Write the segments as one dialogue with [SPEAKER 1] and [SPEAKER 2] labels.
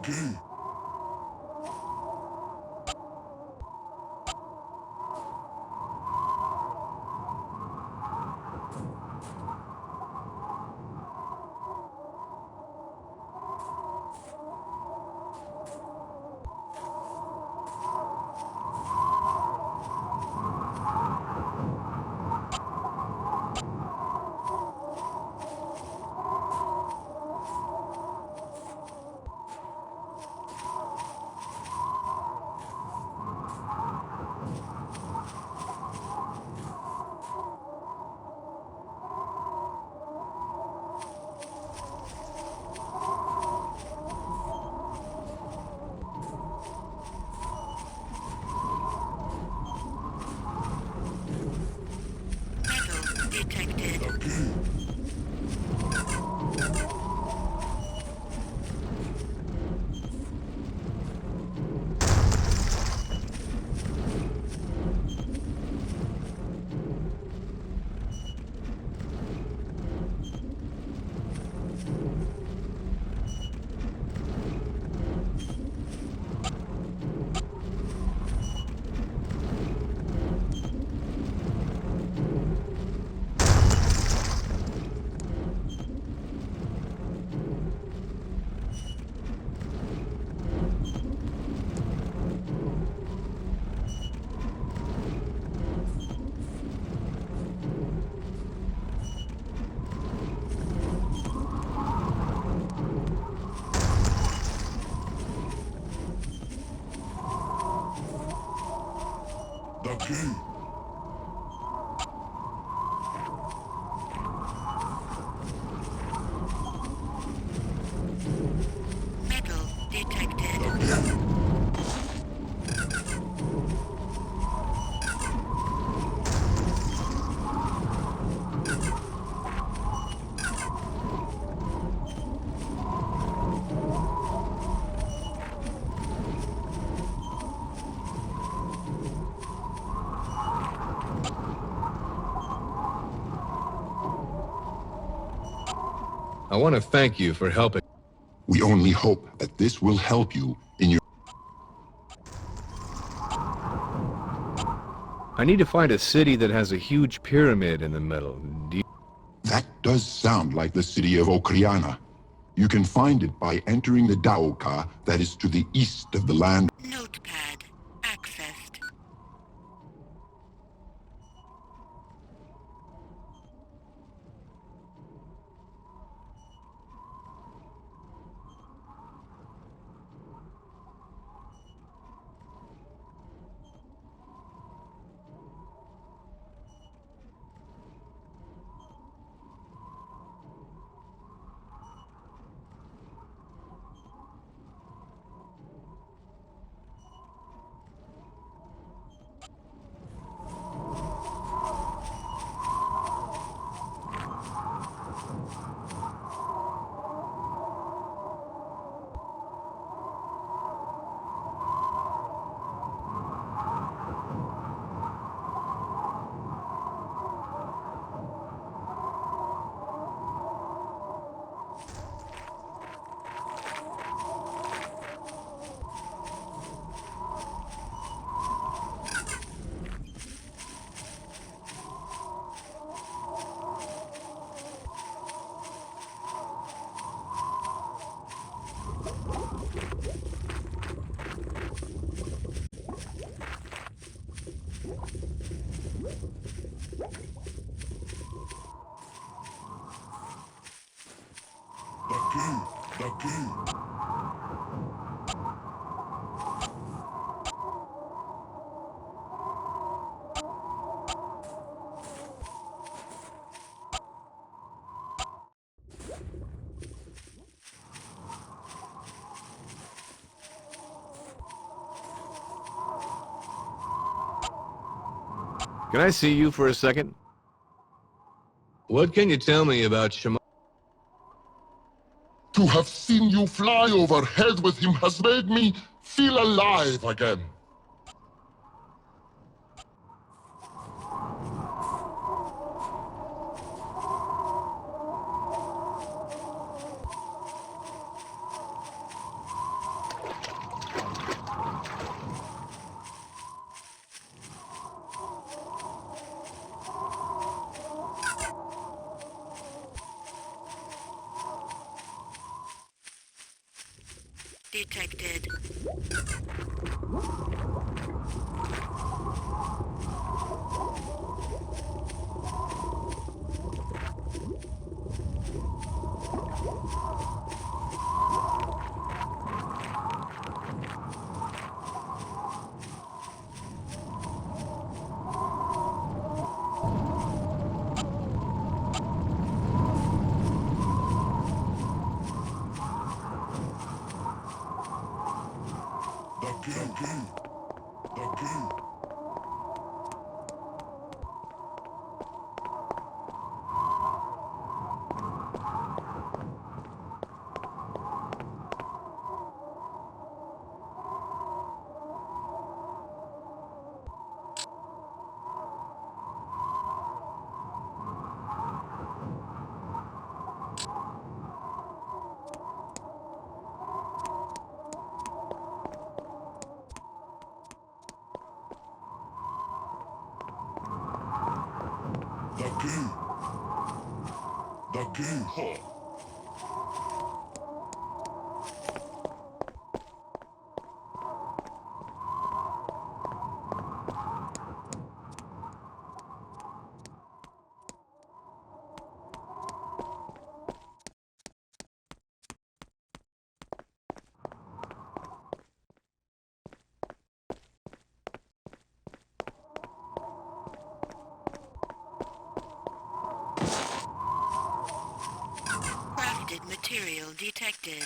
[SPEAKER 1] Metal detected.
[SPEAKER 2] I want to thank you for helping.
[SPEAKER 3] We only hope that this will help you in your...
[SPEAKER 2] I need to find a city that has a huge pyramid in the middle.
[SPEAKER 3] That does sound like the city of Okriana. You can find it by entering the Daoka that is to the east of the land.
[SPEAKER 1] Notepad accessed.
[SPEAKER 2] Can I see you for a second? What can you tell me about Shema?
[SPEAKER 4] To have seen you fly overhead with him has made me feel alive again.
[SPEAKER 1] detected. Crafted material detected.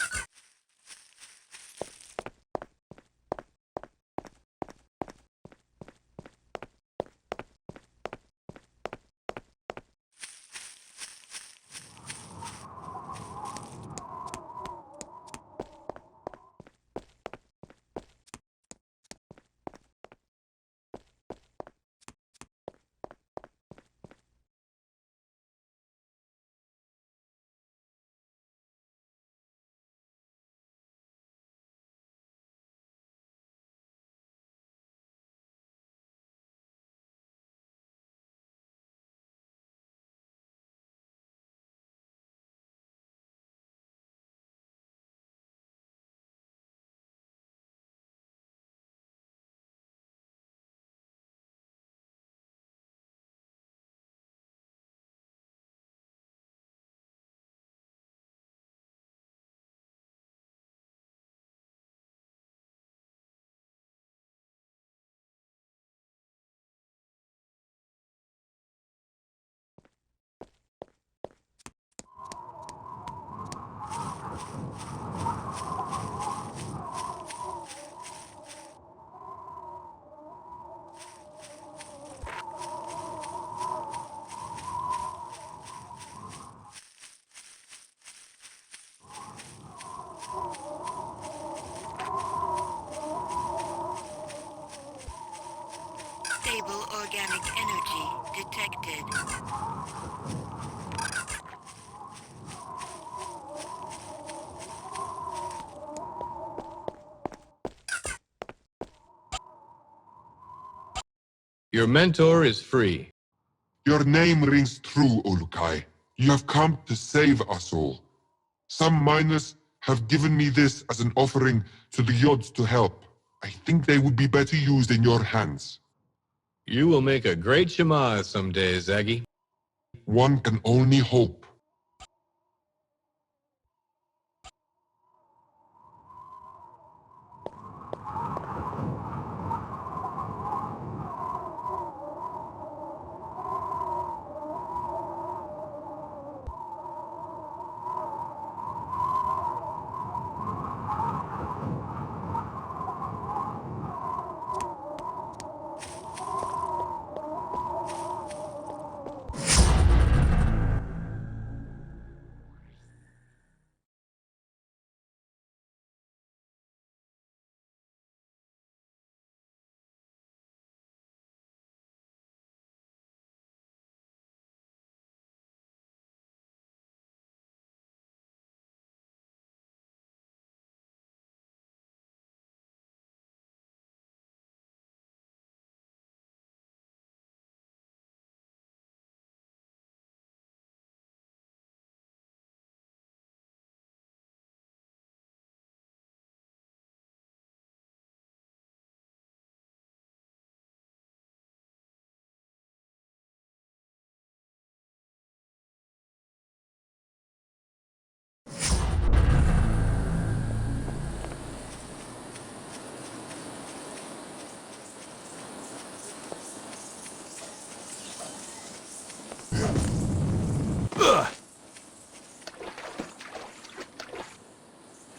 [SPEAKER 1] Stable organic energy detected.
[SPEAKER 2] Your mentor is free.
[SPEAKER 4] Your name rings true, Ulukai. You have come to save us all. Some miners have given me this as an offering to the Yods to help. I think they would be better used in your hands.
[SPEAKER 2] You will make a great Shema someday, Zaggy.
[SPEAKER 4] One can only hope.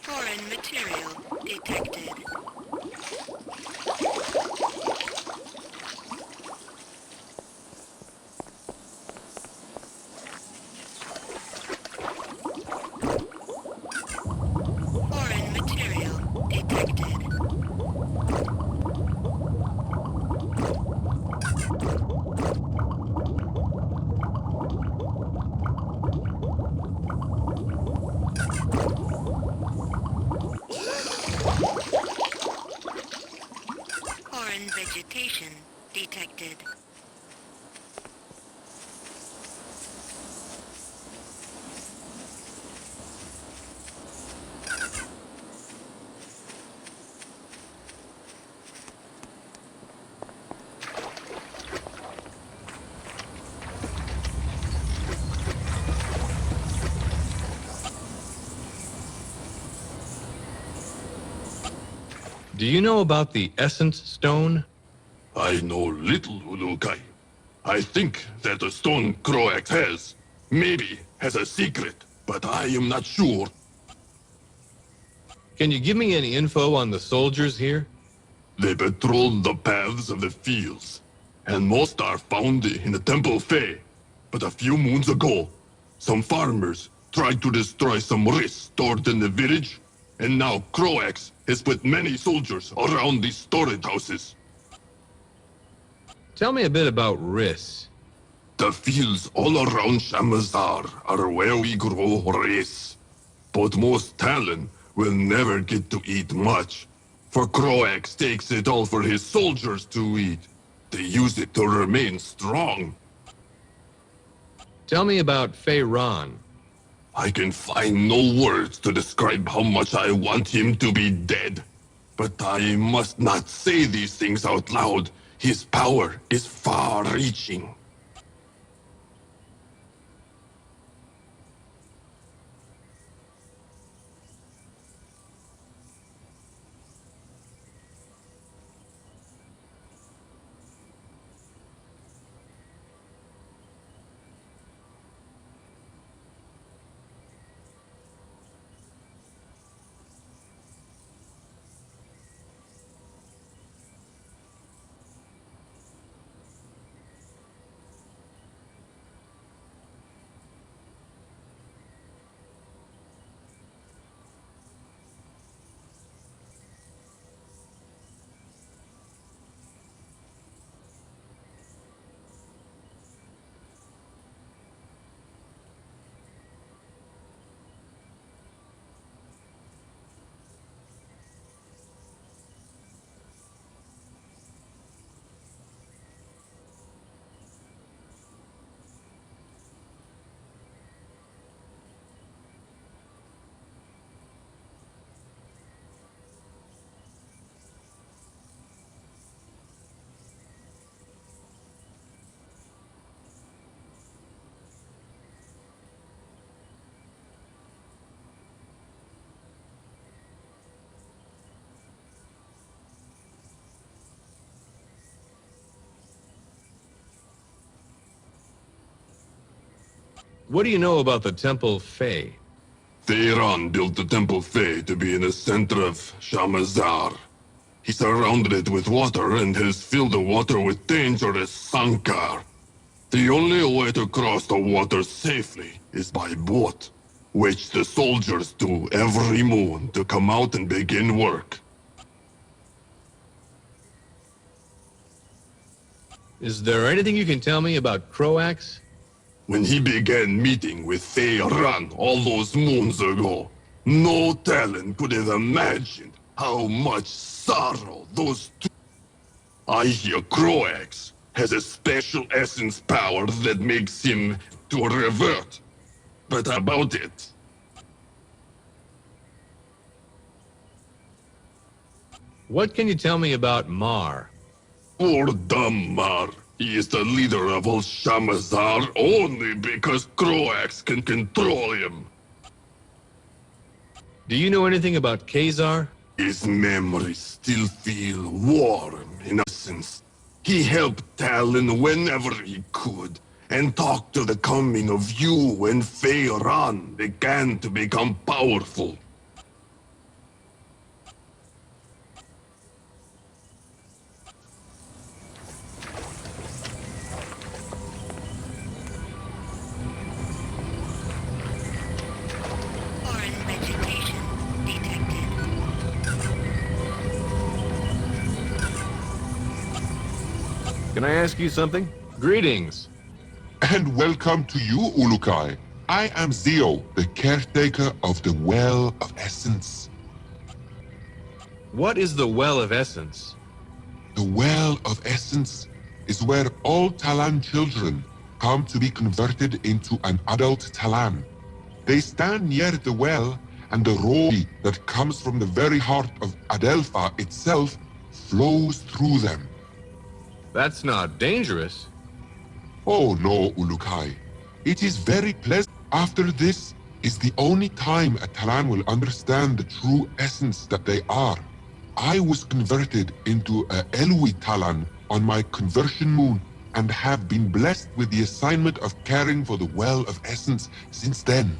[SPEAKER 1] Foreign material detected. Foreign material detected. Foreign vegetation detected.
[SPEAKER 2] Do you know about the Essence Stone?
[SPEAKER 5] I know little, Ulukai. I think that the stone Croax has, maybe has a secret, but I am not sure.
[SPEAKER 2] Can you give me any info on the soldiers here?
[SPEAKER 5] They patrol the paths of the fields, and most are found in the Temple Fae. But a few moons ago, some farmers tried to destroy some rice stored in the village, and now Croax has put many soldiers around these storage houses.
[SPEAKER 2] Tell me a bit about Riss.
[SPEAKER 5] The fields all around Shamazar are where we grow rice. But most Talon will never get to eat much, for Croax takes it all for his soldiers to eat. They use it to remain strong.
[SPEAKER 2] Tell me about Feyran.
[SPEAKER 5] I can find no words to describe how much I want him to be dead. But I must not say these things out loud. His power is far-reaching.
[SPEAKER 2] What do you know about the Temple Fae?
[SPEAKER 5] Feyran built the Temple Fae to be in the center of Shamazar. He surrounded it with water and has filled the water with dangerous sankar. The only way to cross the water safely is by boat, which the soldiers do every moon to come out and begin work.
[SPEAKER 2] Is there anything you can tell me about Croax?
[SPEAKER 5] When he began meeting with Feyran all those moons ago, no Talon could have imagined how much sorrow those two... I hear Croax has a special essence power that makes him to revert. But about it...
[SPEAKER 2] What can you tell me about Mar?
[SPEAKER 5] Poor dumb Mar. He is the leader of all Shamazar only because Croax can control him.
[SPEAKER 2] Do you know anything about Khazar?
[SPEAKER 5] His memories still feel warm in essence. He helped Talon whenever he could, and talk to the coming of you when Feyran began to become powerful.
[SPEAKER 1] Foreign vegetation detected.
[SPEAKER 2] Can I ask you something? Greetings.
[SPEAKER 4] And welcome to you, Ulukai. I am Zio, the caretaker of the Well of Essence.
[SPEAKER 2] What is the Well of Essence?
[SPEAKER 4] The Well of Essence is where all Talan children come to be converted into an adult Talan. They stand near the well, and the Rohi that comes from the very heart of Adelpha itself flows through them.
[SPEAKER 2] That's not dangerous.
[SPEAKER 4] Oh no, Ulukai. It is very pleasant. After this is the only time a Talan will understand the true essence that they are. I was converted into a Elwi Talan on my conversion moon and have been blessed with the assignment of caring for the Well of Essence since then.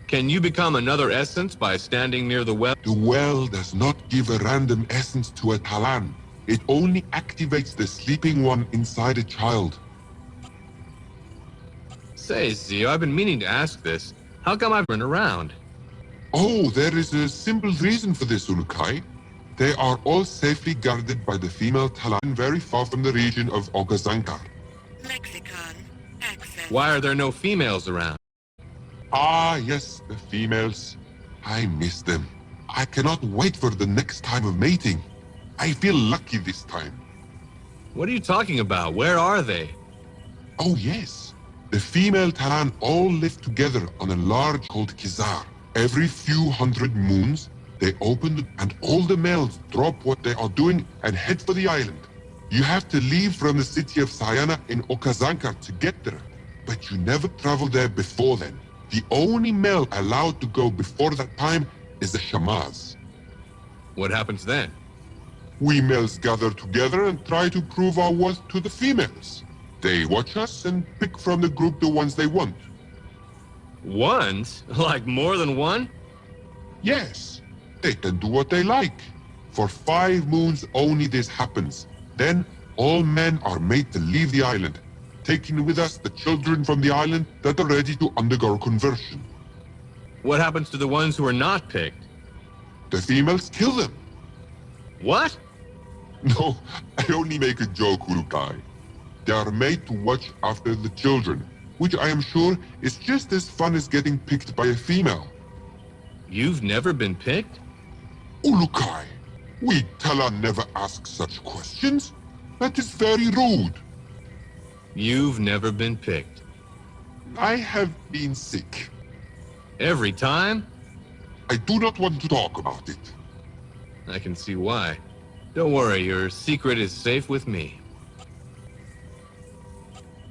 [SPEAKER 2] Can you become another essence by standing near the well?
[SPEAKER 4] The well does not give a random essence to a Talan. It only activates the sleeping one inside a child.
[SPEAKER 2] Say, Zio, I've been meaning to ask this. How come I've been around?
[SPEAKER 4] Oh, there is a simple reason for this, Ulukai. They are all safely guarded by the female Talan very far from the region of Ogazankar.
[SPEAKER 1] Lexicon access.
[SPEAKER 2] Why are there no females around?
[SPEAKER 4] Ah, yes, the females. I miss them. I cannot wait for the next time of mating. I feel lucky this time.
[SPEAKER 2] What are you talking about? Where are they?
[SPEAKER 4] Oh, yes. The female Talan all live together on a large called Kizar. Every few hundred moons, they open and all the males drop what they are doing and head for the island. You have to leave from the city of Sayana in Okazankar to get there, but you never travel there before then. The only male allowed to go before that time is the Shamaz.
[SPEAKER 2] What happens then?
[SPEAKER 4] We males gather together and try to prove our worth to the females. They watch us and pick from the group the ones they want.
[SPEAKER 2] Ones? Like more than one?
[SPEAKER 4] Yes, they can do what they like. For 5 moons only this happens. Then all men are made to leave the island, taking with us the children from the island that are ready to undergo conversion.
[SPEAKER 2] What happens to the ones who are not picked?
[SPEAKER 4] The females kill them.
[SPEAKER 2] What?
[SPEAKER 4] No, I only make a joke, Ulukai. They are made to watch after the children, which I am sure is just as fun as getting picked by a female.
[SPEAKER 2] You've never been picked?
[SPEAKER 4] Ulukai, we Talan never ask such questions. That is very rude.
[SPEAKER 2] You've never been picked.
[SPEAKER 4] I have been sick.
[SPEAKER 2] Every time?
[SPEAKER 4] I do not want to talk about it.
[SPEAKER 2] I can see why. Don't worry, your secret is safe with me.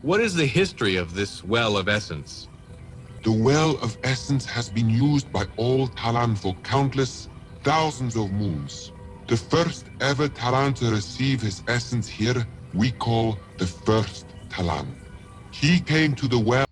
[SPEAKER 2] What is the history of this Well of Essence?
[SPEAKER 4] The Well of Essence has been used by all Talan for countless thousands of moons. The first ever Talan to receive his essence here, we call the first Talan. He came to the well.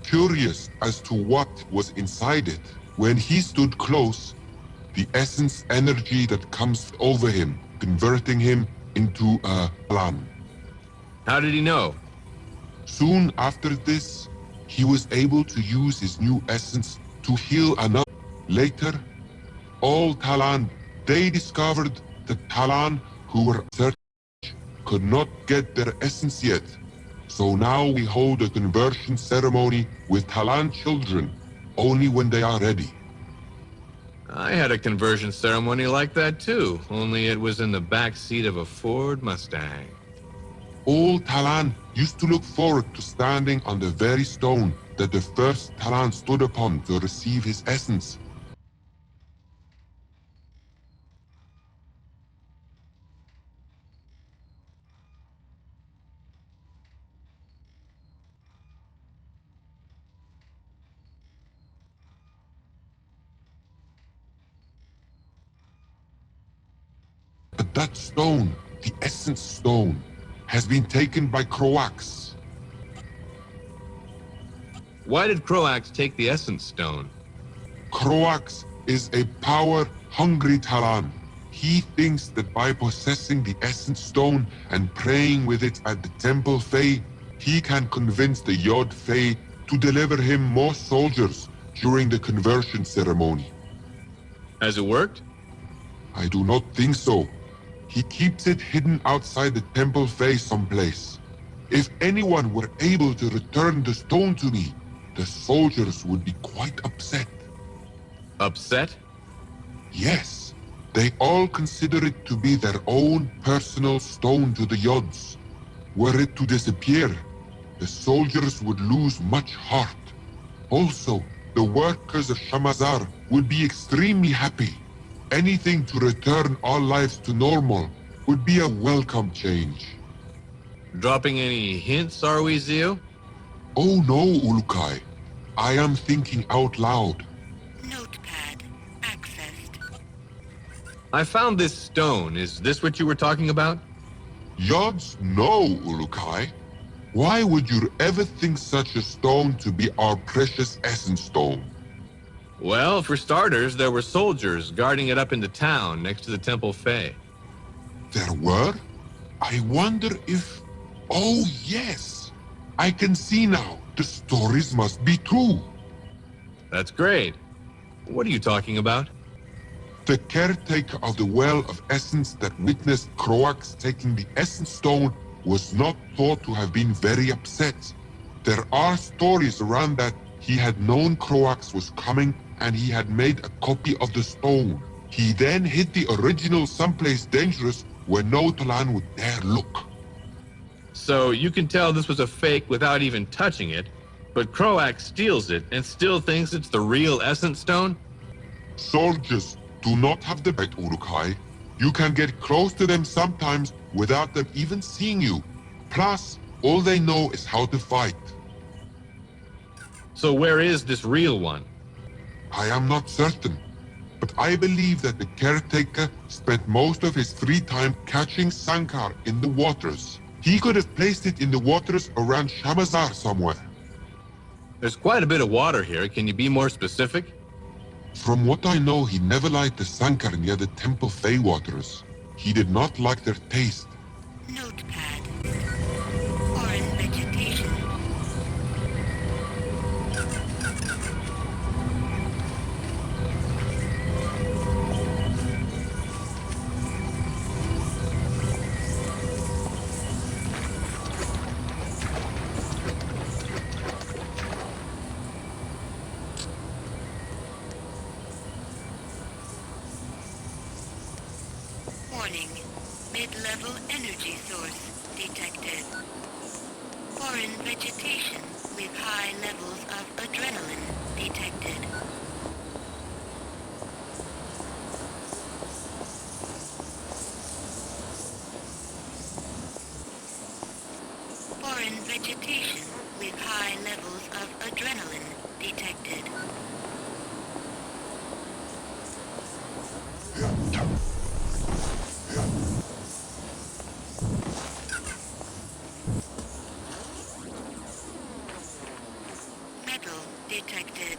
[SPEAKER 4] Curious as to what was inside it. When he stood close, the essence energy that comes over him, converting him into a Talan.
[SPEAKER 2] How did he know?
[SPEAKER 4] Soon after this, he was able to use his new essence to heal another. Later, all Talan, they discovered that Talan, who were certain, could not get their essence yet. So now we hold a conversion ceremony with Talan children, only when they are ready.
[SPEAKER 2] I had a conversion ceremony like that too, only it was in the back seat of a Ford Mustang.
[SPEAKER 4] All Talan used to look forward to standing on the very stone that the first Talan stood upon to receive his essence. But that stone, the Essence Stone, has been taken by Croax.
[SPEAKER 2] Why did Croax take the Essence Stone?
[SPEAKER 4] Croax is a power-hungry Talan. He thinks that by possessing the Essence Stone and praying with it at the Temple Fae, he can convince the Yod Fae to deliver him more soldiers during the conversion ceremony.
[SPEAKER 2] Has it worked?
[SPEAKER 4] I do not think so. He keeps it hidden outside the Temple Fae someplace. If anyone were able to return the stone to me, the soldiers would be quite upset.
[SPEAKER 2] Upset?
[SPEAKER 4] Yes, they all consider it to be their own personal stone to the Yods. Were it to disappear, the soldiers would lose much heart. Also, the workers of Shamazar would be extremely happy. Anything to return our lives to normal would be a welcome change.
[SPEAKER 2] Dropping any hints, are we, Zio?
[SPEAKER 4] Oh no, Ulukai. I am thinking out loud.
[SPEAKER 1] Notepad accessed.
[SPEAKER 2] I found this stone. Is this what you were talking about?
[SPEAKER 4] Yods, no, Ulukai. Why would you ever think such a stone to be our precious Essence Stone?
[SPEAKER 2] Well, for starters, there were soldiers guarding it up in the town next to the Temple Fae.
[SPEAKER 4] There were? I wonder if... Oh, yes! I can see now. The stories must be true.
[SPEAKER 2] That's great. What are you talking about?
[SPEAKER 4] The caretaker of the Well of Essence that witnessed Croax taking the Essence Stone was not thought to have been very upset. There are stories around that he had known Croax was coming and he had made a copy of the stone. He then hid the original someplace dangerous where no Talan would dare look.
[SPEAKER 2] So you can tell this was a fake without even touching it, but Croax steals it and still thinks it's the real Essence Stone?
[SPEAKER 4] Soldiers do not have the bet, Urukai. You can get close to them sometimes without them even seeing you. Plus, all they know is how to fight.
[SPEAKER 2] So where is this real one?
[SPEAKER 4] I am not certain, but I believe that the caretaker spent most of his free time catching Sankar in the waters. He could have placed it in the waters around Shamazar somewhere.
[SPEAKER 2] There's quite a bit of water here. Can you be more specific?
[SPEAKER 4] From what I know, he never liked the Sankar near the Temple Fae waters. He did not like their taste.
[SPEAKER 1] Notepad. Foreign vegetation. Warning. Mid-level energy source detected. Foreign vegetation with high levels of adrenaline detected. Foreign vegetation with high levels of adrenaline detected. Metal detected.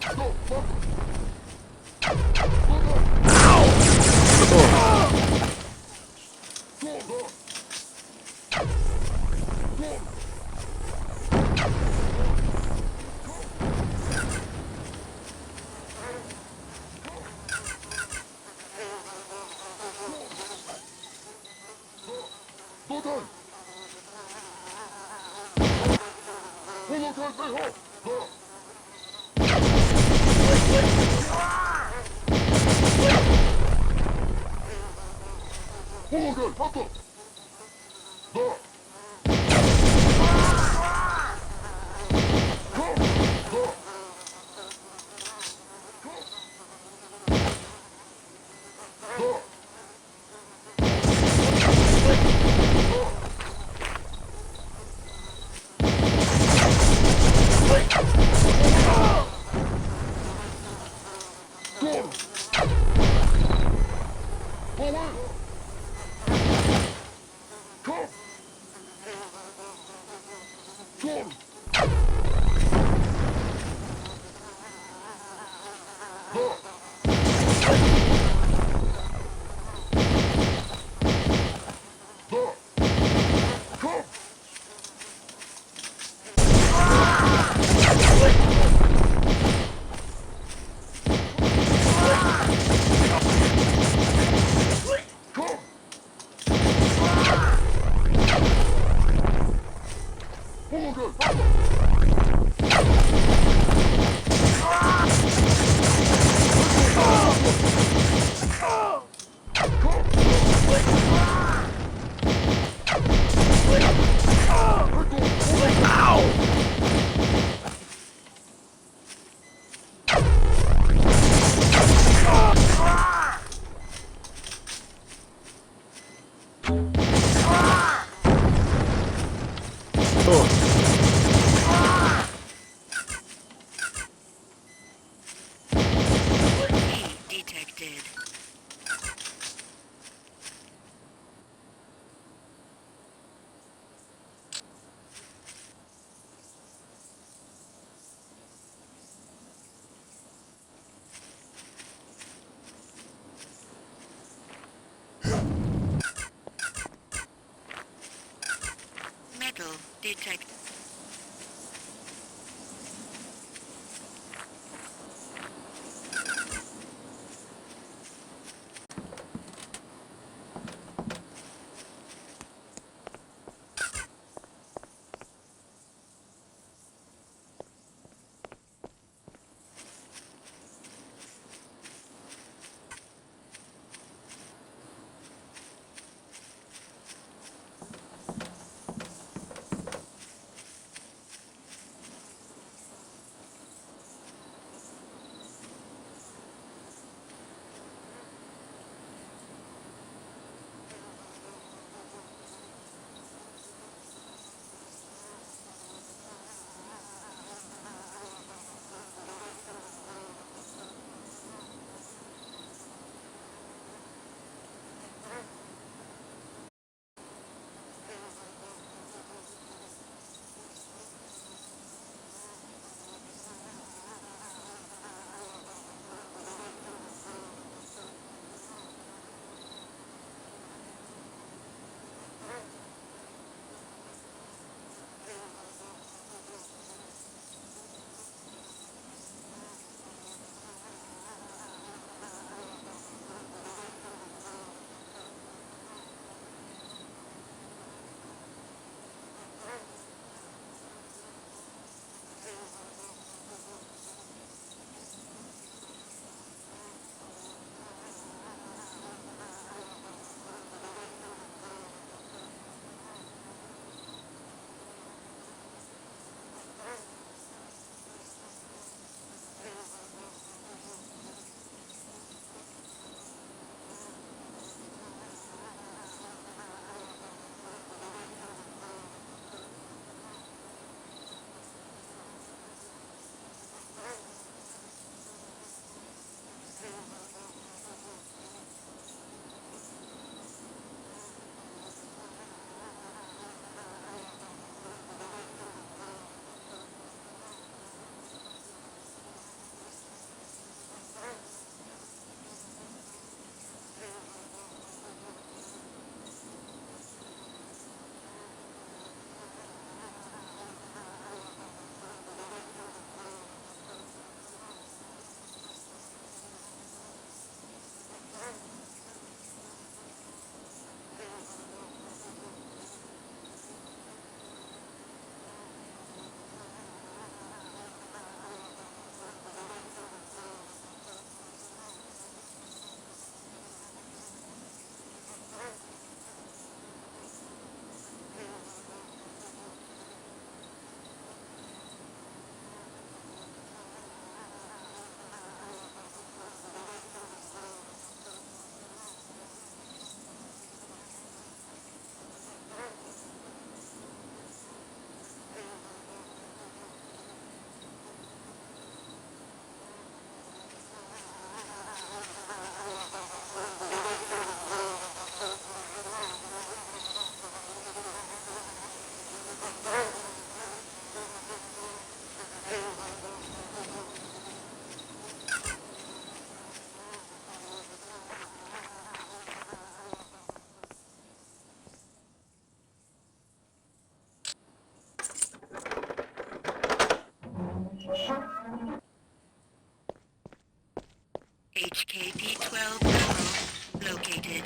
[SPEAKER 1] HKP-12 ammo located.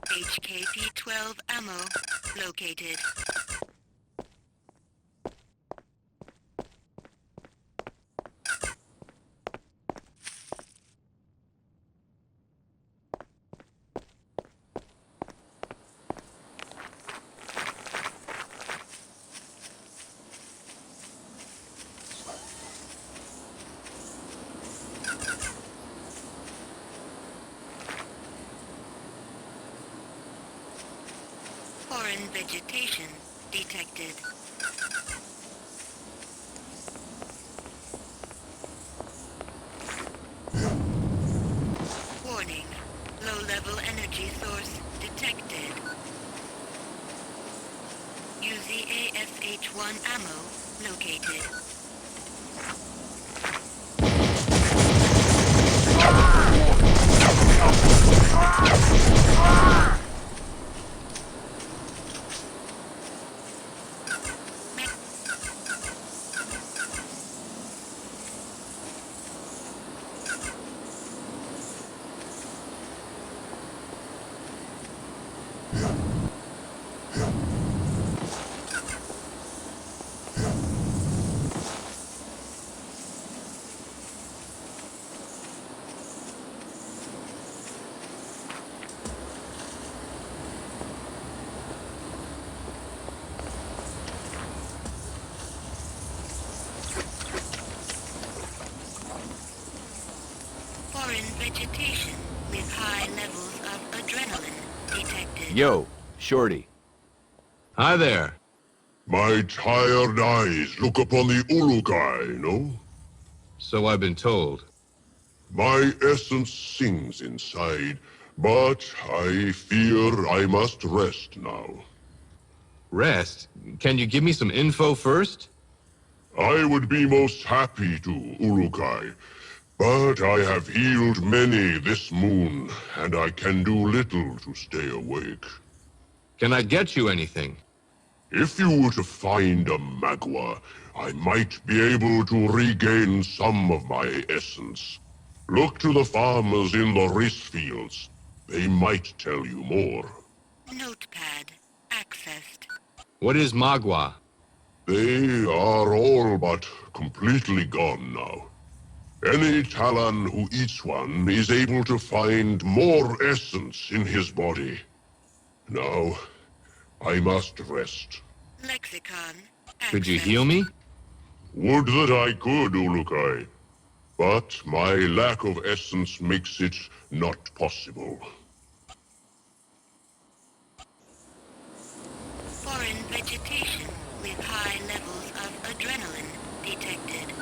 [SPEAKER 1] HKP-12 ammo located. Foreign vegetation detected. Warning. Low-level energy source detected. UZASH-1 ammo located. Foreign vegetation with high levels of adrenaline detected.
[SPEAKER 6] Yo, Shorty.
[SPEAKER 2] Hi there.
[SPEAKER 4] My tired eyes look upon the Ulukai, no?
[SPEAKER 2] So I've been told.
[SPEAKER 4] My essence sings inside, but I fear I must rest now.
[SPEAKER 2] Rest? Can you give me some info first?
[SPEAKER 4] I would be most happy to, Ulukai, but I have healed many this moon, and I can do little to stay awake.
[SPEAKER 2] Can I get you anything?
[SPEAKER 4] If you were to find a Magua, I might be able to regain some of my essence. Look to the farmers in the rice fields. They might tell you more.
[SPEAKER 1] Notepad accessed.
[SPEAKER 2] What is Magua?
[SPEAKER 4] They are all but completely gone now. Any Talon who eats one is able to find more essence in his body. Now, I must rest.
[SPEAKER 1] Lexicon
[SPEAKER 2] Could you
[SPEAKER 1] accessed.
[SPEAKER 2] heal me?
[SPEAKER 4] Would that I could, Ulukai. But my lack of essence makes it not possible.
[SPEAKER 1] Foreign vegetation with high levels of adrenaline detected.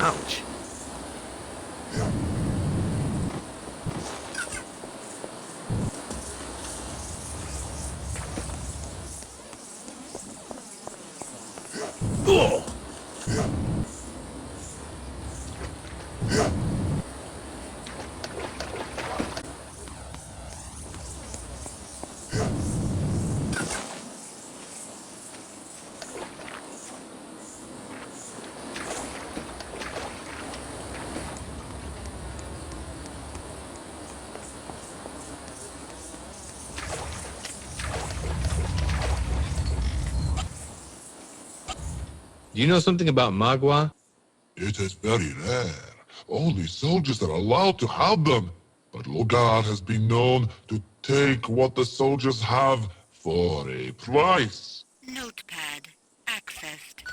[SPEAKER 6] Ouch. Ugh.
[SPEAKER 2] You know something about Magua?
[SPEAKER 4] It is very rare. Only soldiers are allowed to have them. But Logar has been known to take what the soldiers have for a price.
[SPEAKER 1] Notepad accessed.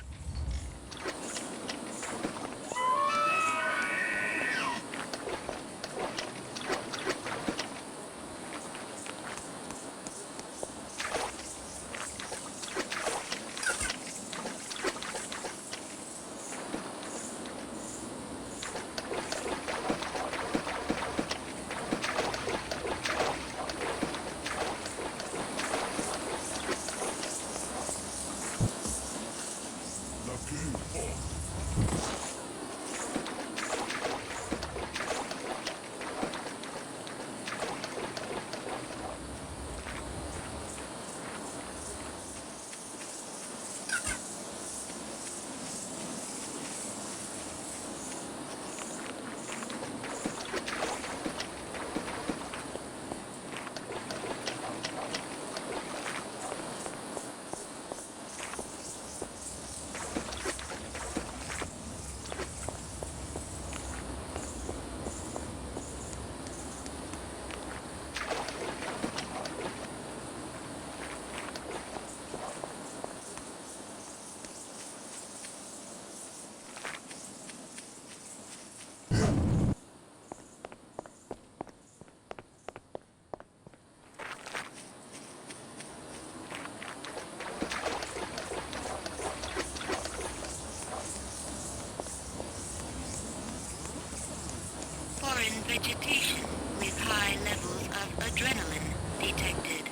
[SPEAKER 1] Foreign vegetation with high levels of adrenaline detected.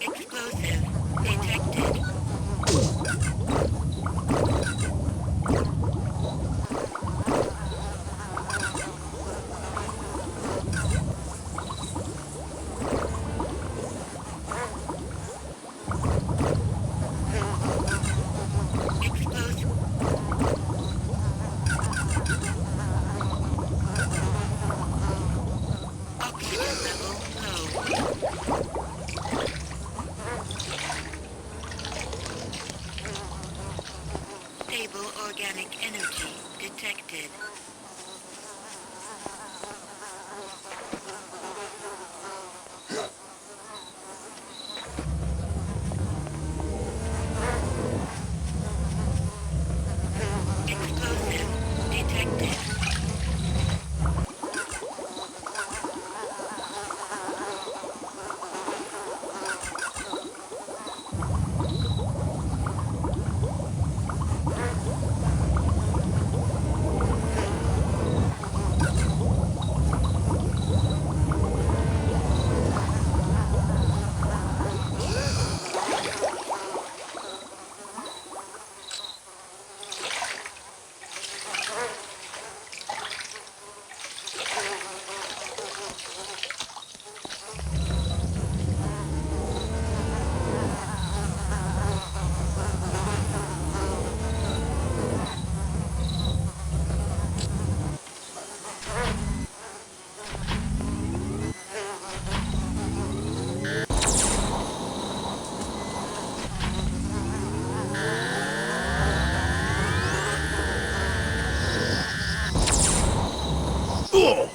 [SPEAKER 1] Explosive detected. Explosive. Oxygen level low. Stable organic energy detected. Explosive detected. Foreign material detected.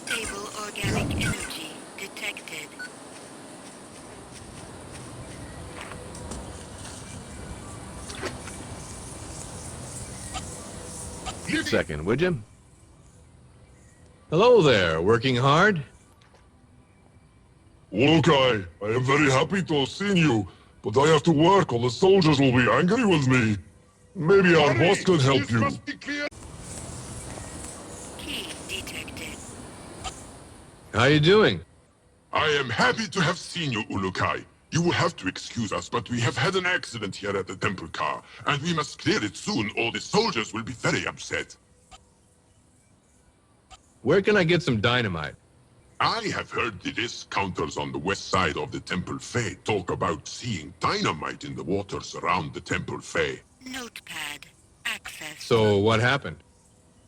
[SPEAKER 1] Stable organic energy detected.
[SPEAKER 2] Second, would you? Hello there, working hard?
[SPEAKER 4] Ulukai, I am very happy to have seen you, but I have to work or the soldiers will be angry with me. Maybe our boss can help you.
[SPEAKER 1] Key detected.
[SPEAKER 2] How you doing?
[SPEAKER 3] I am happy to have seen you, Ulukai. You will have to excuse us, but we have had an accident here at the temple car, and we must clear it soon, or the soldiers will be very upset.
[SPEAKER 2] Where can I get some dynamite?
[SPEAKER 3] I have heard the discounters on the west side of the Temple Fae talk about seeing dynamite in the waters around the Temple Fae.
[SPEAKER 1] Notepad. Access.
[SPEAKER 2] So what happened?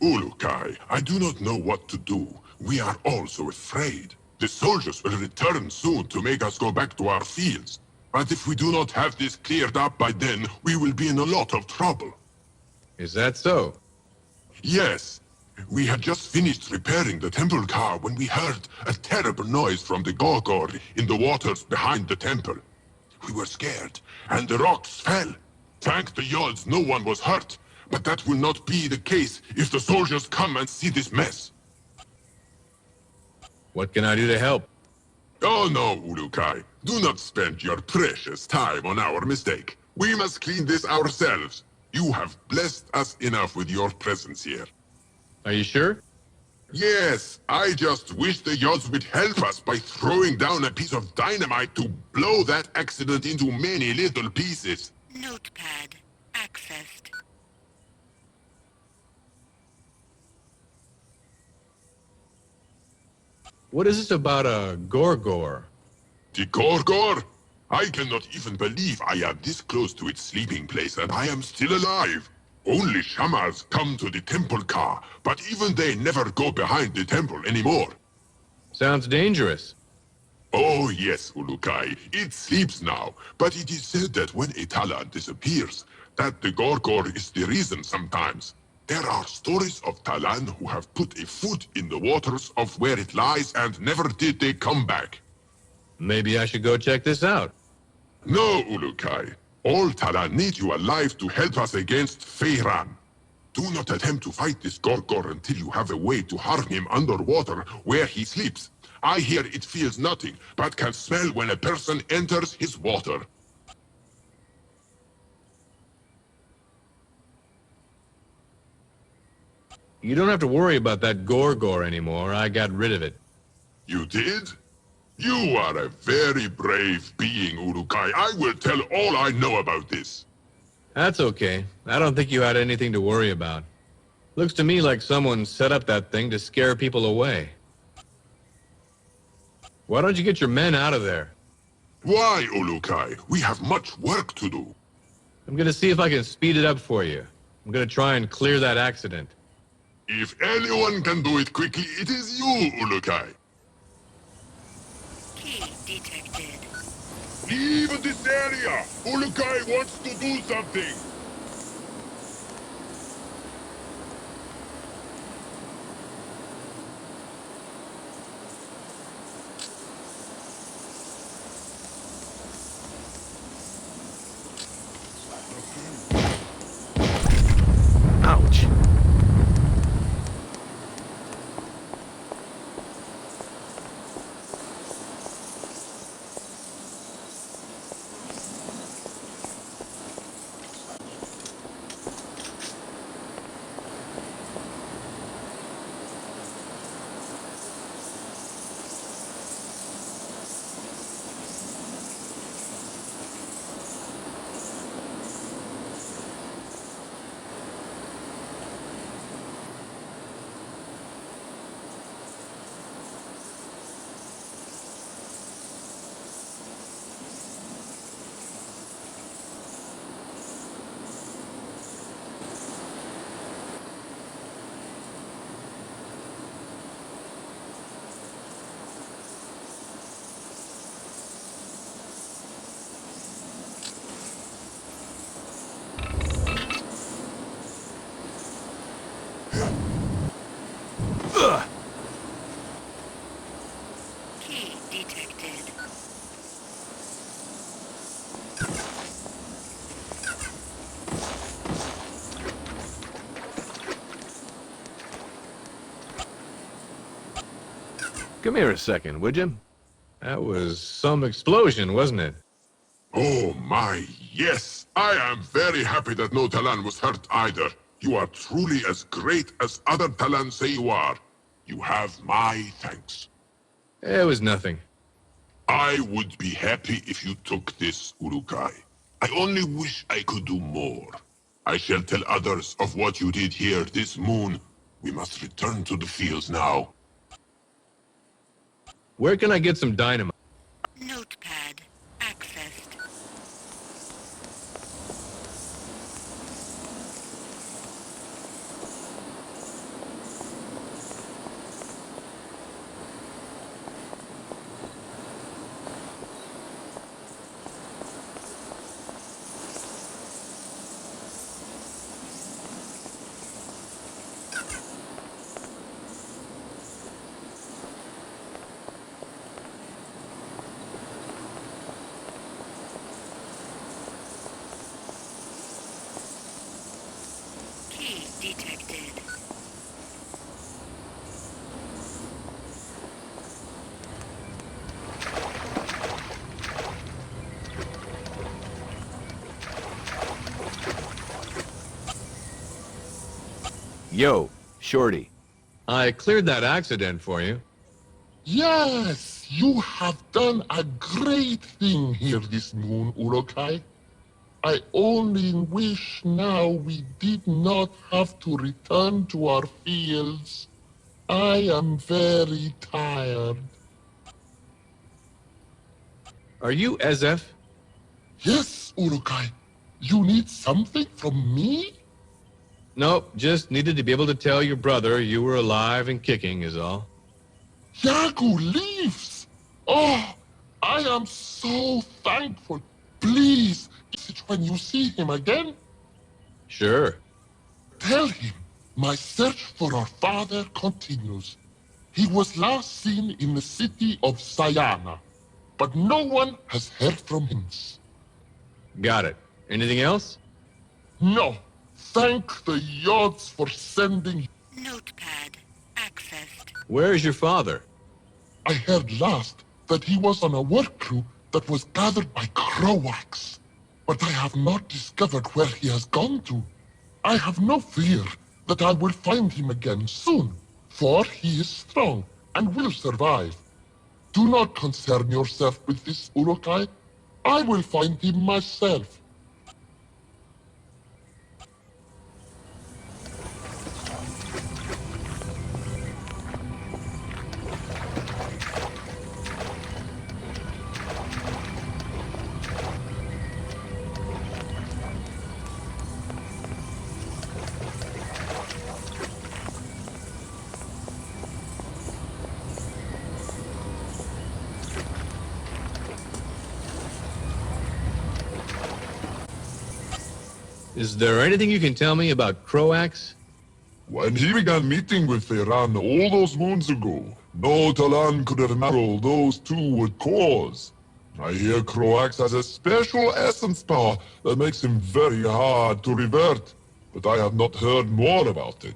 [SPEAKER 3] Ulukai, I do not know what to do. We are all so afraid. The soldiers will return soon to make us go back to our fields. But if we do not have this cleared up by then, we will be in a lot of trouble.
[SPEAKER 2] Is that so?
[SPEAKER 3] Yes. We had just finished repairing the temple car when we heard a terrible noise from the Gorgor in the waters behind the temple. We were scared, and the rocks fell. Thank the Yods, no one was hurt. But that will not be the case if the soldiers come and see this mess.
[SPEAKER 2] What can I do to help?
[SPEAKER 3] Oh no, Ulukai. Do not spend your precious time on our mistake. We must clean this ourselves. You have blessed us enough with your presence here.
[SPEAKER 2] Are you sure?
[SPEAKER 3] Yes, I just wish the Yods would help us by throwing down a piece of dynamite to blow that accident into many little pieces.
[SPEAKER 1] Notepad. Accessed.
[SPEAKER 2] What is this about a Gorgor?
[SPEAKER 3] The Gorgor? I cannot even believe I am this close to its sleeping place and I am still alive. Only shamans come to the temple car, but even they never go behind the temple anymore.
[SPEAKER 2] Sounds dangerous.
[SPEAKER 3] Oh yes, Ulukai, it sleeps now, but it is said that when a Talan disappears, that the Gorgor is the reason sometimes. There are stories of Talan who have put a foot in the waters of where it lies and never did they come back.
[SPEAKER 2] Maybe I should go check this out.
[SPEAKER 3] No, Ulukai. All Talan need you alive to help us against Feiran. Do not attempt to fight this Gorgor until you have a way to harm him underwater where he sleeps. I hear it feels nothing, but can smell when a person enters his water.
[SPEAKER 2] You don't have to worry about that Gorgor anymore. I got rid of it.
[SPEAKER 3] You did? You are a very brave being, Urukai. I will tell all I know about this.
[SPEAKER 2] That's okay. I don't think you had anything to worry about. Looks to me like someone set up that thing to scare people away. Why don't you get your men out of there?
[SPEAKER 3] Why, Ulukai? We have much work to do.
[SPEAKER 2] I'm gonna see if I can speed it up for you. I'm gonna try and clear that accident.
[SPEAKER 3] If anyone can do it quickly, it is you, Ulukai.
[SPEAKER 1] Key detected.
[SPEAKER 3] Leave this area! Ulukai wants to do something!
[SPEAKER 2] Ouch.
[SPEAKER 1] Key detected.
[SPEAKER 2] Come here a second, would you? That was some explosion, wasn't it?
[SPEAKER 3] Oh my, yes! I am very happy that no Talan was hurt either. You are truly as great as other Talan say you are. You have my thanks.
[SPEAKER 2] It was nothing.
[SPEAKER 3] I would be happy if you took this, Urukai. I only wish I could do more. I shall tell others of what you did here this moon. We must return to the fields now.
[SPEAKER 2] Where can I get some dynamite?
[SPEAKER 1] Notepad accessed. Key detected.
[SPEAKER 2] Yo, Shorty. I cleared that accident for you.
[SPEAKER 4] Yes, you have done a great thing here this moon, Urukai. I only wish now we did not have to return to our fields. I am very tired.
[SPEAKER 2] Are you Ezef?
[SPEAKER 4] Yes, Urukai. You need something from me?
[SPEAKER 2] Nope, just needed to be able to tell your brother you were alive and kicking is all.
[SPEAKER 4] Yagu leaves! Oh, I am so thankful. Please, message when you see him again.
[SPEAKER 2] Sure.
[SPEAKER 4] Tell him my search for our father continues. He was last seen in the city of Sayana, but no one has heard from him.
[SPEAKER 2] Got it. Anything else?
[SPEAKER 4] No, thank the Yods for sending.
[SPEAKER 1] Notepad accessed.
[SPEAKER 2] Where's your father?
[SPEAKER 4] I heard last that he was on a work crew that was gathered by Crowax, but I have not discovered where he has gone to. I have no fear
[SPEAKER 3] that I will find him again soon, for he is strong and will survive. Do not concern yourself with this, Urukai. I will find him myself.
[SPEAKER 2] Is there anything you can tell me about Croax?
[SPEAKER 3] When he began meeting with Feyran all those moons ago, no Talan could have imagined those two would cause. I hear Croax has a special essence power that makes him very hard to revert, but I have not heard more about it.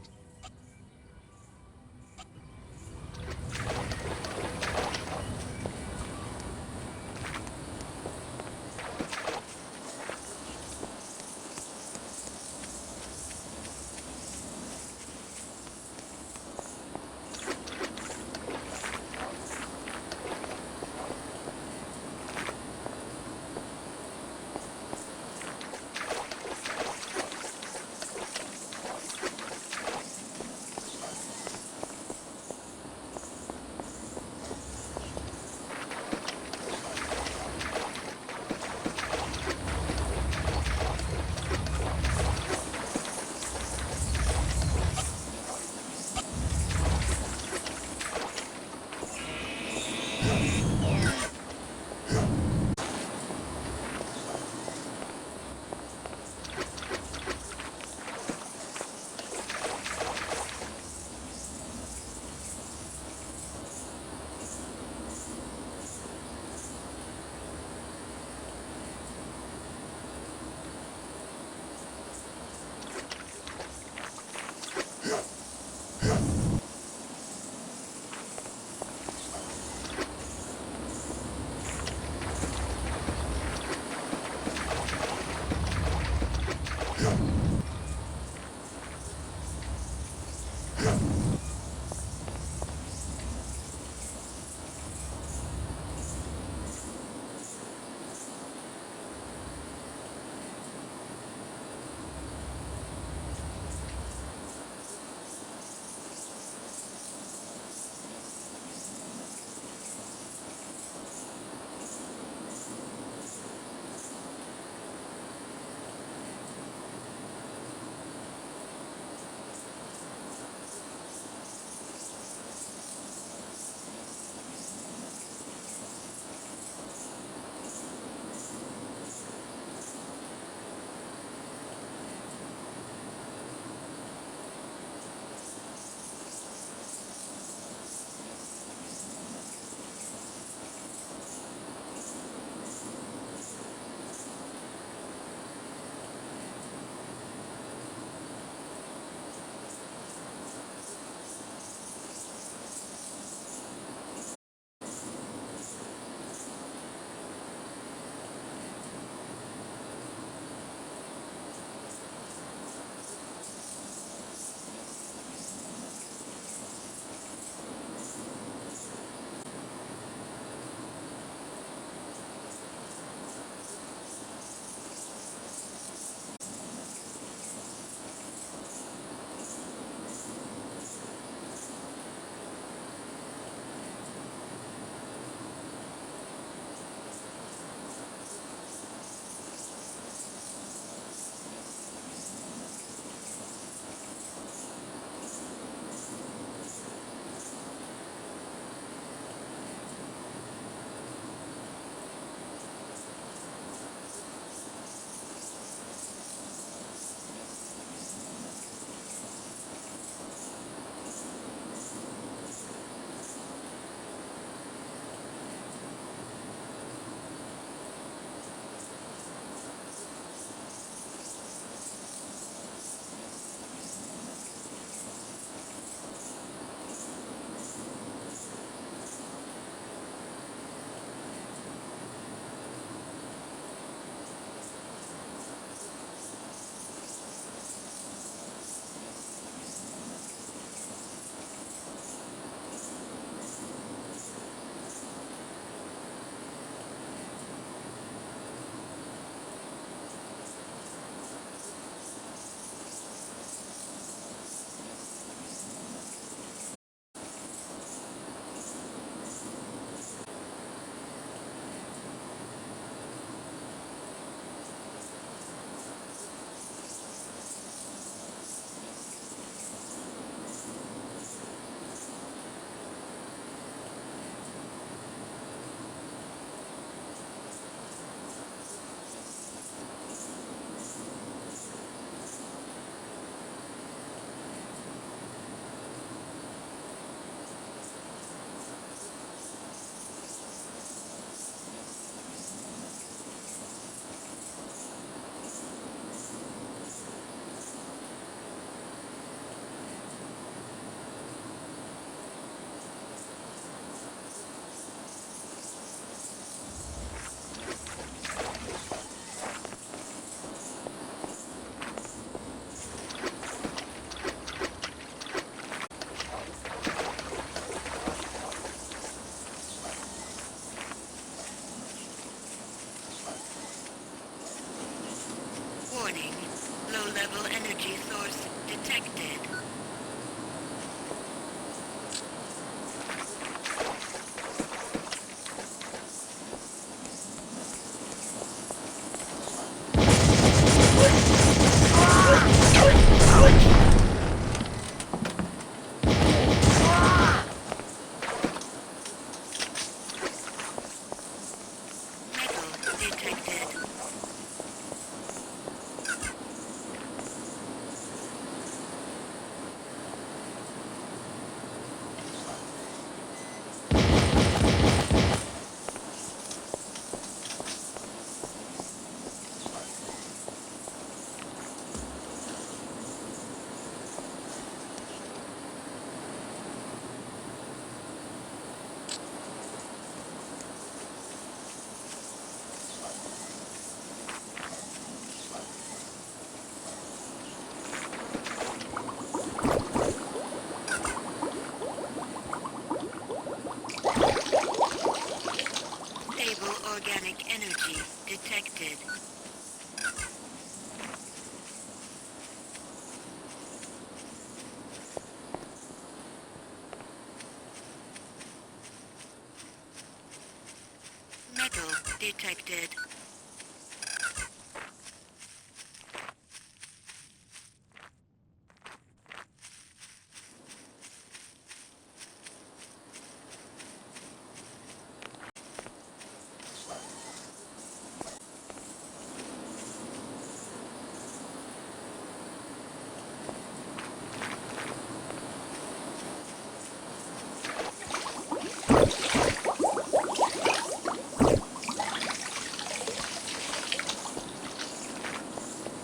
[SPEAKER 1] detected.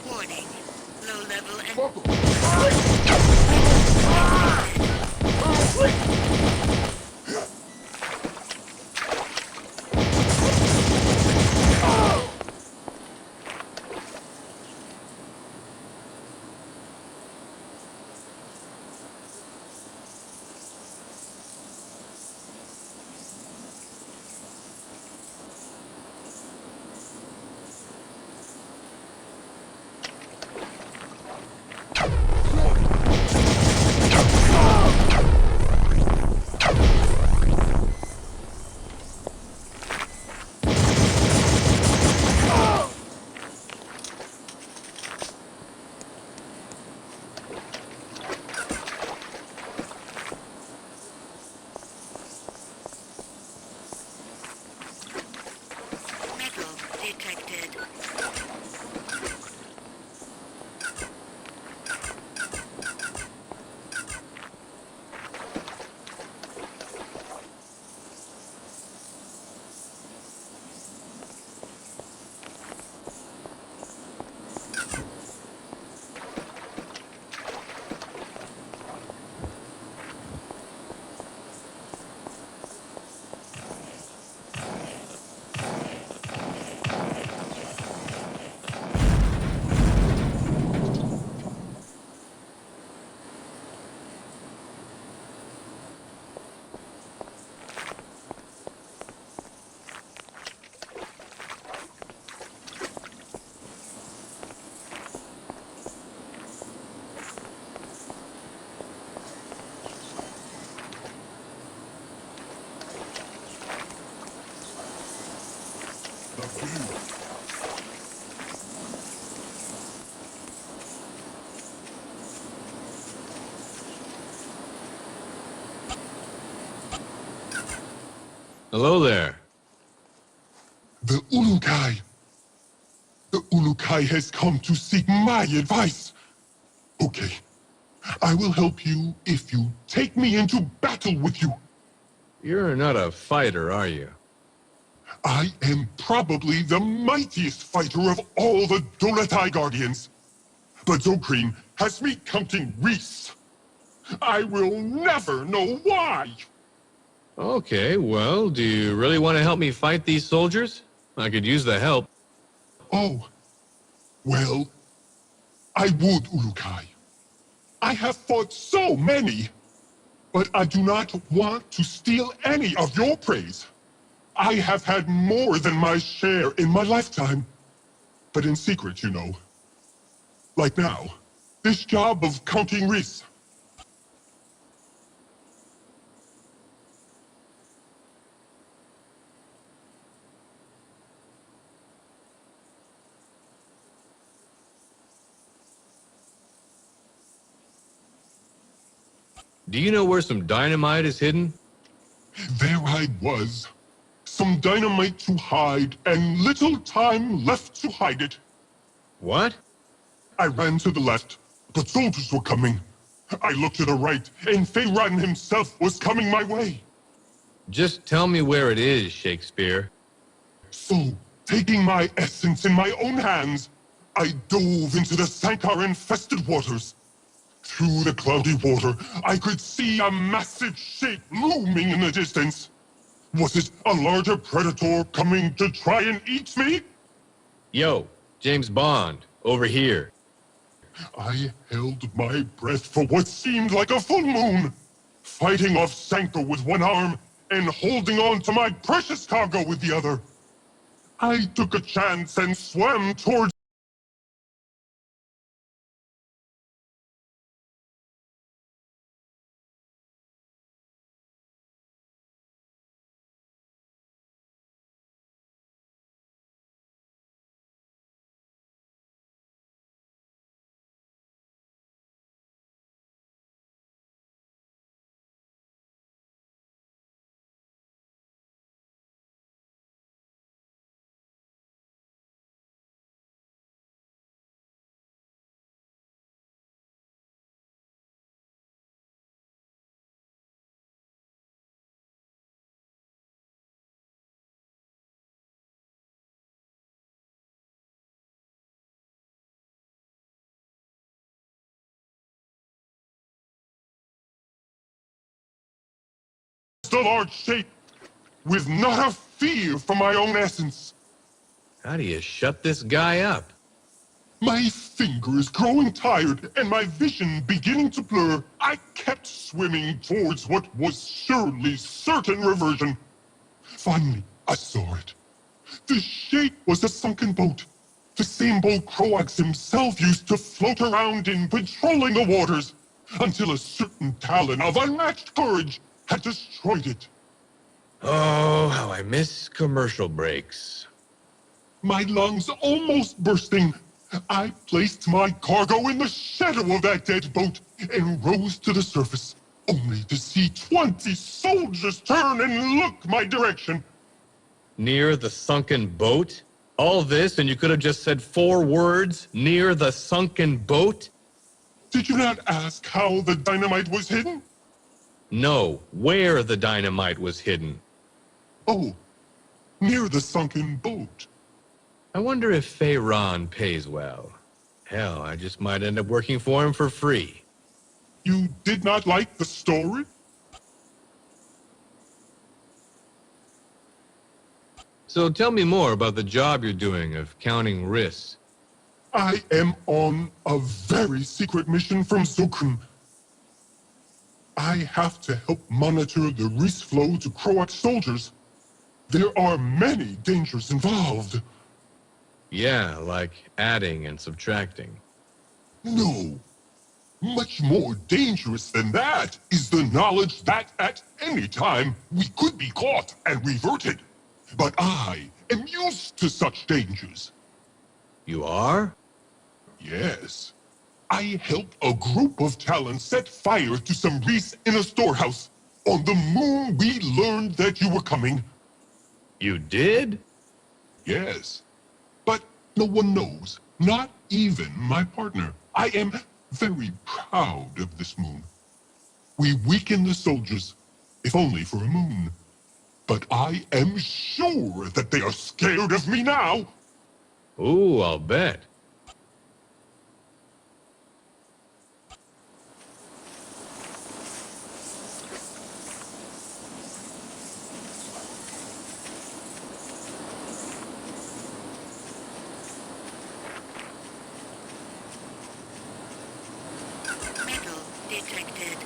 [SPEAKER 1] Warning. Low level and metal detected.
[SPEAKER 2] Hello there.
[SPEAKER 4] The Ulukai! The Ulukai has come to seek my advice! Okay, I will help you if you take me into battle with you.
[SPEAKER 2] You're not a fighter, are you?
[SPEAKER 4] I am probably the mightiest fighter of all the Dolatai Guardians. But Zokrin has me counting Reese. I will never know why!
[SPEAKER 2] Okay, well, do you really want to help me fight these soldiers? I could use the help.
[SPEAKER 4] Oh, well, I would, Ulukai. I have fought so many, but I do not want to steal any of your praise. I have had more than my share in my lifetime. But in secret, you know. Like now, this job of counting Reese.
[SPEAKER 2] Do you know where some dynamite is hidden?
[SPEAKER 4] There I was. Some dynamite to hide, and little time left to hide it.
[SPEAKER 2] What?
[SPEAKER 4] I ran to the left, but soldiers were coming. I looked to the right, and Feyran himself was coming my way.
[SPEAKER 2] Just tell me where it is, Shakespeare.
[SPEAKER 4] So, taking my essence in my own hands, I dove into the Sankar-infested waters. Through the cloudy water, I could see a massive shape looming in the distance. Was it a larger predator coming to try and eat me?
[SPEAKER 2] Yo, James Bond, over here.
[SPEAKER 4] I held my breath for what seemed like a full moon, fighting off Sanko with one arm and holding on to my precious cargo with the other. I took a chance and swam towards a large shape, with not a fear for my own essence.
[SPEAKER 2] How do you shut this guy up?
[SPEAKER 4] My finger is growing tired, and my vision beginning to blur. I kept swimming towards what was surely certain reversion. Finally, I saw it. The shape was a sunken boat. The same boat Croax himself used to float around in, patrolling the waters, until a certain talon of unmatched courage had destroyed it.
[SPEAKER 2] Oh, how I miss commercial breaks.
[SPEAKER 4] My lungs almost bursting, I placed my cargo in the shadow of that dead boat and rose to the surface, only to see 20 soldiers turn and look my direction.
[SPEAKER 2] Near the sunken boat? All this, and you could have just said 4 words, near the sunken boat?
[SPEAKER 4] Did you not ask how the dynamite was hidden?
[SPEAKER 2] No, where the dynamite was hidden.
[SPEAKER 4] Oh, near the sunken boat.
[SPEAKER 2] I wonder if Feyron pays well. Hell, I just might end up working for him for free.
[SPEAKER 4] You did not like the story?
[SPEAKER 2] So tell me more about the job you're doing of counting risks.
[SPEAKER 4] I am on a very secret mission from Zokrim. I have to help monitor the risk flow to Croat soldiers. There are many dangers involved.
[SPEAKER 2] Yeah, like adding and subtracting.
[SPEAKER 4] No. Much more dangerous than that is the knowledge that at any time we could be caught and reverted. But I am used to such dangers.
[SPEAKER 2] You are?
[SPEAKER 4] Yes. I helped a group of talents set fire to some reefs in a storehouse. On the moon, we learned that you were coming.
[SPEAKER 2] You did?
[SPEAKER 4] Yes. But no one knows, not even my partner. I am very proud of this moon. We weaken the soldiers, if only for a moon. But I am sure that they are scared of me now.
[SPEAKER 2] Ooh, I'll bet.
[SPEAKER 1] Metal detected.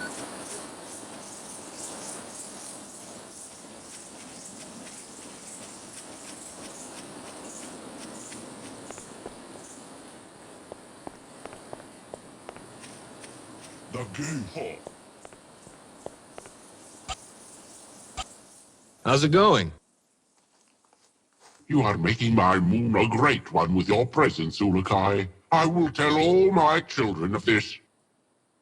[SPEAKER 3] The gay hawk.
[SPEAKER 2] How's it going?
[SPEAKER 3] You are making my moon a great one with your presence, Ulukai. I will tell all my children of this.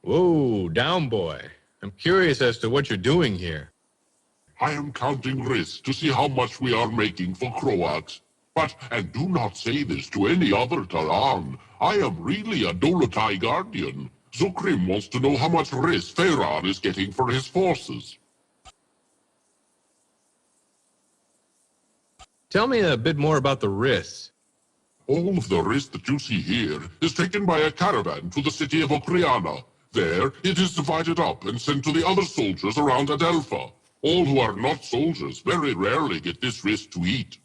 [SPEAKER 2] Whoa, down boy. I'm curious as to what you're doing here.
[SPEAKER 3] I am counting risks to see how much we are making for Croats. But, and do not say this to any other Taran, I am really a Dolotai guardian. Zokrim wants to know how much risk Feyron is getting for his forces.
[SPEAKER 2] Tell me a bit more about the risks.
[SPEAKER 3] All of the risk that you see here is taken by a caravan to the city of Okriana. There, it is divided up and sent to the other soldiers around Adelpha. All who are not soldiers very rarely get this risk to eat.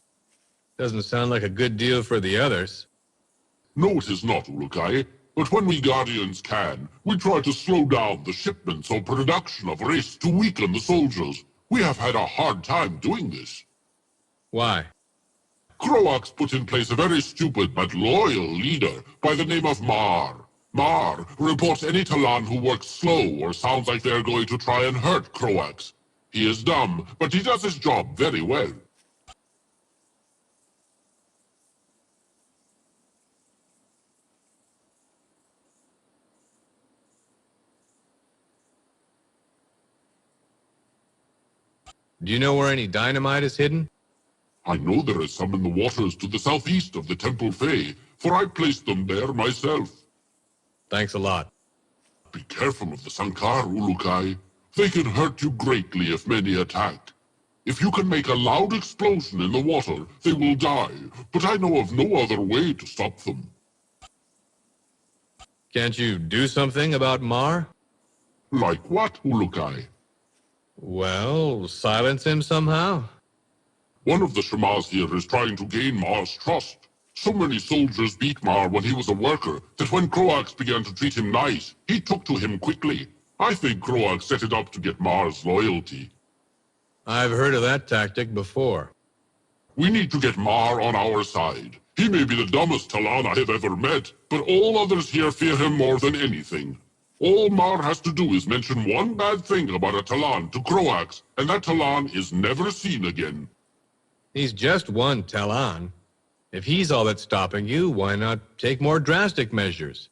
[SPEAKER 2] Doesn't sound like a good deal for the others.
[SPEAKER 3] No, it is not, Ulukai. But when we Guardians can, we try to slow down the shipments or production of risk to weaken the soldiers. We have had a hard time doing this.
[SPEAKER 2] Why?
[SPEAKER 3] Croax put in place a very stupid but loyal leader by the name of Mar. Mar reports any Talan who works slow or sounds like they're going to try and hurt Croax. He is dumb, but he does his job very well.
[SPEAKER 2] Do you know where any dynamite is hidden?
[SPEAKER 3] I know there is some in the waters to the southeast of the Temple Fae, for I placed them there myself.
[SPEAKER 2] Thanks a lot.
[SPEAKER 3] Be careful of the Sankar, Ulukai. They can hurt you greatly if many attack. If you can make a loud explosion in the water, they will die, but I know of no other way to stop them.
[SPEAKER 2] Can't you do something about Mar?
[SPEAKER 3] Like what, Ulukai?
[SPEAKER 2] Well, silence him somehow?
[SPEAKER 3] One of the Shamas here is trying to gain Mar's trust. So many soldiers beat Mar when he was a worker that when Croax began to treat him nice, he took to him quickly. I think Croax set it up to get Mar's loyalty.
[SPEAKER 2] I've heard of that tactic before.
[SPEAKER 3] We need to get Mar on our side. He may be the dumbest Talon I have ever met, but all others here fear him more than anything. All Mar has to do is mention one bad thing about a Talon to Croax, and that Talon is never seen again.
[SPEAKER 2] He's just one Talon. If he's all that's stopping you, why not take more drastic measures?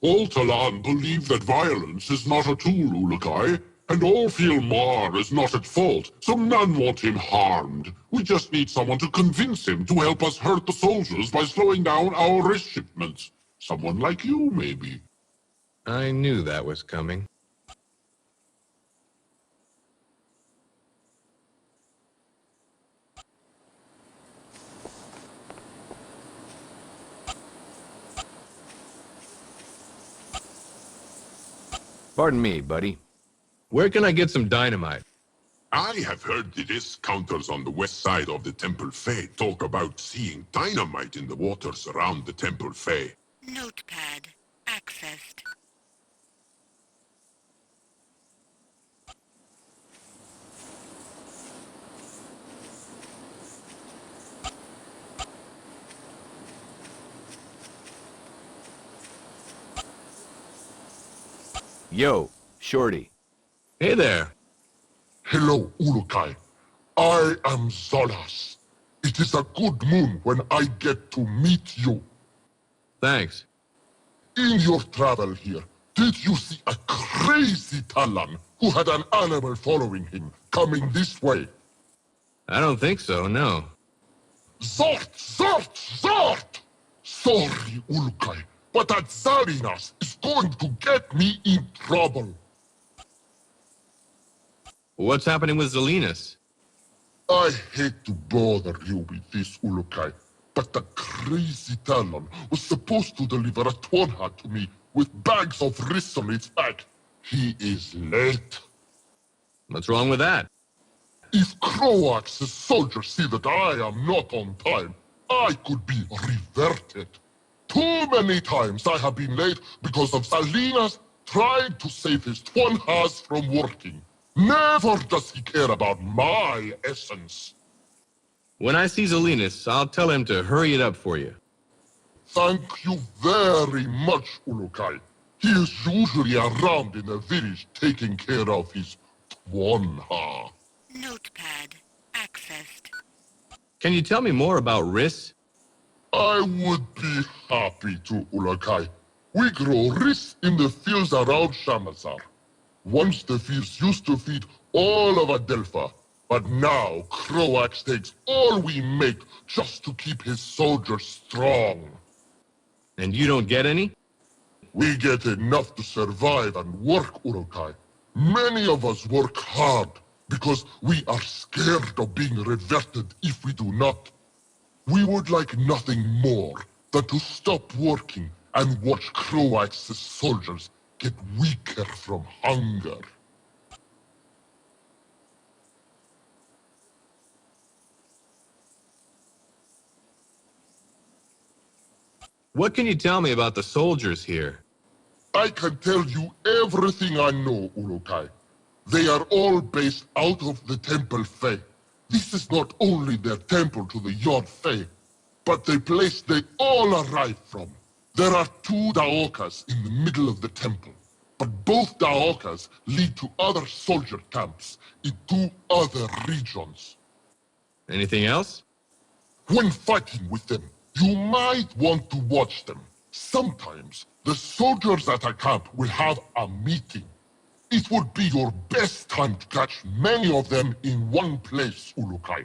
[SPEAKER 3] All Talon believe that violence is not a tool, Ulukai, and all feel Mar is not at fault, so none want him harmed. We just need someone to convince him to help us hurt the soldiers by slowing down our wrist shipments. Someone like you, maybe.
[SPEAKER 2] I knew that was coming.
[SPEAKER 6] Pardon me, buddy.
[SPEAKER 2] Where can I get some dynamite?
[SPEAKER 3] I have heard the risk counters on the west side of the Temple Fae talk about seeing dynamite in the waters around the Temple Fae.
[SPEAKER 1] Notepad accessed.
[SPEAKER 6] Yo, Shorty.
[SPEAKER 2] Hey there.
[SPEAKER 3] Hello, Ulukai. I am Zolas. It is a good moon when I get to meet you.
[SPEAKER 2] Thanks.
[SPEAKER 3] In your travel here, did you see a crazy Talon who had an animal following him coming this way?
[SPEAKER 2] I don't think so, no.
[SPEAKER 3] Zort! Zort! Zort! Sorry, Ulukai, but that Zarinas is going to get me in trouble.
[SPEAKER 2] What's happening with Zelinus?
[SPEAKER 3] I hate to bother you with this, Ulukai, but the crazy Talon was supposed to deliver a Twanha to me with bags of wrists on its back. He is late.
[SPEAKER 2] What's wrong with that?
[SPEAKER 3] If Croax's soldiers see that I am not on time, I could be reverted. Too many times I have been late because of Salinas trying to save his Twanhas from working. Never does he care about my essence.
[SPEAKER 2] When I see Zelinus, I'll tell him to hurry it up for you.
[SPEAKER 3] Thank you very much, Ulukai. He is usually around in the village taking care of his Twanha.
[SPEAKER 1] Notepad accessed.
[SPEAKER 2] Can you tell me more about Riss?
[SPEAKER 3] I would be happy to, Ulukai. We grow rice in the fields around Shamazar. Once the fields used to feed all of Adelpha, but now Croax takes all we make just to keep his soldiers strong.
[SPEAKER 2] And you don't get any?
[SPEAKER 3] We get enough to survive and work, Urukai. Many of us work hard because we are scared of being reverted if we do not. We would like nothing more than to stop working and watch Croax's soldiers get weaker from hunger.
[SPEAKER 2] What can you tell me about the soldiers here?
[SPEAKER 3] I can tell you everything I know, Urukai. They are all based out of the Temple Fae. This is not only their temple to the Yod Fae, but the place they all arrive from. There are 2 Daokas in the middle of the temple, but both Daokas lead to other soldier camps in 2 other regions.
[SPEAKER 2] Anything else?
[SPEAKER 3] When fighting with them, you might want to watch them. Sometimes, the soldiers at a camp will have a meeting. It would be your best time to catch many of them in one place, Ulukai.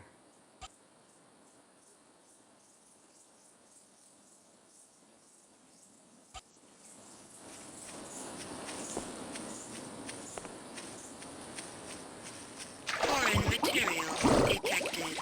[SPEAKER 1] Foreign materials detected.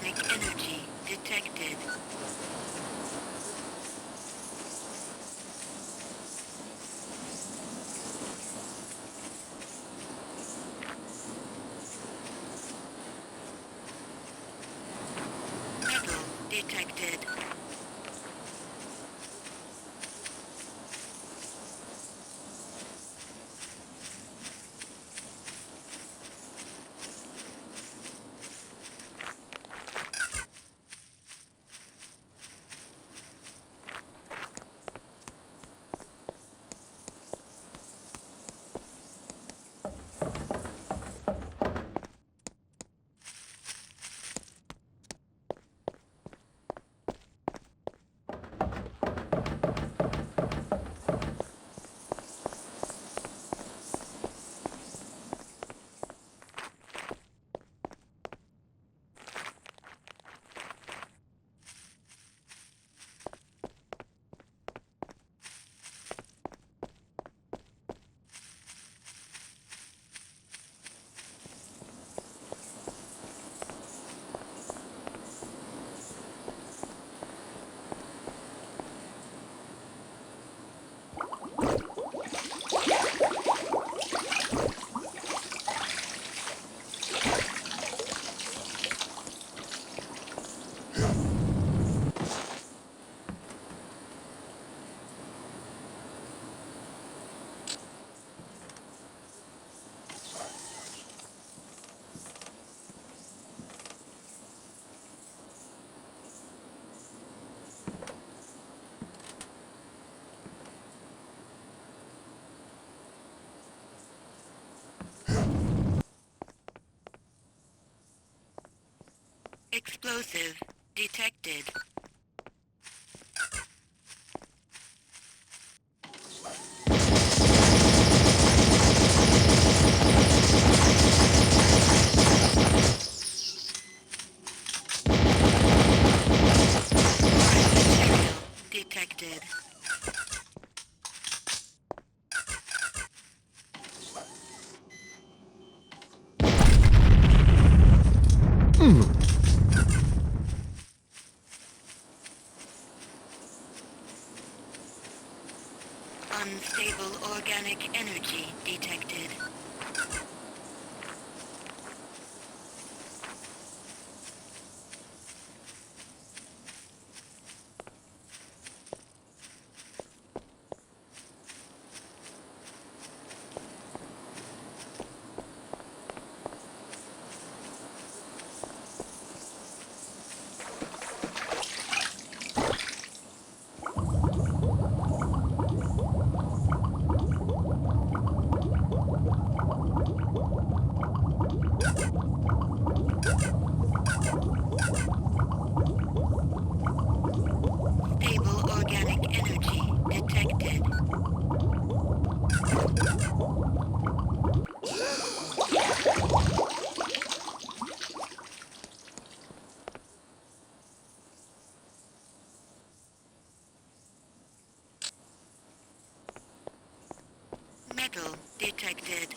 [SPEAKER 1] organic energy detected. Metal detected. Explosive detected. Material detected. Unstable organic energy detected. Stable organic energy detected. Metal detected.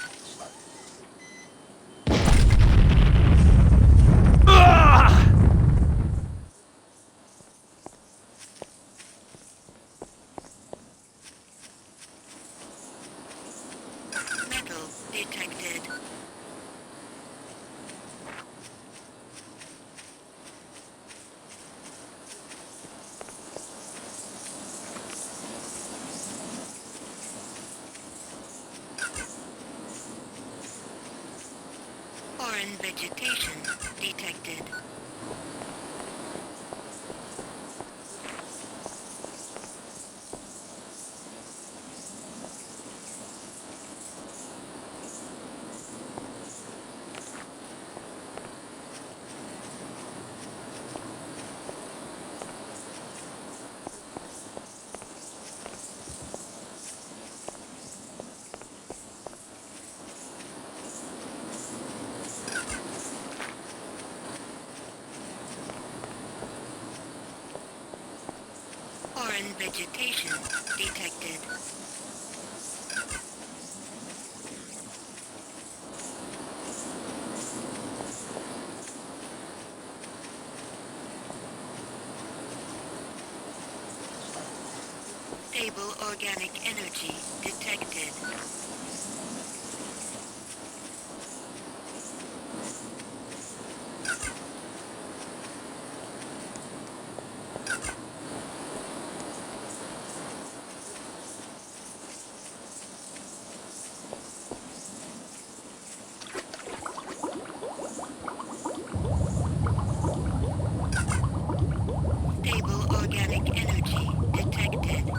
[SPEAKER 1] Metal detected. Foreign vegetation detected. Foreign vegetation detected. organic energy detected. Stable organic energy detected.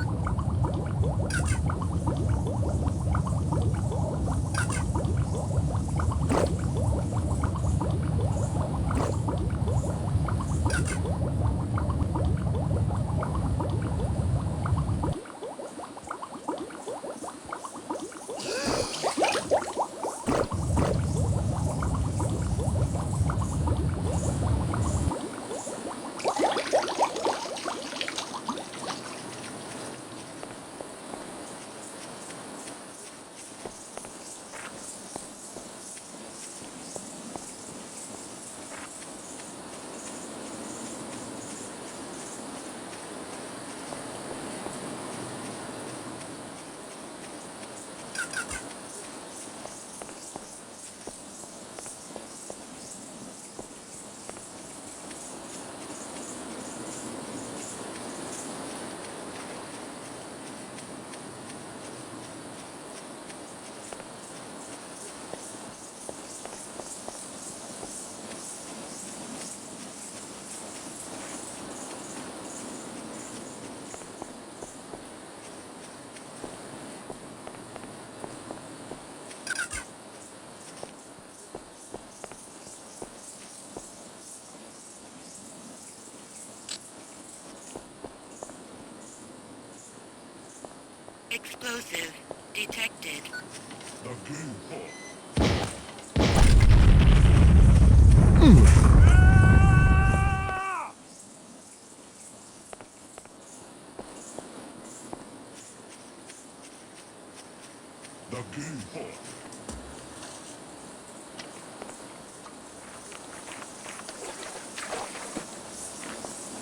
[SPEAKER 1] Explosive detected.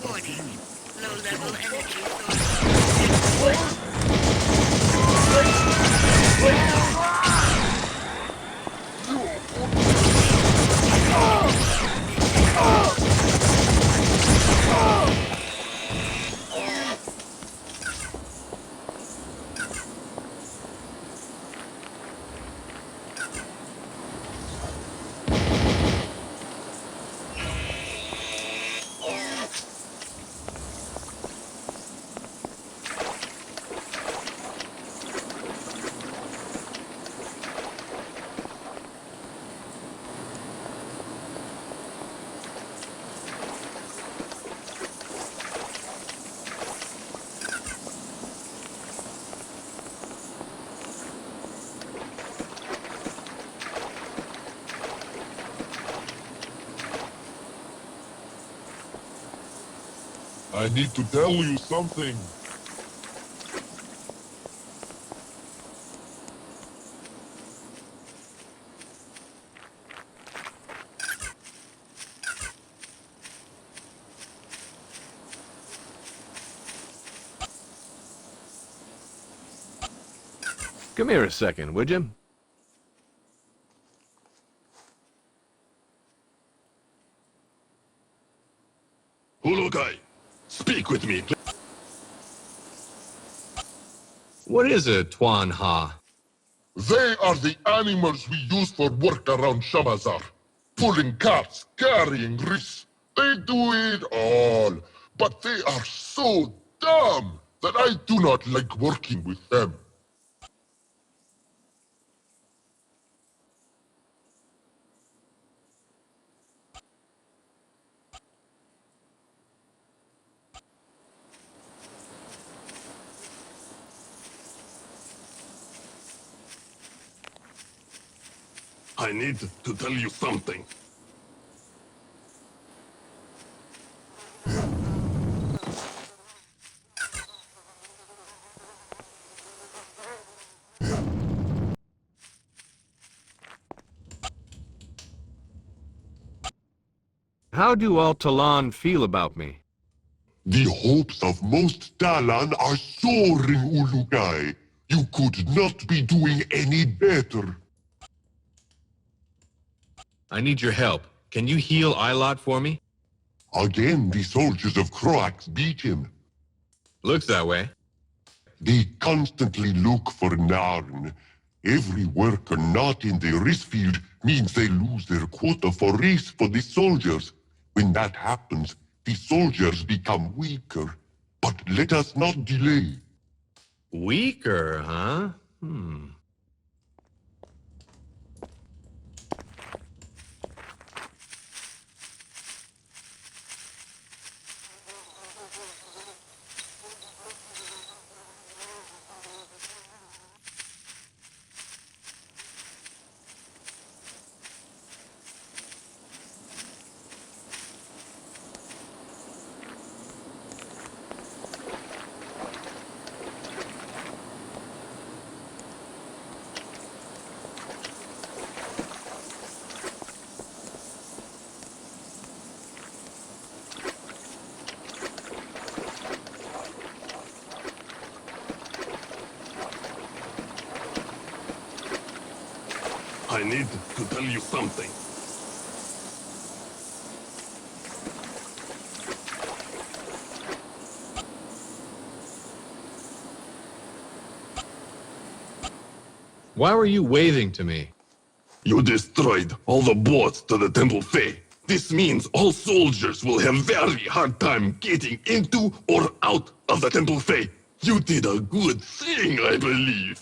[SPEAKER 1] Warning. Low-level energy source.
[SPEAKER 3] I need to tell you something.
[SPEAKER 6] Come here a second, would you?
[SPEAKER 5] Ulukai, speak with me, please.
[SPEAKER 2] What is a Tuan Ha?
[SPEAKER 3] They are the animals we use for work around Shamazar. Pulling carts, carrying risks. They do it all. But they are so dumb that I do not like working with them.
[SPEAKER 5] I need to tell you something.
[SPEAKER 6] How do all Talon feel about me?
[SPEAKER 4] The hopes of most Dalan are soaring, Ulukai. You could not be doing any better.
[SPEAKER 2] I need your help. Can you heal Ilot for me?
[SPEAKER 4] Again, the soldiers of Croax beat him.
[SPEAKER 2] Looks that way.
[SPEAKER 4] They constantly look for Narn. Every worker not in the race field means they lose their quota for race for the soldiers. When that happens, the soldiers become weaker. But let us not delay.
[SPEAKER 2] Weaker, huh?
[SPEAKER 5] I need to tell you something.
[SPEAKER 2] Why were you waving to me?
[SPEAKER 5] You destroyed all the boats to the Temple Fae. This means all soldiers will have very hard time getting into or out of the Temple Fae. You did a good thing, I believe.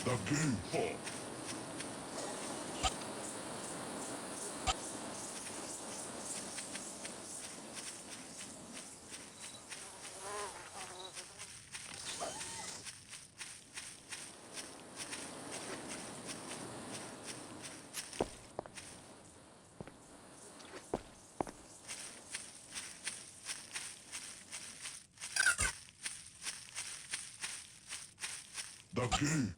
[SPEAKER 3] The game hall. The game.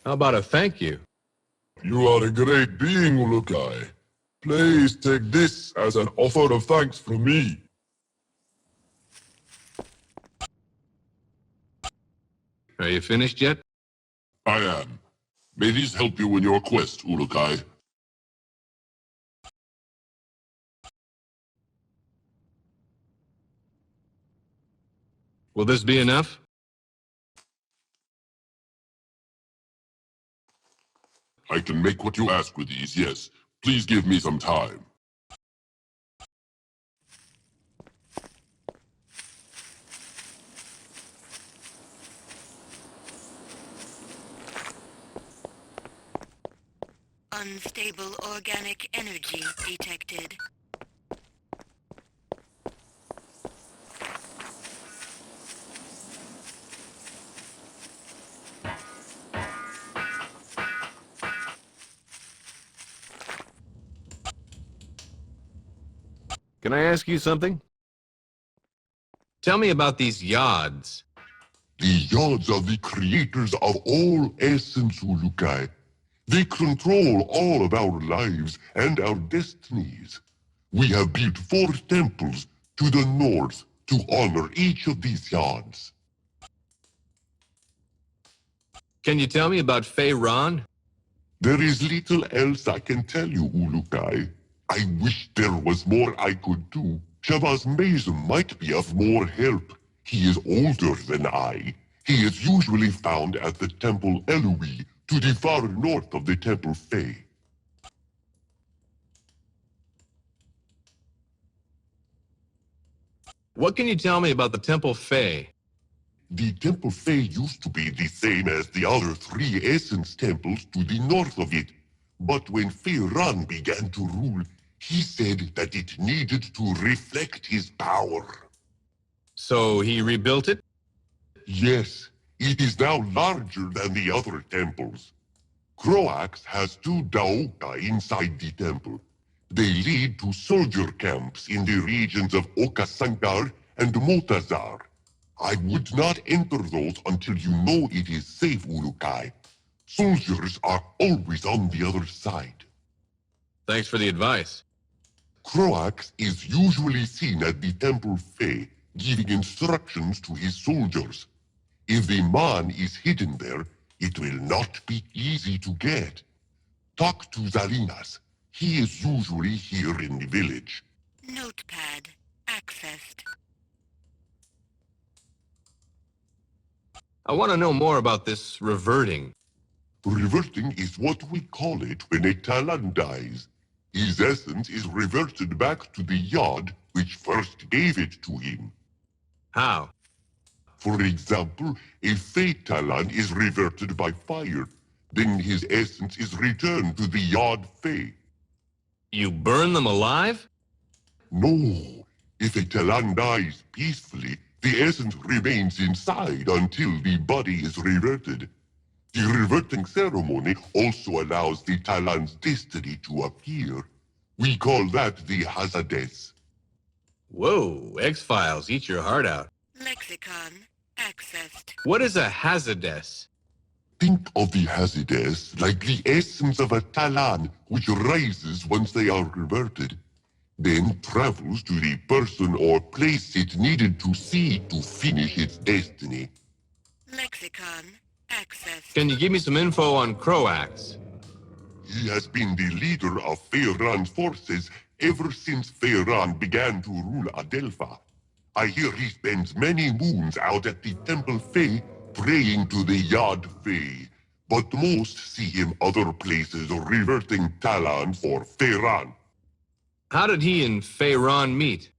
[SPEAKER 2] How about a thank you?
[SPEAKER 3] You are a great being, Ulukai. Please take this as an offer of thanks from me.
[SPEAKER 2] Are you finished yet?
[SPEAKER 3] I am. May these help you in your quest, Ulukai.
[SPEAKER 2] Will this be enough?
[SPEAKER 3] I can make what you ask with these, yes. Please give me some time.
[SPEAKER 1] Unstable organic energy detected.
[SPEAKER 6] Can I ask you something?
[SPEAKER 2] Tell me about these yods.
[SPEAKER 4] The yards are the creators of all essence, Ulukai. They control all of our lives and our destinies. We have built 4 temples to the north to honor each of these yards.
[SPEAKER 2] Can you tell me about Feyron?
[SPEAKER 4] There is little else I can tell you, Ulukai. I wish there was more I could do. Shabazz Mason might be of more help. He is older than I. He is usually found at the Temple Eloi, to the far north of the Temple Fae.
[SPEAKER 2] What can you tell me about the Temple Fae?
[SPEAKER 3] The Temple Fae used to be the same as the other three Essence temples to the north of it. But when Feiran began to rule, he said that it needed to reflect his power.
[SPEAKER 2] So he rebuilt it?
[SPEAKER 3] Yes, it is now larger than the other temples. Croax has two Daoka inside the temple. They lead to soldier camps in the regions of Okasankar and Motazar. I would not enter those until you know it is safe, Urukai. Soldiers are always on the other side.
[SPEAKER 2] Thanks for the advice.
[SPEAKER 3] Croax is usually seen at the Temple Fae, giving instructions to his soldiers. If the man is hidden there, it will not be easy to get. Talk to Zalinas. He is usually here in the village.
[SPEAKER 1] Notepad accessed.
[SPEAKER 2] I want to know more about this reverting.
[SPEAKER 3] Reverting is what we call it when a Talan dies. His essence is reverted back to the Yod which first gave it to him.
[SPEAKER 2] How?
[SPEAKER 3] For example, a Fey Talan is reverted by fire. Then his essence is returned to the Yod Fey.
[SPEAKER 2] You burn them alive?
[SPEAKER 3] No. If a Talan dies peacefully, the essence remains inside until the body is reverted. The reverting ceremony also allows the Talan's destiny to appear. We call that the Hazades.
[SPEAKER 2] Whoa, X-Files, eat your heart out.
[SPEAKER 1] Lexicon accessed.
[SPEAKER 2] What is a Hazades?
[SPEAKER 3] Think of the Hazades like the essence of a Talan, which rises once they are reverted, then travels to the person or place it needed to see to finish its destiny.
[SPEAKER 1] Lexicon accessed.
[SPEAKER 2] Can you give me some info on Croax?
[SPEAKER 3] He has been the leader of Feiran's forces ever since Feiran began to rule Adelpha. I hear he spends many moons out at the Temple Fae praying to the Yod Fae, but most see him other places reverting Talan for Feiran.
[SPEAKER 2] How did he and Feiran meet?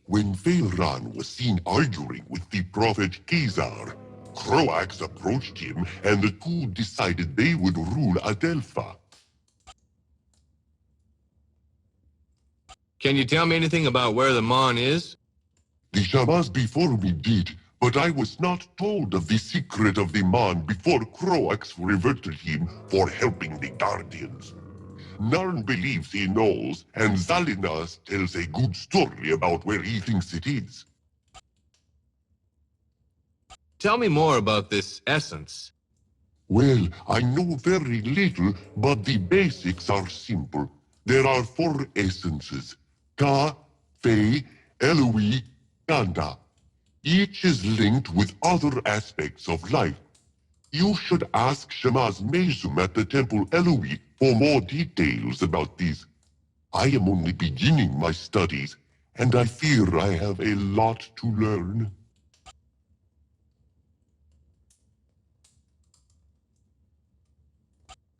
[SPEAKER 3] When Feiran was seen arguing with the prophet Khazar, Croax approached him and the two decided they would rule Adelpha.
[SPEAKER 2] Can you tell me anything about where the Mon is?
[SPEAKER 3] The Shamas before me did, but I was not told of the secret of the man before Croax reverted him for helping the Guardians. Narn believes he knows, and Zalinas tells a good story about where he thinks it is.
[SPEAKER 2] Tell me more about this essence.
[SPEAKER 3] Well, I know very little, but the basics are simple. There are 4 essences: Ka, Fei, Eloi, Ganda. Each is linked with other aspects of life. You should ask Shemaz Mezum at the Temple Eloi for more details about these. I am only beginning my studies, and I fear I have a lot to learn.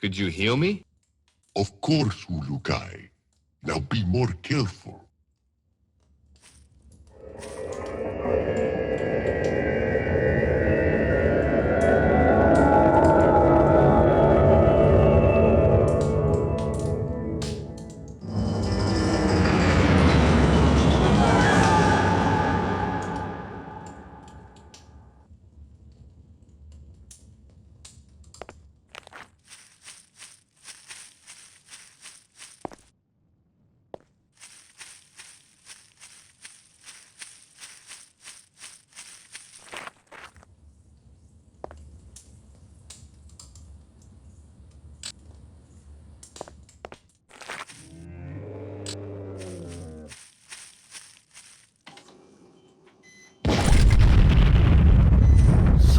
[SPEAKER 2] Could you heal me?
[SPEAKER 3] Of course, Ulukai. Now be more careful.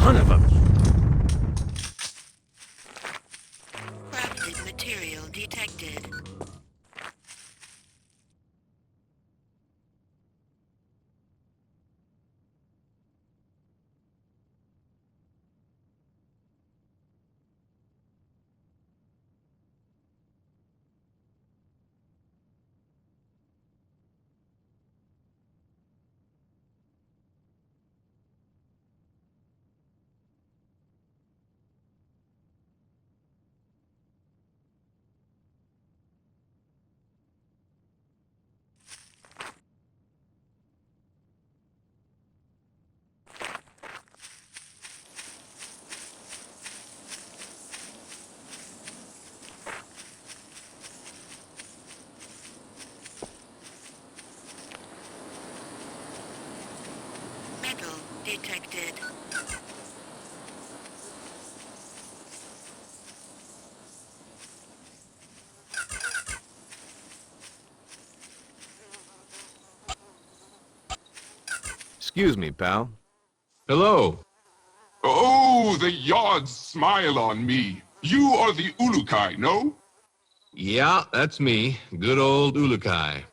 [SPEAKER 6] Son of a...
[SPEAKER 1] Crafted material detected. detected.
[SPEAKER 6] Excuse me, pal.
[SPEAKER 2] Hello.
[SPEAKER 7] Oh, the Yods smile on me. You are the Ulukai, no?
[SPEAKER 2] Yeah, that's me. Good old Ulukai.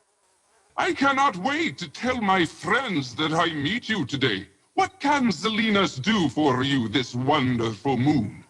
[SPEAKER 7] I cannot wait to tell my friends that I meet you today. What can Zelenas do for you this wonderful moon?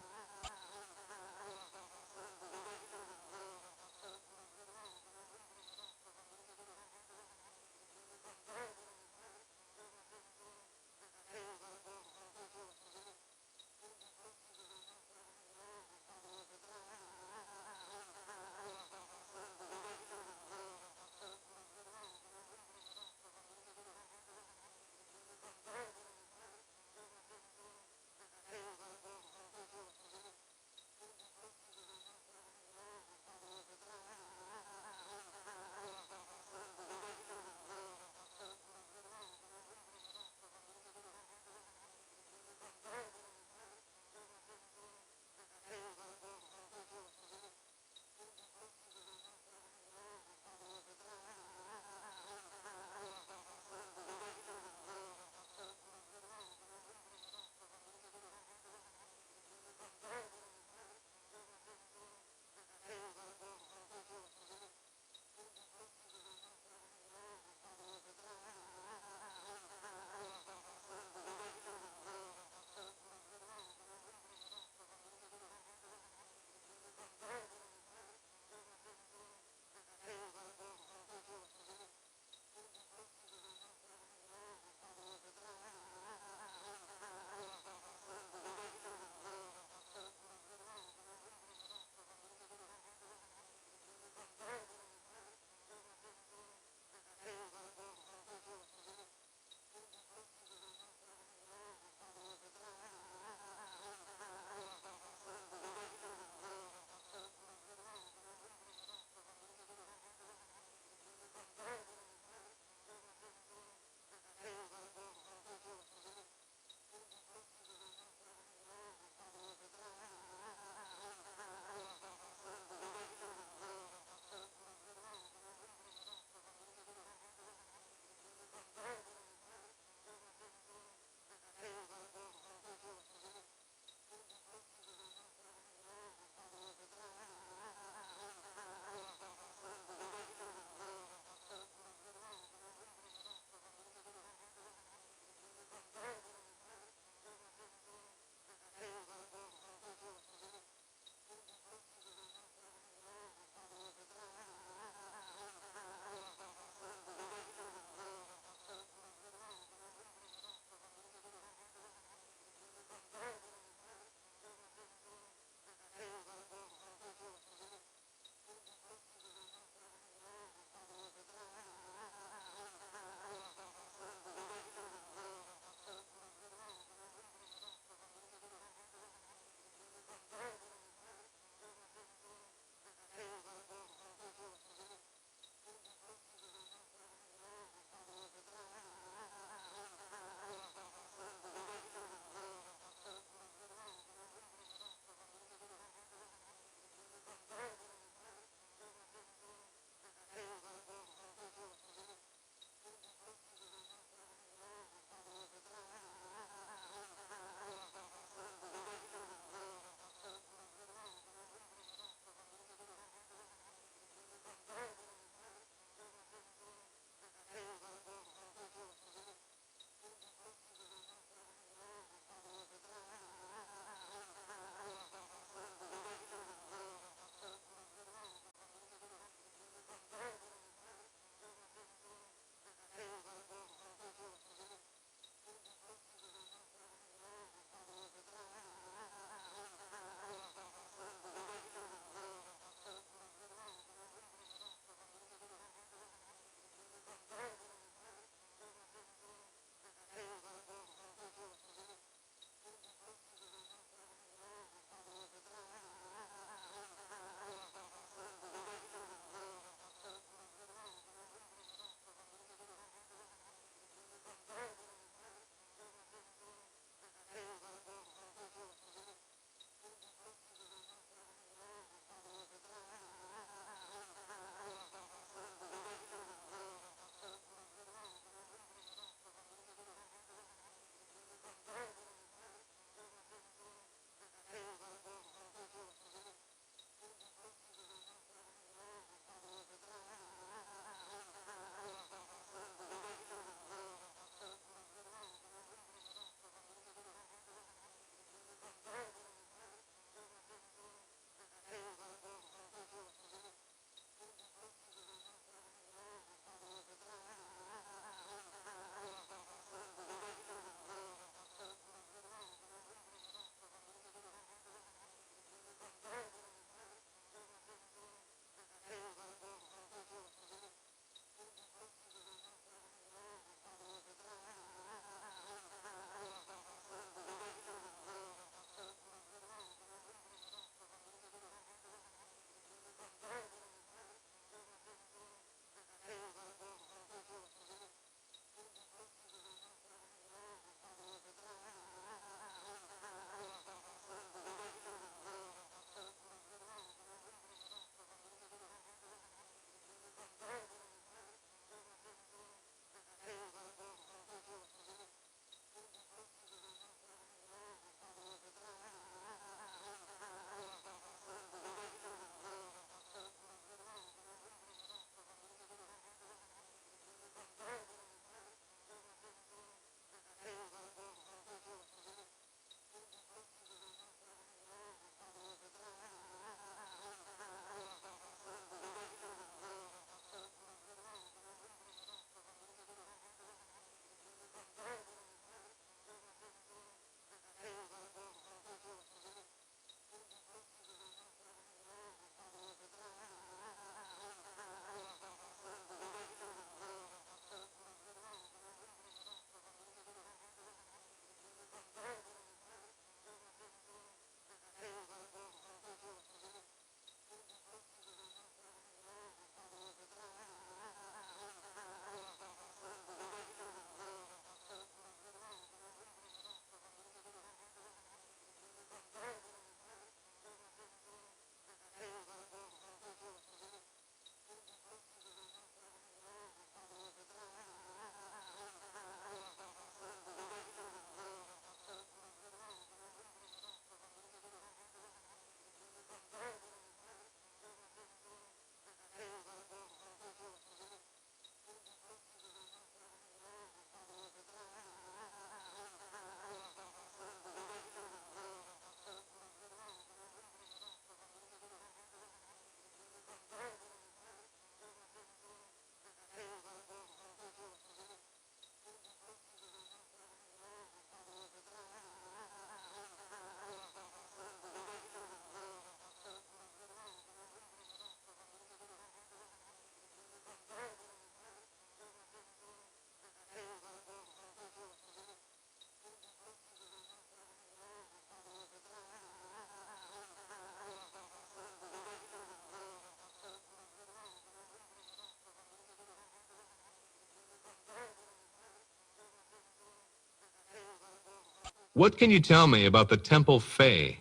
[SPEAKER 2] What can you tell me about the Temple Fae?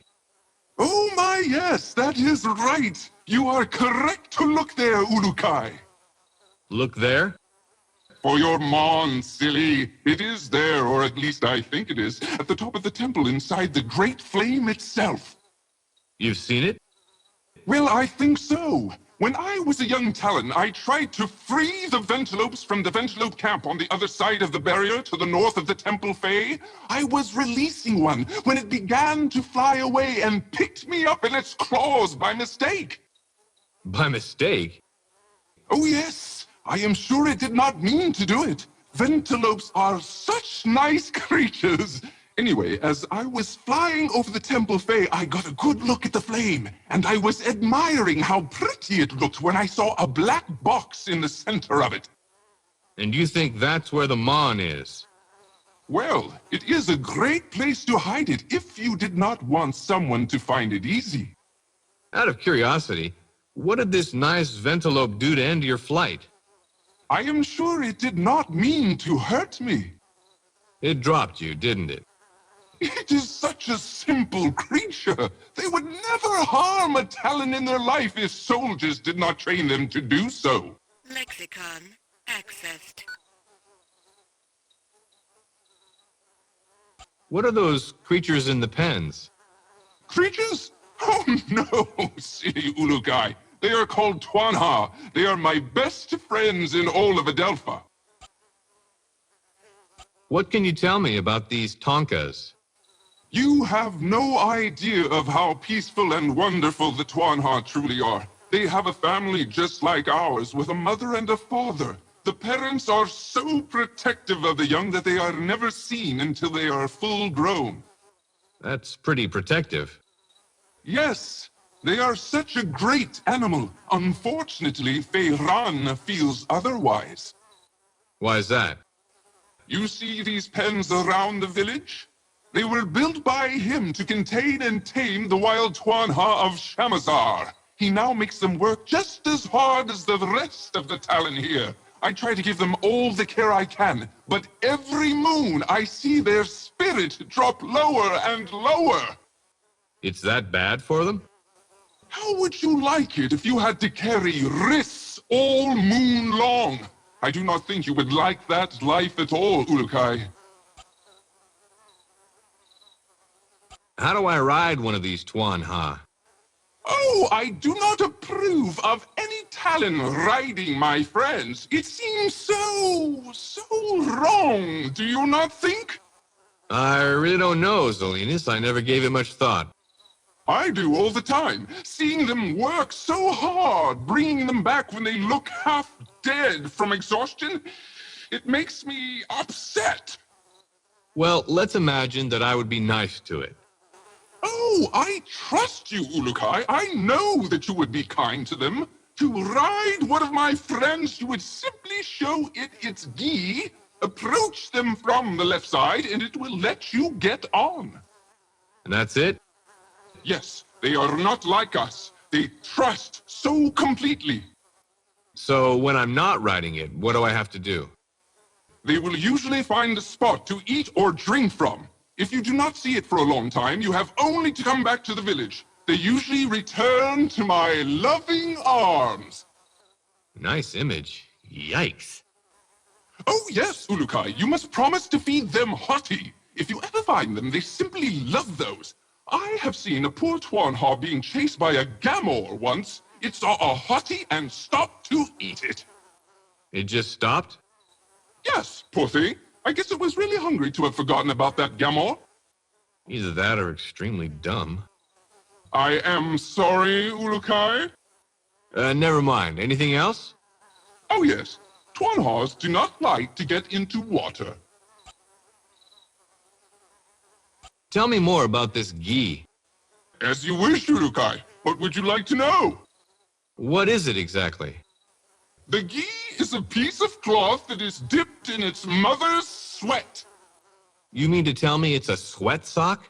[SPEAKER 7] Oh my, yes, that is right. You are correct to look there, Ulukai.
[SPEAKER 2] Look there?
[SPEAKER 7] For your mon, silly. It is there, or at least I think it is, at the top of the temple inside the Great Flame itself.
[SPEAKER 2] You've seen it?
[SPEAKER 7] Well, I think so. When I was a young Talon, I tried to free the Ventilopes from the Ventilope camp on the other side of the barrier to the north of the Temple Fae. I was releasing one when it began to fly away and picked me up in its claws by mistake.
[SPEAKER 2] By mistake?
[SPEAKER 7] Oh yes, I am sure it did not mean to do it. Ventilopes are such nice creatures. Anyway, as I was flying over the Temple Fae, I got a good look at the flame, and I was admiring how pretty it looked when I saw a black box in the center of it.
[SPEAKER 2] And you think that's where the Mon is?
[SPEAKER 7] Well, it is a great place to hide it if you did not want someone to find it easy.
[SPEAKER 2] Out of curiosity, what did this nice Ventilope do to end your flight?
[SPEAKER 7] I am sure it did not mean to hurt me.
[SPEAKER 2] It dropped you, didn't it?
[SPEAKER 7] It is such a simple creature. They would never harm a Talon in their life if soldiers did not train them to do so.
[SPEAKER 1] Lexicon accessed.
[SPEAKER 2] What are those creatures in the pens?
[SPEAKER 7] Creatures? Oh no, silly Ulukai. They are called Twanha. They are my best friends in all of Adelpha.
[SPEAKER 2] What can you tell me about these Tonkas?
[SPEAKER 7] You have no idea of how peaceful and wonderful the Twanha truly are. They have a family just like ours, with a mother and a father. The parents are so protective of the young that they are never seen until they are full grown.
[SPEAKER 2] That's pretty protective.
[SPEAKER 7] Yes, they are such a great animal. Unfortunately, Feiran feels otherwise.
[SPEAKER 2] Why is that?
[SPEAKER 7] You see these pens around the village? They were built by him to contain and tame the wild Twanha of Shamazar. He now makes them work just as hard as the rest of the Talon here. I try to give them all the care I can, but every moon I see their spirit drop lower and lower.
[SPEAKER 2] It's that bad for them?
[SPEAKER 7] How would you like it if you had to carry Riss all moon long? I do not think you would like that life at all, Ulukai.
[SPEAKER 2] How do I ride one of these Twanha?
[SPEAKER 7] Oh, I do not approve of any Talon riding my friends. It seems so wrong, do you not think?
[SPEAKER 2] I really don't know, Zelinus. I never gave it much thought.
[SPEAKER 7] I do all the time, seeing them work so hard, bringing them back when they look half dead from exhaustion. It makes me upset.
[SPEAKER 2] Well, let's imagine that I would be nice to it.
[SPEAKER 7] Oh, I trust you, Ulukai. I know that you would be kind to them. To ride one of my friends, you would simply show it its gi, approach them from the left side, and it will let you get on.
[SPEAKER 2] And that's it?
[SPEAKER 7] Yes, they are not like us. They trust so completely.
[SPEAKER 2] So when I'm not riding it, what do I have to do?
[SPEAKER 7] They will usually find a spot to eat or drink from. If you do not see it for a long time, you have only to come back to the village. They usually return to my loving arms.
[SPEAKER 2] Nice image. Yikes.
[SPEAKER 7] Oh yes, Ulukai, you must promise to feed them hottie. If you ever find them, they simply love those. I have seen a poor Twanha being chased by a Gamor once. It saw a hottie and stopped to eat it.
[SPEAKER 2] It just stopped?
[SPEAKER 7] Yes, poor thing. I guess it was really hungry to have forgotten about that Gamor.
[SPEAKER 2] Either that or extremely dumb.
[SPEAKER 7] I am sorry, Ulukai.
[SPEAKER 2] Never mind. Anything else?
[SPEAKER 7] Oh yes, Twanhas do not like to get into water.
[SPEAKER 2] Tell me more about this gi.
[SPEAKER 7] As you wish, Ulukai. What would you like to know?
[SPEAKER 2] What is it exactly?
[SPEAKER 7] The gi is a piece of cloth that is dipped in its mother's sweat.
[SPEAKER 2] You mean to tell me it's a sweat sock?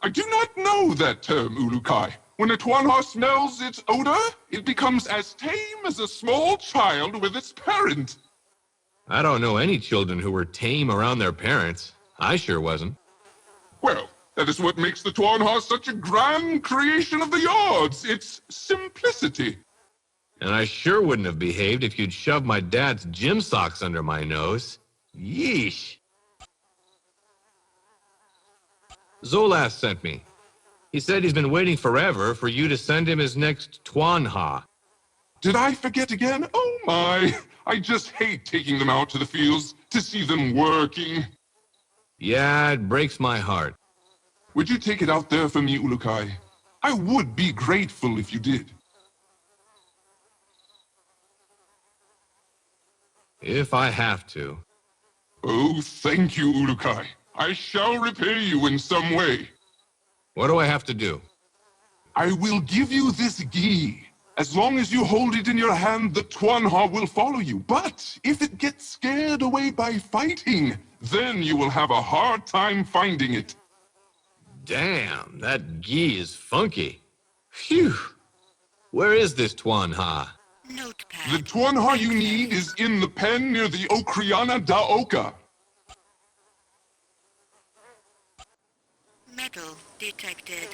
[SPEAKER 7] I do not know that term, Ulukai. When a Twanha smells its odor, it becomes as tame as a small child with its parent.
[SPEAKER 2] I don't know any children who were tame around their parents. I sure wasn't.
[SPEAKER 7] Well, that is what makes the Twarnha such a grand creation of the yards. Its simplicity.
[SPEAKER 2] And I sure wouldn't have behaved if you'd shoved my dad's gym socks under my nose. Yeesh. Zolas sent me. He said he's been waiting forever for you to send him his next Twanha.
[SPEAKER 7] Did I forget again? Oh my! I just hate taking them out to the fields to see them working.
[SPEAKER 2] Yeah, it breaks my heart.
[SPEAKER 7] Would you take it out there for me, Ulukai? I would be grateful if you did.
[SPEAKER 2] If I have to.
[SPEAKER 7] Oh, thank you, Ulukai. I shall repay you in some way.
[SPEAKER 2] What do I have to do?
[SPEAKER 7] I will give you this gi. As long as you hold it in your hand, the Twanha will follow you. But if it gets scared away by fighting, then you will have a hard time finding it.
[SPEAKER 2] Damn, that gi is funky. Phew. Where is this Twanha?
[SPEAKER 1] Notepad.
[SPEAKER 7] The Twanha you need is in the pen near the Okriana da Oka.
[SPEAKER 1] Metal detected.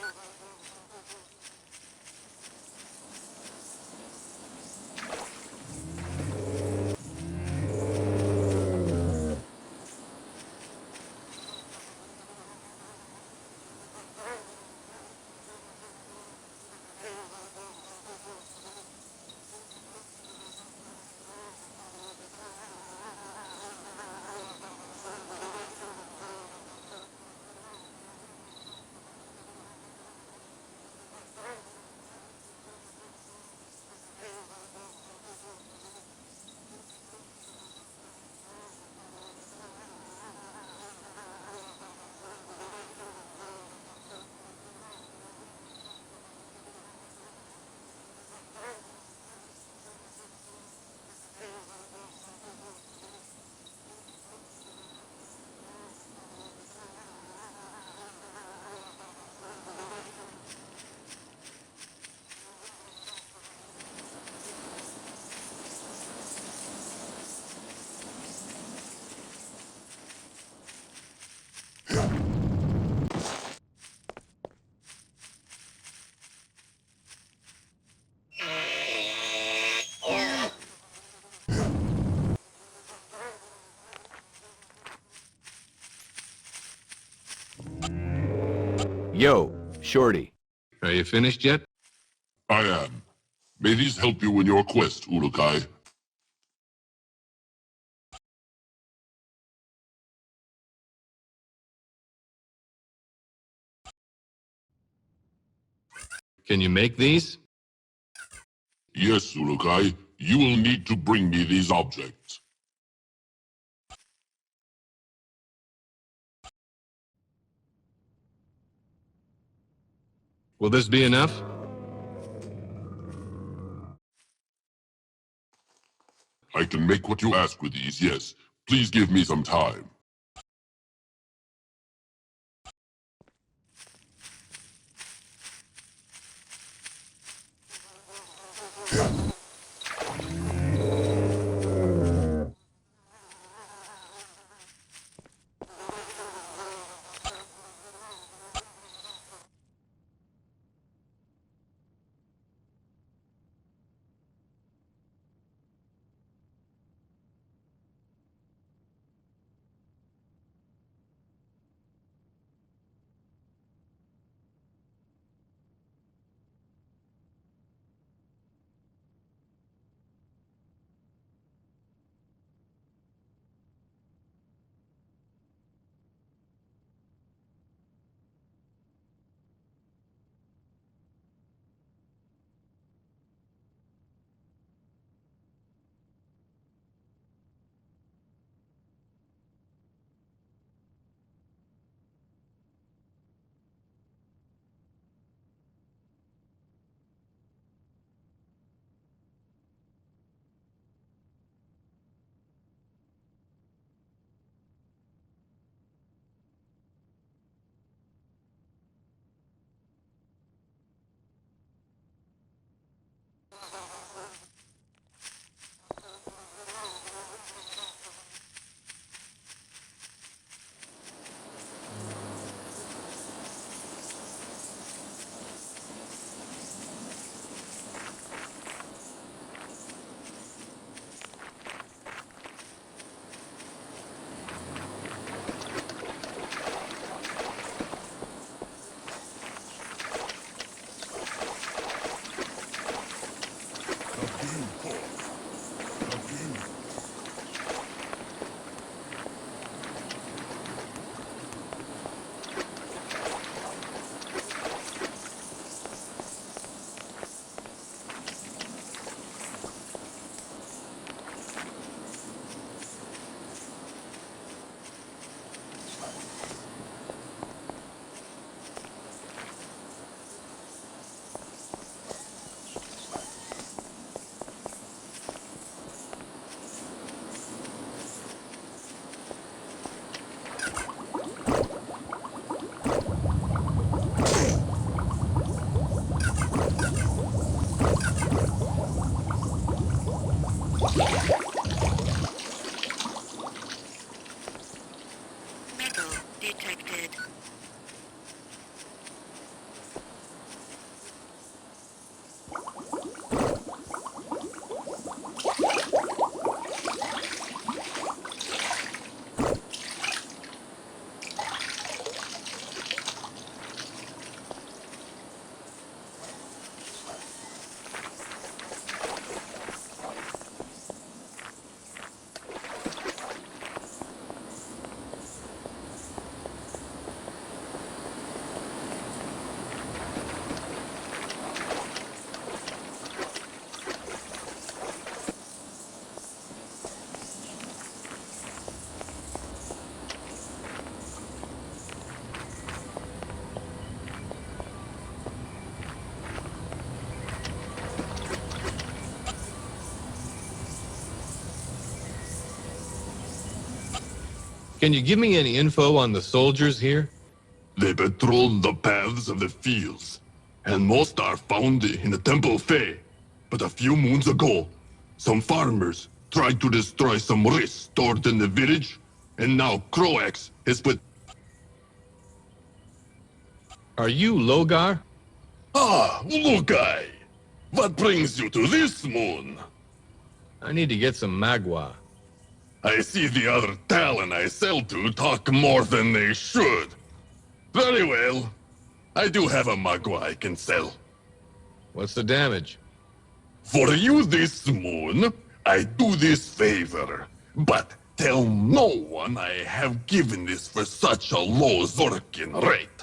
[SPEAKER 6] Yo, Shorty.
[SPEAKER 2] Are you finished yet?
[SPEAKER 3] I am. May these help you in your quest, Ulukai.
[SPEAKER 2] Can you make these?
[SPEAKER 3] Yes, Ulukai. You will need to bring me these objects.
[SPEAKER 2] Will this be enough?
[SPEAKER 3] I can make what you ask with these, yes. Please give me some time.
[SPEAKER 2] Can you give me any info on the soldiers here?
[SPEAKER 5] They patrol the paths of the fields, and most are found in the Temple Fae. But a few moons ago, some farmers tried to destroy some rice stored in the village, and now Croax has put...
[SPEAKER 2] Are you Logar?
[SPEAKER 5] Ah, Lukai! What brings you to this moon?
[SPEAKER 2] I need to get some magua.
[SPEAKER 5] I see the other Talon I sell to talk more than they should. Very well. I do have a magua I can sell.
[SPEAKER 2] What's the damage?
[SPEAKER 5] For you this moon, I do this favor. But tell no one I have given this for such a low Zorkin rate.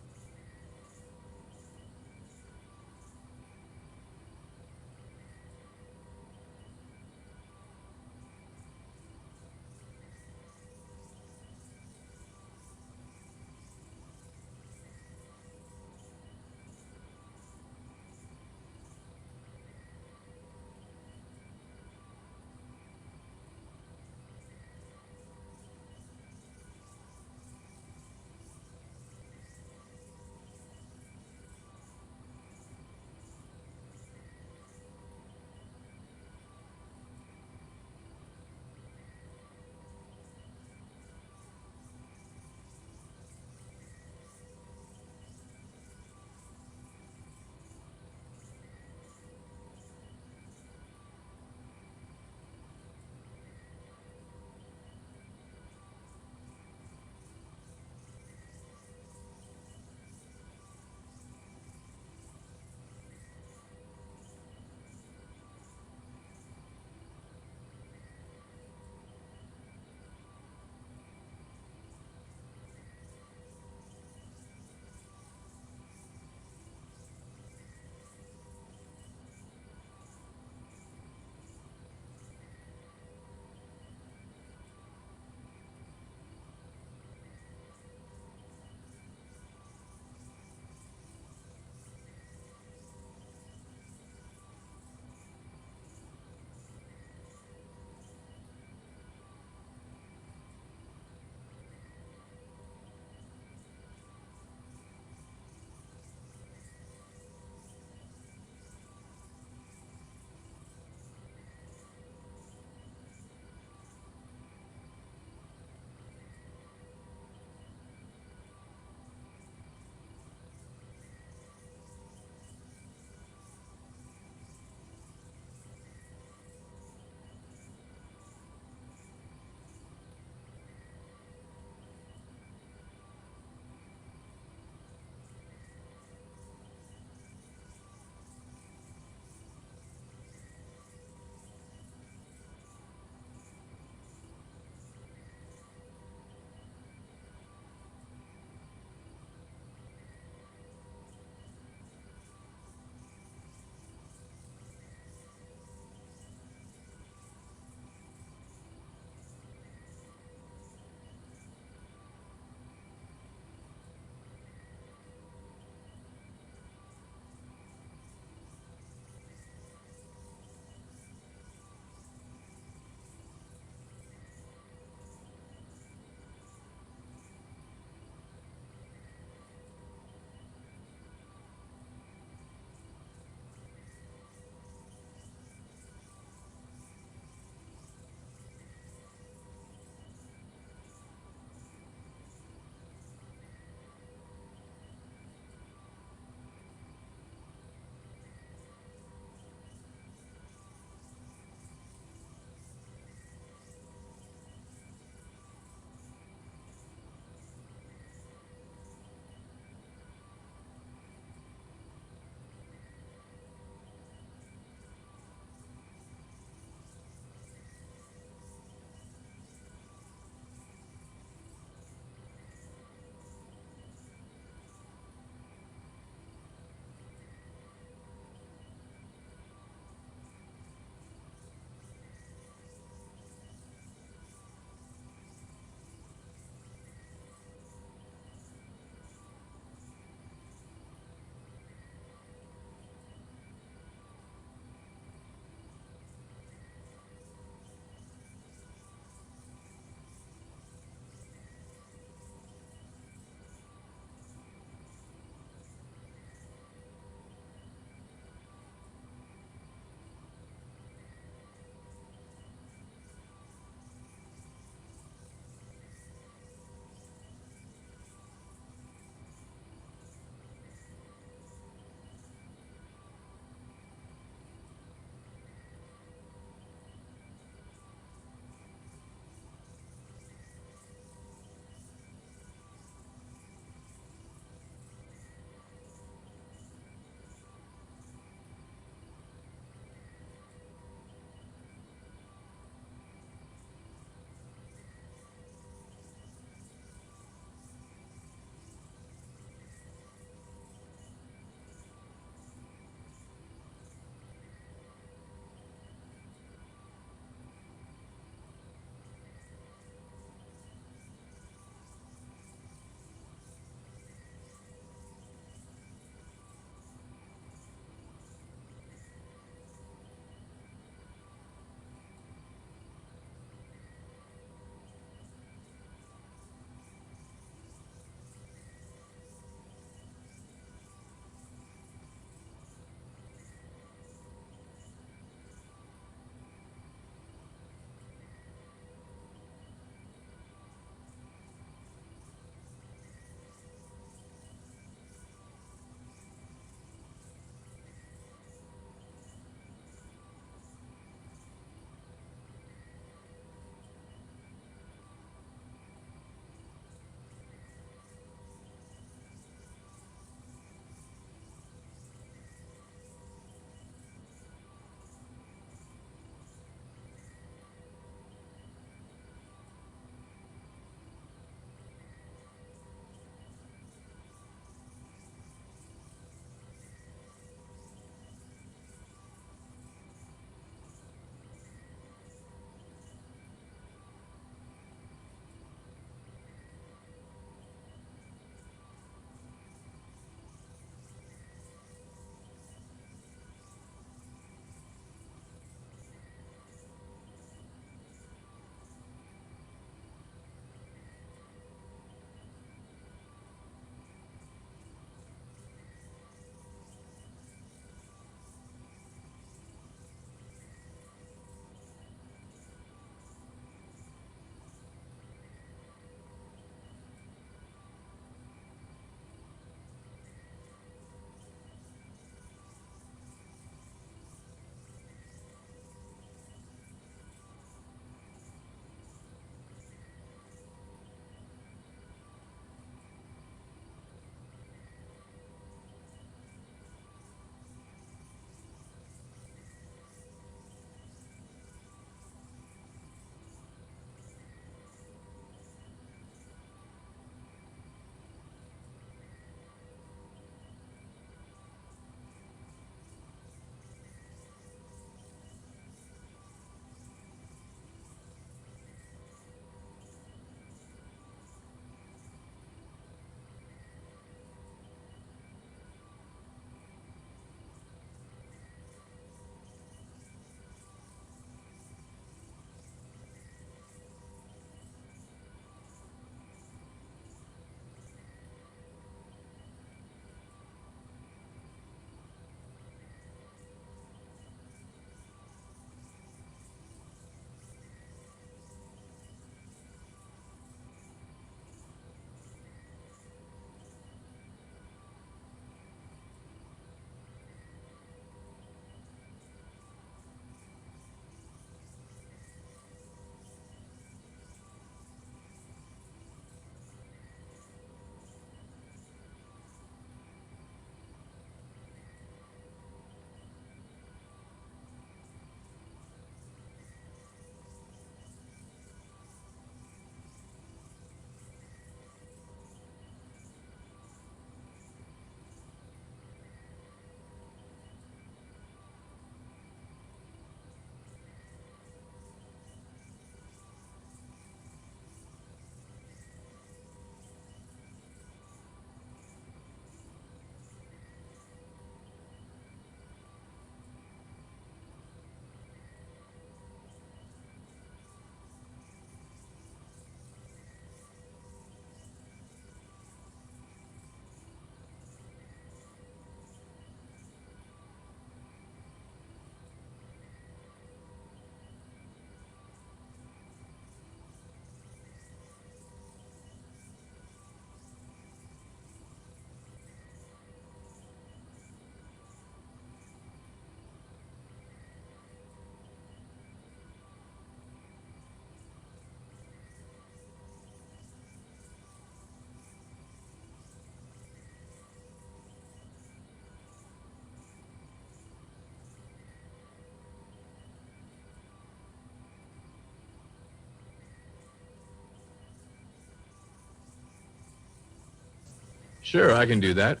[SPEAKER 2] Sure, I can do that.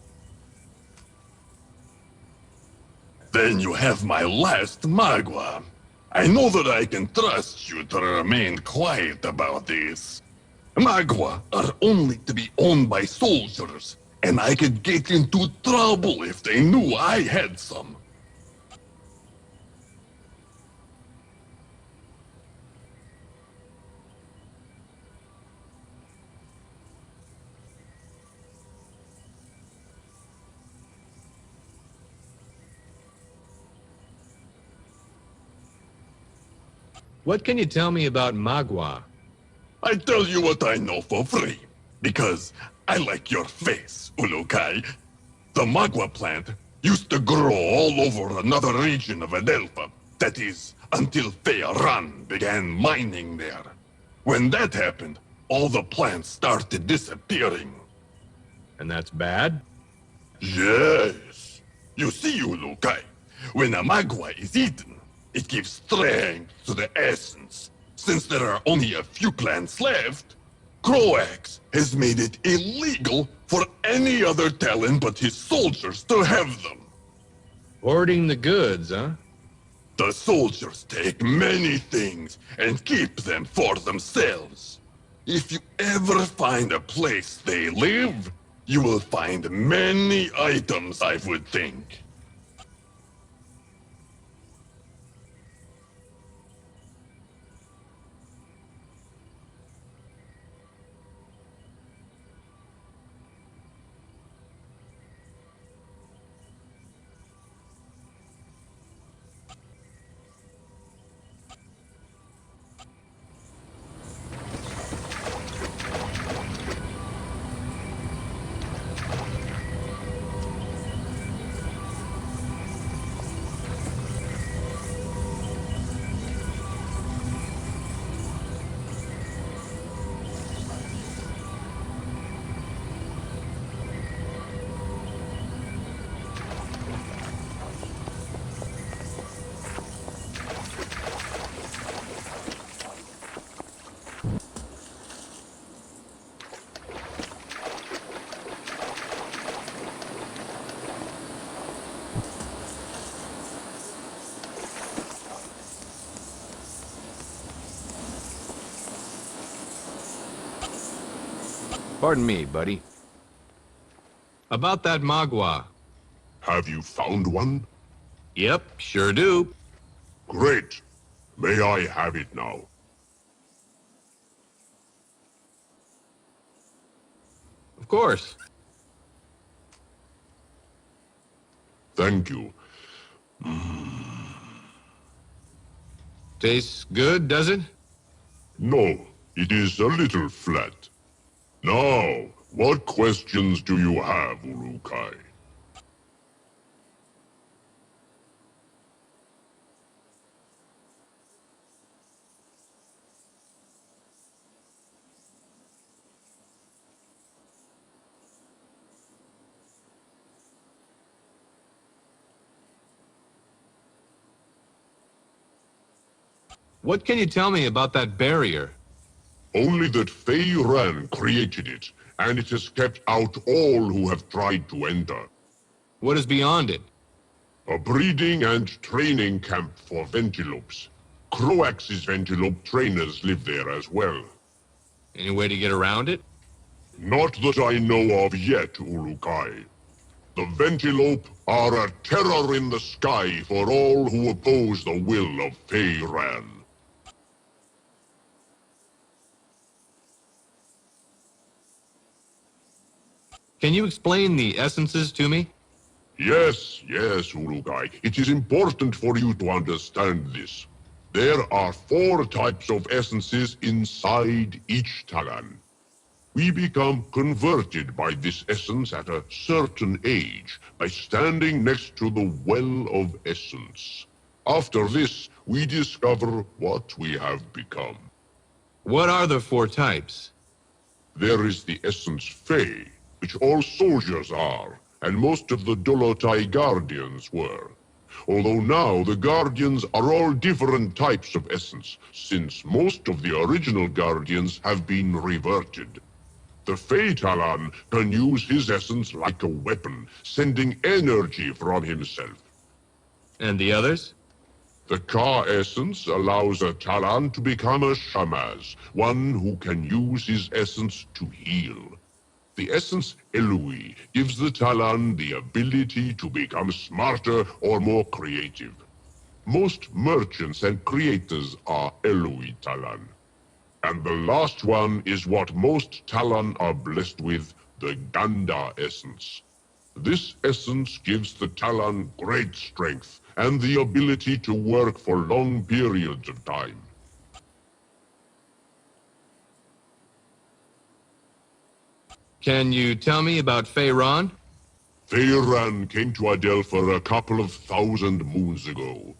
[SPEAKER 5] Then you have my last Magua. I know that I can trust you to remain quiet about this. Magua are only to be owned by soldiers, and I could get into trouble if they knew I had some.
[SPEAKER 2] What can you tell me about Magua?
[SPEAKER 5] I tell you what I know for free, because I like your face, Ulukai. The Magua plant used to grow all over another region of Adelpha. That is, until Feyaran began mining there. When that happened, all the plants started disappearing.
[SPEAKER 2] And that's bad?
[SPEAKER 5] Yes. You see, Ulukai, when a Magua is eaten, it gives strength to the essence. Since there are only a few plants left, Croax has made it illegal for any other Talon but his soldiers to have them.
[SPEAKER 2] Hoarding the goods, huh?
[SPEAKER 5] The soldiers take many things and keep them for themselves. If you ever find a place they live, you will find many items, I would think.
[SPEAKER 6] Pardon me, buddy.
[SPEAKER 2] About that Magua.
[SPEAKER 3] Have you found one?
[SPEAKER 2] Yep, sure do.
[SPEAKER 3] Great. May I have it now?
[SPEAKER 2] Of course.
[SPEAKER 3] Thank you.
[SPEAKER 2] Tastes good, does it?
[SPEAKER 3] No, it is a little flat. Now, what questions do you have, Urukai?
[SPEAKER 2] What can you tell me about that barrier?
[SPEAKER 3] Only that Feyaran created it, and it has kept out all who have tried to enter.
[SPEAKER 2] What is beyond it?
[SPEAKER 3] A breeding and training camp for Ventilopes. Croax's Ventilope trainers live there as well.
[SPEAKER 2] Any way to get around it?
[SPEAKER 3] Not that I know of yet, Urukai. The Ventilope are a terror in the sky for all who oppose the will of Feyaran.
[SPEAKER 2] Can you explain the essences to me?
[SPEAKER 3] Yes, Urukai. It is important for you to understand this. There are 4 types of essences inside each Talon. We become converted by this essence at a certain age by standing next to the Well of Essence. After this, we discover what we have become.
[SPEAKER 2] What are the 4 types?
[SPEAKER 3] There is the essence Fey, which all soldiers are, and most of the Dolotai Guardians were. Although now the Guardians are all different types of essence, since most of the original Guardians have been reverted. The Fey Talon can use his essence like a weapon, sending energy from himself.
[SPEAKER 2] And the others?
[SPEAKER 3] The Ka essence allows a Talon to become a Shamaz, one who can use his essence to heal. The essence Eloi gives the Talon the ability to become smarter or more creative. Most merchants and creators are Eloi Talon. And the last one is what most Talon are blessed with, the Ganda essence. This essence gives the Talon great strength and the ability to work for long periods of time.
[SPEAKER 2] Can you tell me about Feyron?
[SPEAKER 3] Feyran came to Adelpha a couple of 1,000 moons ago.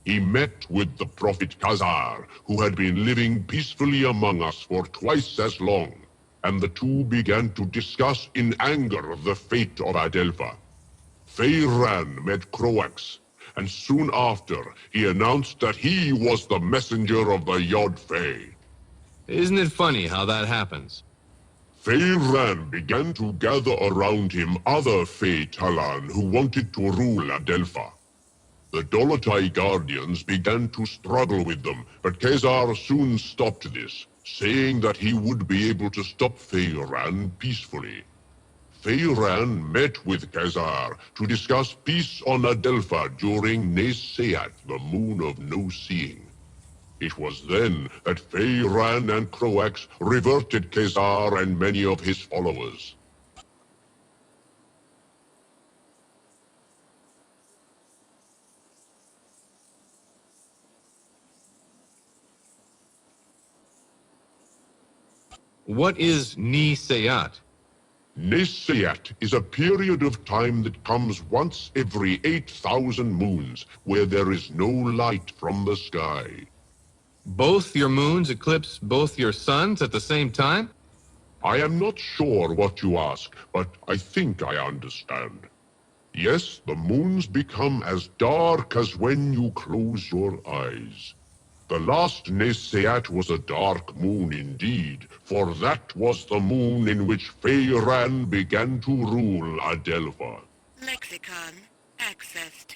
[SPEAKER 3] He met with the prophet Khazar, who had been living peacefully among us for twice as long, and the two began to discuss in anger the fate of Adelpha. Feyran met Croax, and soon after he announced that he was the messenger of the Yod Fey.
[SPEAKER 2] Isn't it funny how that happens?
[SPEAKER 3] Feyran began to gather around him other Fey Talon who wanted to rule Adelpha. The Dolotai Guardians began to struggle with them, but Khazar soon stopped this, saying that he would be able to stop Feyran peacefully. Feyran met with Khazar to discuss peace on Adelpha during Neseat, the moon of no seeing. It was then that Feyran and Croax reverted Khazar and many of his followers.
[SPEAKER 2] What is Ni Seyat?
[SPEAKER 3] Neseat is a period of time that comes once every 8,000 moons, where there is no light from the sky.
[SPEAKER 2] Both your moons eclipse both your suns at the same time?
[SPEAKER 3] I am not sure what you ask, but I think I understand. Yes, the moons become as dark as when you close your eyes. The last Neseat was a dark moon indeed, for that was the moon in which Feyran began to rule Adelpha.
[SPEAKER 1] Lexicon accessed.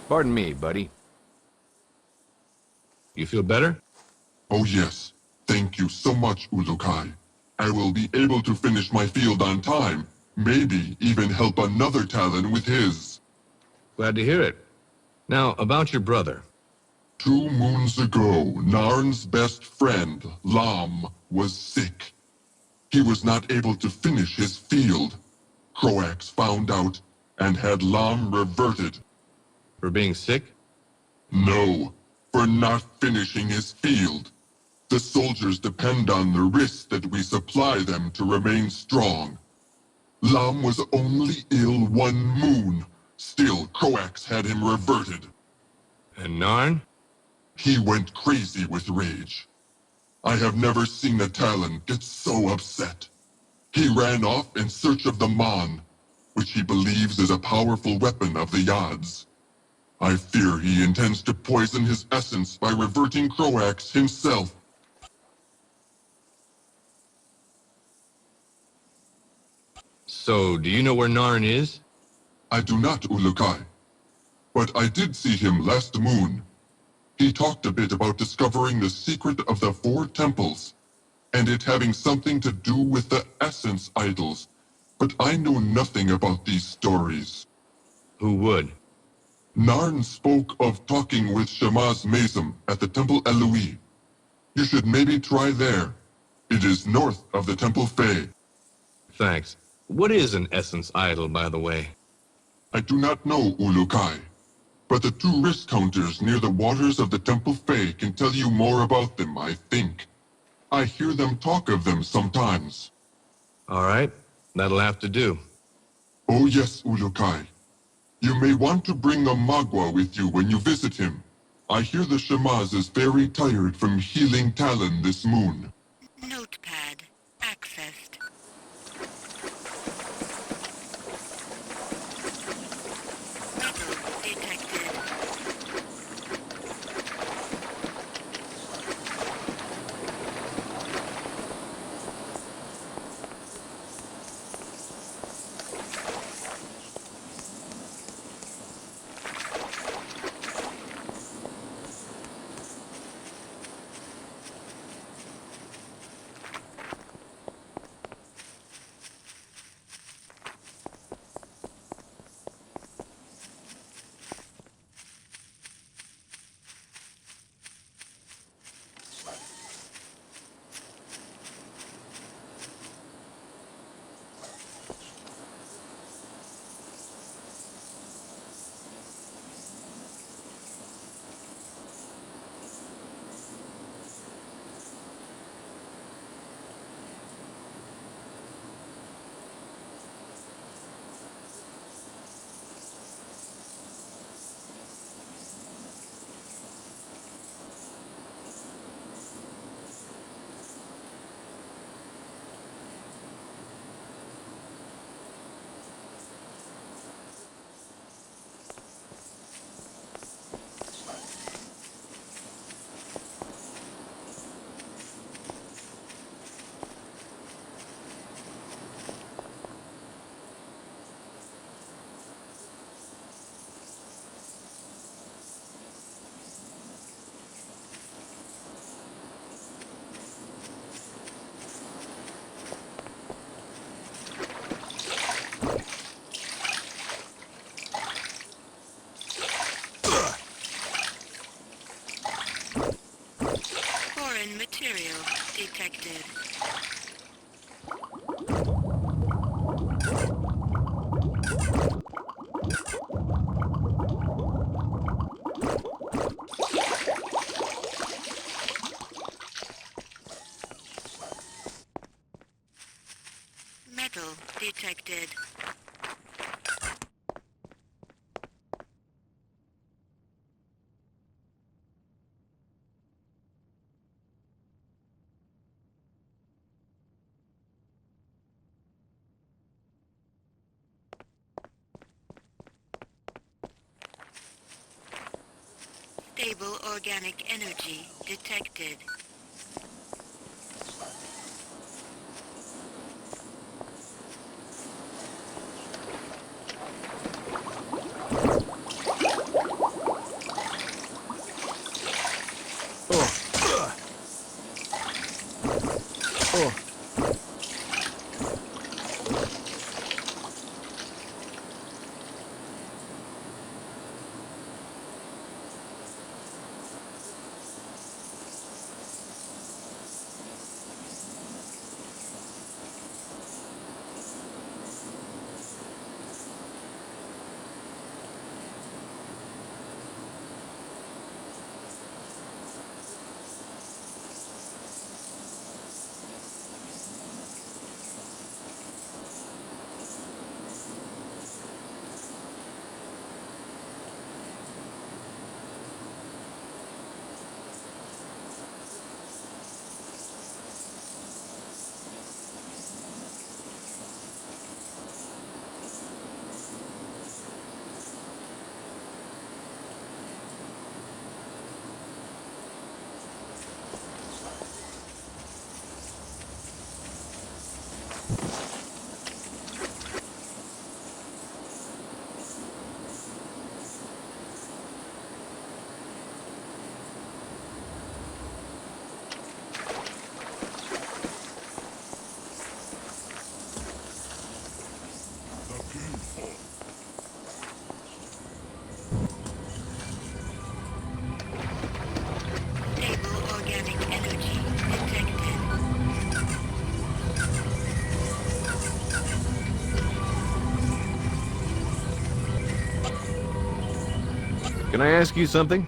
[SPEAKER 6] Pardon me, buddy.
[SPEAKER 2] You feel better?
[SPEAKER 3] Oh yes, thank you so much, Ulukai. I will be able to finish my field on time, maybe even help another Talon with his.
[SPEAKER 2] Glad to hear it. Now, about your brother.
[SPEAKER 3] 2 moons ago, Narn's best friend, Lam, was sick. He was not able to finish his field. Croax found out and had Lam reverted.
[SPEAKER 2] For being sick?
[SPEAKER 3] No, for not finishing his field. The soldiers depend on the wrist that we supply them to remain strong. Lam was only ill 1 moon. Still, Croax had him reverted.
[SPEAKER 2] And Narn?
[SPEAKER 3] He went crazy with rage. I have never seen a Talon get so upset. He ran off in search of the Mon, which he believes is a powerful weapon of the Yods. I fear he intends to poison his essence by reverting Croax himself.
[SPEAKER 2] So, do you know where Narn is?
[SPEAKER 3] I do not, Ulukai. But I did see him last moon. He talked a bit about discovering the secret of the 4 temples, and it having something to do with the essence idols. But I know nothing about these stories.
[SPEAKER 2] Who would?
[SPEAKER 3] Narn spoke of talking with Shamaz Mazum at the Temple Eloi. You should maybe try there. It is north of the Temple Fey.
[SPEAKER 2] Thanks. What is an essence idol, by the way?
[SPEAKER 3] I do not know, Ulukai. But the 2 wrist counters near the waters of the Temple Fey can tell you more about them, I think. I hear them talk of them sometimes.
[SPEAKER 2] All right, that'll have to do.
[SPEAKER 3] Oh yes, Ulukai. You may want to bring a Magua with you when you visit him. I hear the Shamaz is very tired from healing Talon this moon.
[SPEAKER 1] Notepad accessed. Metal detected. Foreign material detected. Metal detected. Stable organic energy detected.
[SPEAKER 6] Can I ask you something?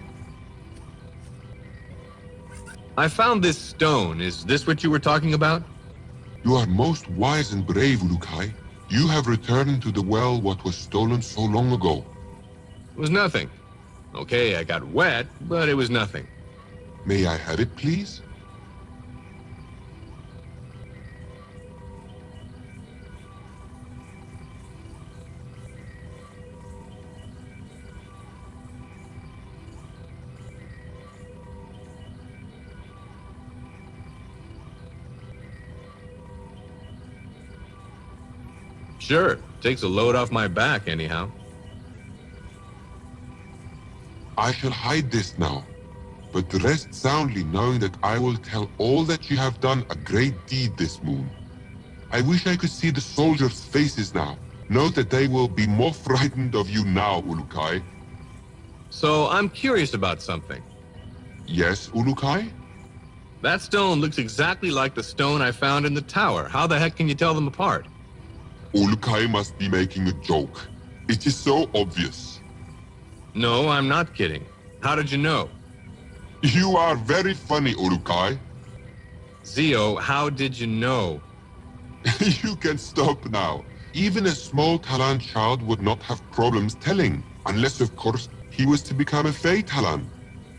[SPEAKER 2] I found this stone. Is this what you were talking about?
[SPEAKER 4] You are most wise and brave, Ulukai. You have returned to the well what was stolen so long ago.
[SPEAKER 2] It was nothing. Okay, I got wet, but it was nothing.
[SPEAKER 4] May I have it, please?
[SPEAKER 2] Sure, takes a load off my back anyhow.
[SPEAKER 4] I shall hide this now, but rest soundly knowing that I will tell all that you have done a great deed this moon. I wish I could see the soldiers' faces now. Note that they will be more frightened of you now, Ulukai.
[SPEAKER 2] So I'm curious about something.
[SPEAKER 4] Yes, Ulukai?
[SPEAKER 2] That stone looks exactly like the stone I found in the tower. How the heck can you tell them apart?
[SPEAKER 4] Ulukai must be making a joke. It is so obvious.
[SPEAKER 2] No, I'm not kidding. How did you know?
[SPEAKER 4] You are very funny, Ulukai.
[SPEAKER 2] Zio, how did you know?
[SPEAKER 4] You can stop now. Even a small Talan child would not have problems telling, unless, of course, he was to become a Fey Talan.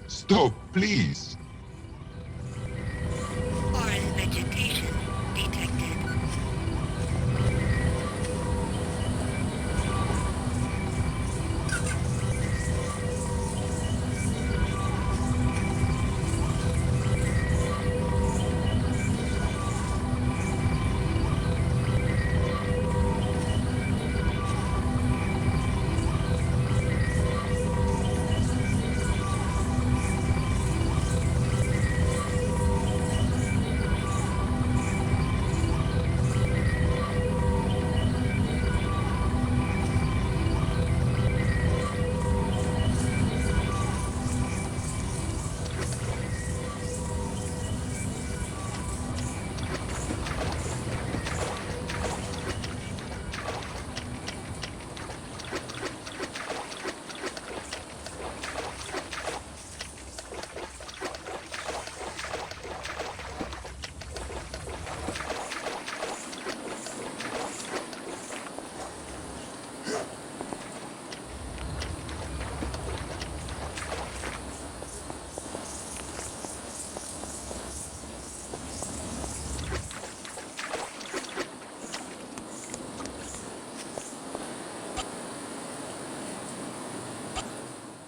[SPEAKER 4] Stop, please.
[SPEAKER 1] Foreign vegetation detected.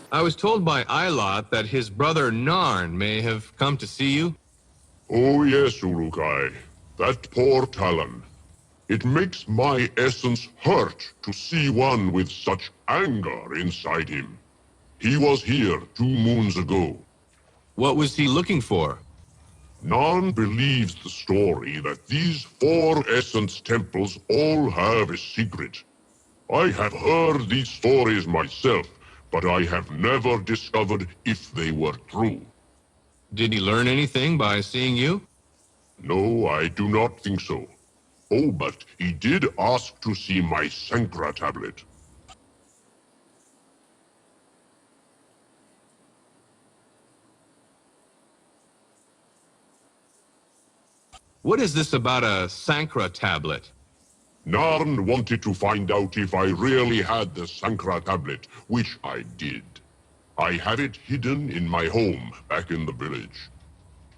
[SPEAKER 2] I was told by Ilot that his brother Narn may have come to see you.
[SPEAKER 3] Oh yes, Urukai. That poor Talon. It makes my essence hurt to see one with such anger inside him. He was here 2 moons ago.
[SPEAKER 2] What was he looking for?
[SPEAKER 3] None believes the story that these 4 essence temples all have a secret. I have heard these stories myself, but I have never discovered if they were true.
[SPEAKER 2] Did he learn anything by seeing you?
[SPEAKER 3] No, I do not think so. Oh, but he did ask to see my Sankra tablet.
[SPEAKER 2] What is this about a Sankra tablet?
[SPEAKER 3] Narn wanted to find out if I really had the Sankra tablet, which I did. I have it hidden in my home back in the village.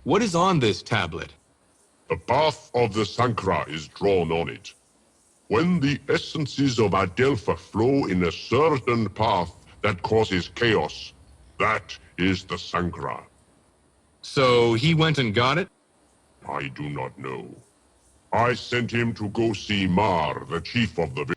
[SPEAKER 2] What is on this tablet?
[SPEAKER 3] The path of the Sankra is drawn on it. When the essences of Adelpha flow in a certain path that causes chaos, that is the Sankra.
[SPEAKER 2] So he went and got it?
[SPEAKER 3] I do not know. I sent him to go see Mar, the chief of the village.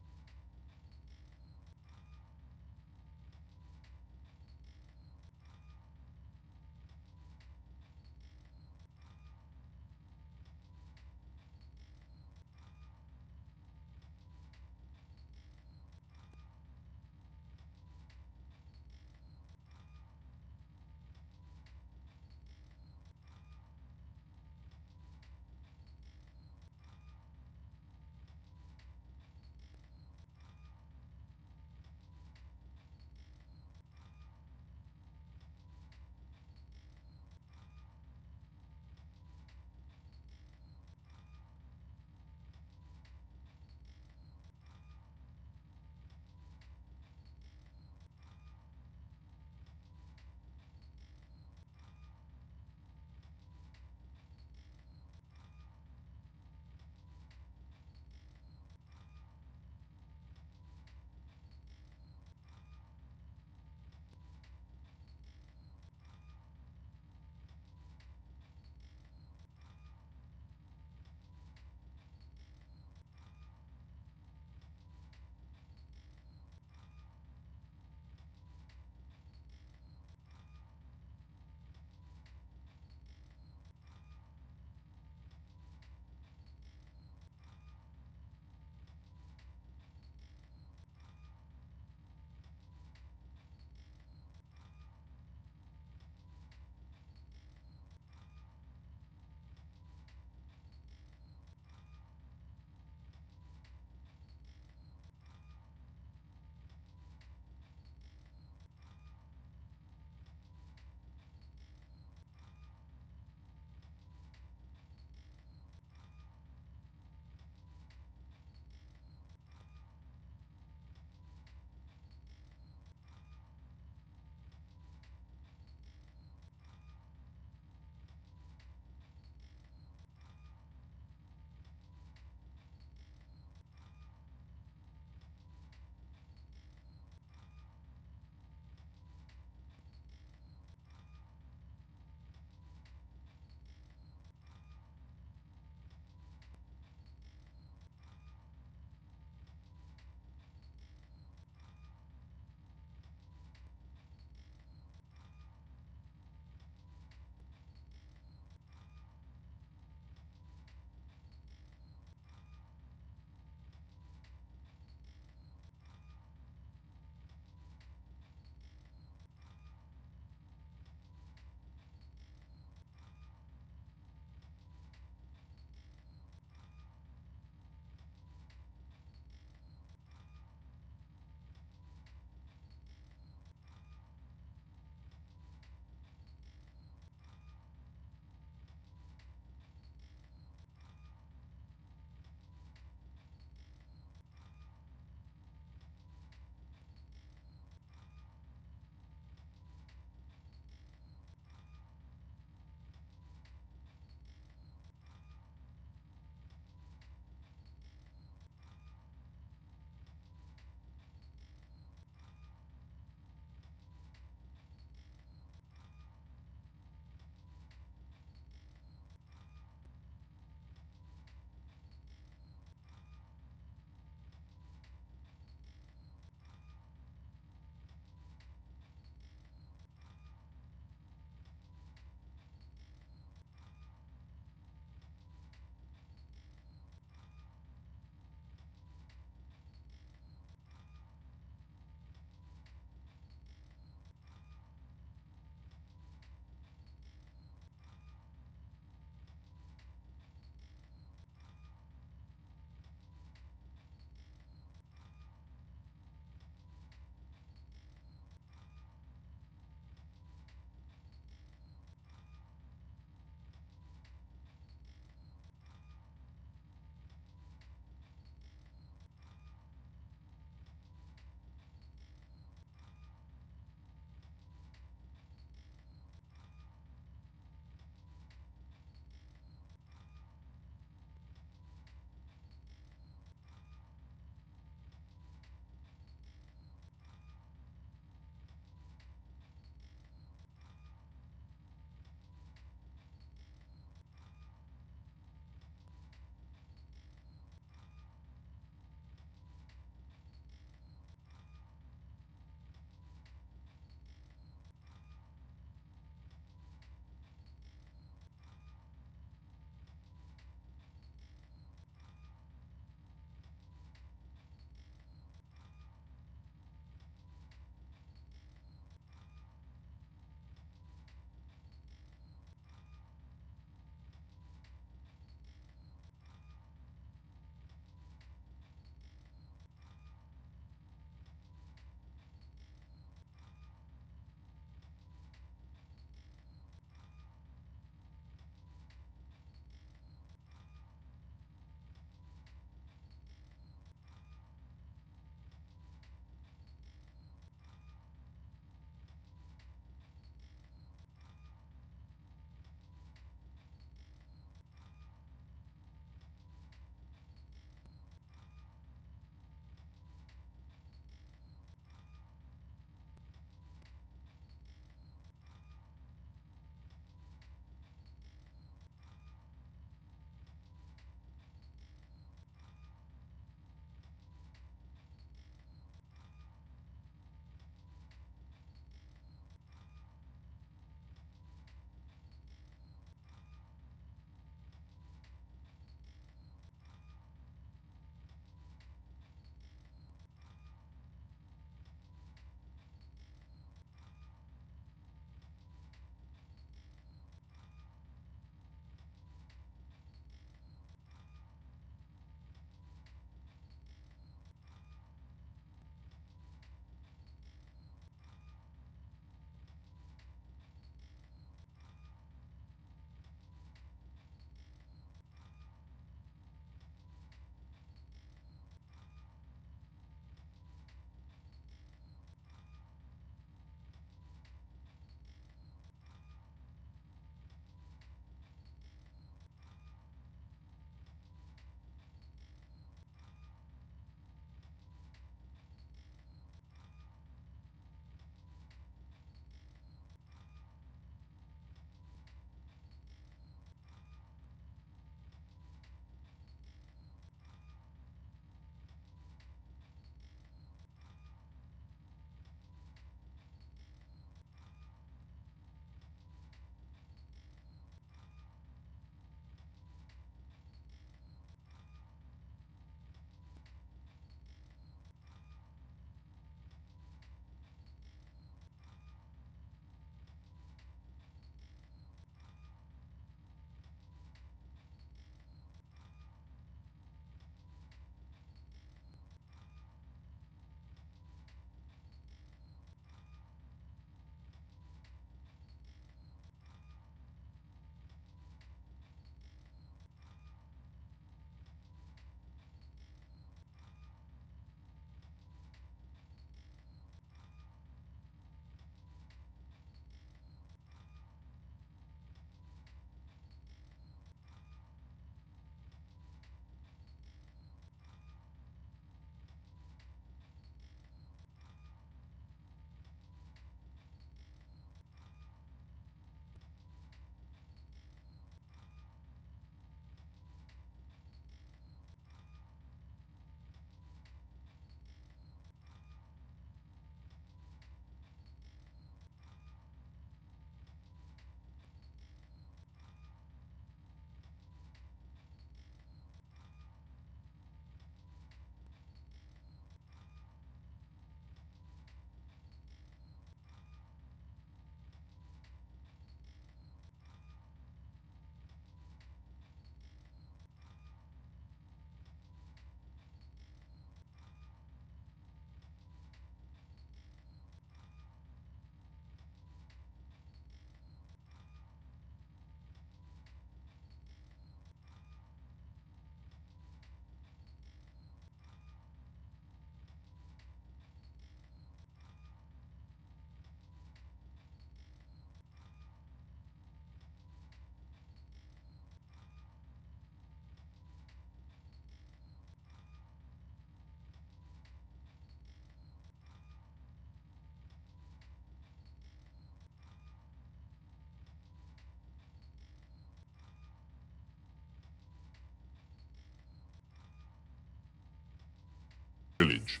[SPEAKER 3] village.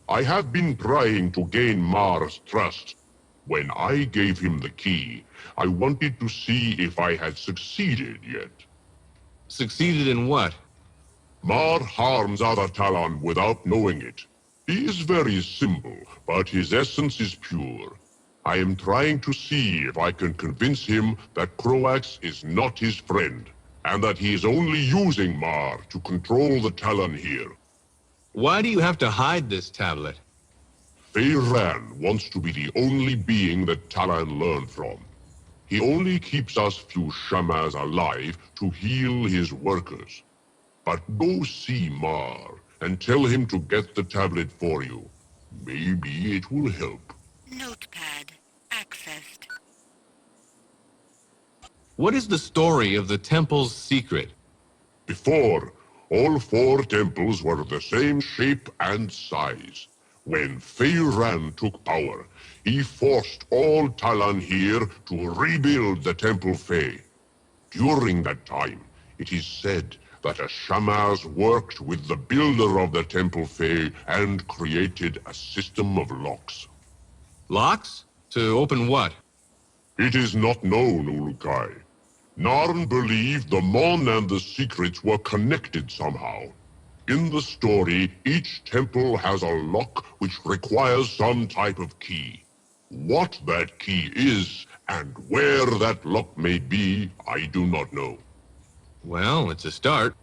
[SPEAKER 3] I have been trying to gain Mar's trust. When I gave him the key, I wanted to see if I had succeeded yet.
[SPEAKER 2] Succeeded in what?
[SPEAKER 3] Mar harms other Talon without knowing it. He is very simple, but his essence is pure. I am trying to see if I can convince him that Croax is not his friend, and that he is only using Mar to control the Talon here.
[SPEAKER 2] Why do you have to hide this tablet?
[SPEAKER 3] Feyran wants to be the only being that Talon learn from. He only keeps us few Shamas alive to heal his workers. But go see Mar and tell him to get the tablet for you. Maybe it will help.
[SPEAKER 1] Notepad accessed.
[SPEAKER 2] What is the story of the temple's secret?
[SPEAKER 3] Before, all 4 temples were the same shape and size. When Feyran took power, he forced all Talon here to rebuild the Temple Fey. During that time, it is said that a Shamas worked with the builder of the Temple Fey and created a system of locks.
[SPEAKER 2] Locks? To open what?
[SPEAKER 3] It is not known, Ulukai. Narn believed the Mon and the secrets were connected somehow. In the story, each temple has a lock which requires some type of key. What that key is, and where that lock may be, I do not know.
[SPEAKER 2] Well, it's a start.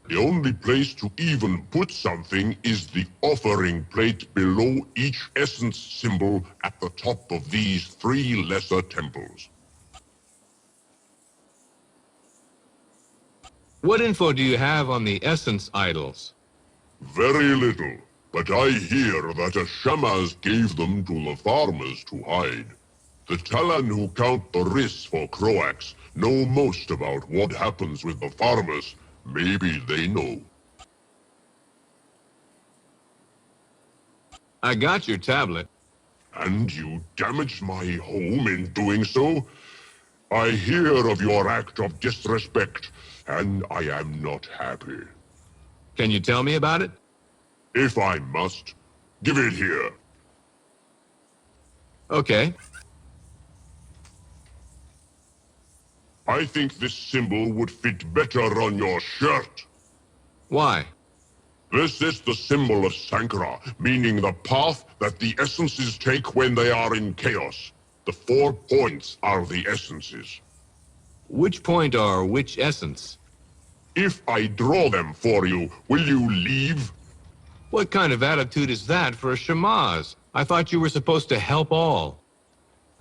[SPEAKER 3] The only place to even put something is the offering plate below each essence symbol at the top of these 3 lesser temples.
[SPEAKER 2] What info do you have on the essence idols?
[SPEAKER 3] Very little, but I hear that a Shamas gave them to the farmers to hide. The Talon who count the risks for Croax know most about what happens with the farmers. Maybe they know.
[SPEAKER 2] I got your tablet.
[SPEAKER 3] And you damaged my home in doing so? I hear of your act of disrespect, and I am not happy.
[SPEAKER 2] Can you tell me about it?
[SPEAKER 3] If I must, give it here.
[SPEAKER 2] Okay.
[SPEAKER 3] I think this symbol would fit better on your shirt.
[SPEAKER 2] Why?
[SPEAKER 3] This is the symbol of Sankara, meaning the path that the essences take when they are in chaos. The 4 points are the essences.
[SPEAKER 2] Which point are which essence?
[SPEAKER 3] If I draw them for you, will you leave?
[SPEAKER 2] What kind of attitude is that for a Shamaz? I thought you were supposed to help all.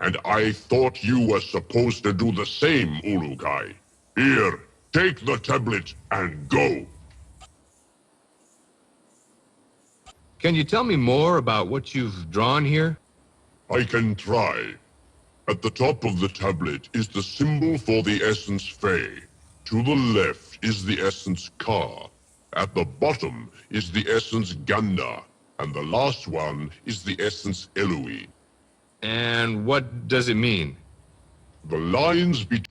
[SPEAKER 3] And I thought you were supposed to do the same, Ulukai. Here, take the tablet and go.
[SPEAKER 2] Can you tell me more about what you've drawn here?
[SPEAKER 3] I can try. At the top of the tablet is the symbol for the essence Fey. To the left is the essence Ka. At the bottom is the essence Ganda. And the last one is the essence Eloi.
[SPEAKER 2] And what does it mean?
[SPEAKER 3] The lines between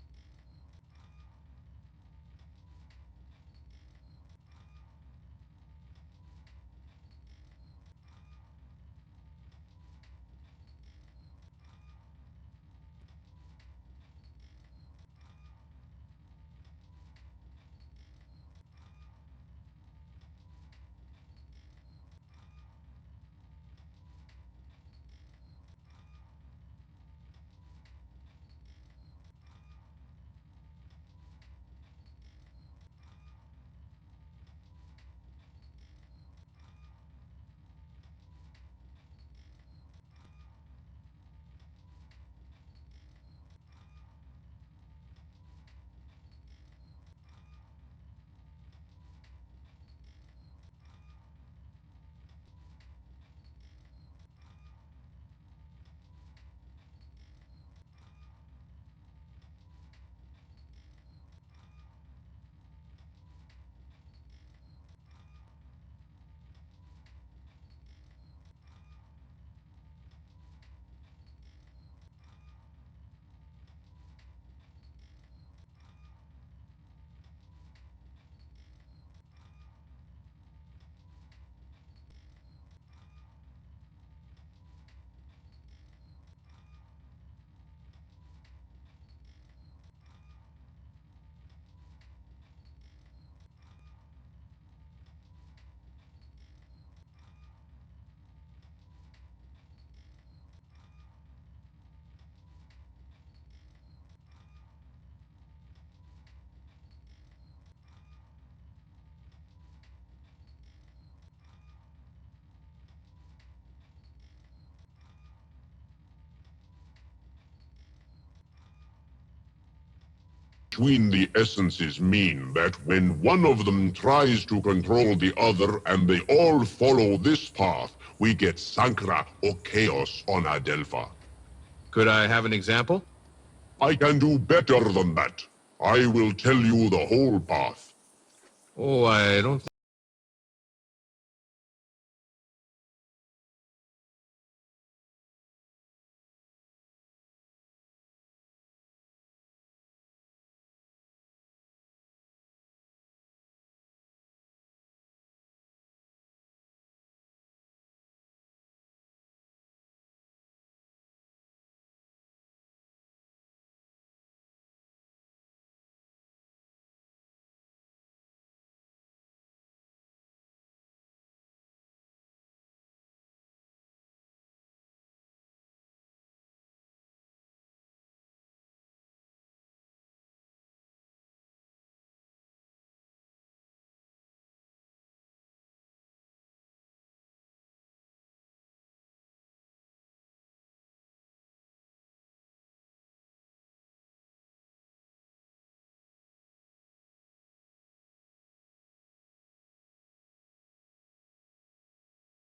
[SPEAKER 3] between the essences mean that when one of them tries to control the other and they all follow this path, we get Sankra or chaos on Adelpha.
[SPEAKER 2] Could I have an example?
[SPEAKER 3] I can do better than that. I will tell you the whole path.
[SPEAKER 2] Oh, I don't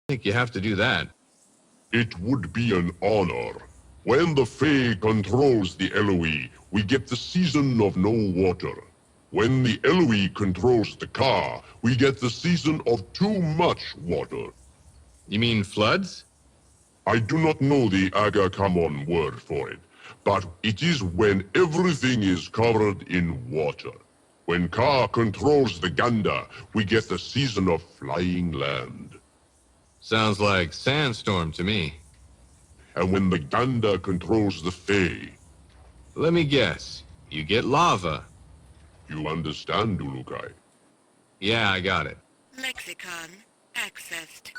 [SPEAKER 2] think you have to do that.
[SPEAKER 3] It would be an honor. When the Fae controls the Eloi, we get the season of no water. When the Eloi controls the Ka, we get the season of too much water.
[SPEAKER 2] You mean floods?
[SPEAKER 3] I do not know the Aga Khamon word for it, but it is when everything is covered in water. When Ka controls the Ganda, we get the season of flying land.
[SPEAKER 2] Sounds like sandstorm to me.
[SPEAKER 3] And when the Ganda controls the Fae,
[SPEAKER 2] Let me guess. You get lava.
[SPEAKER 3] you understand, Ulukai?
[SPEAKER 2] Yeah, I got it.
[SPEAKER 1] Lexicon accessed.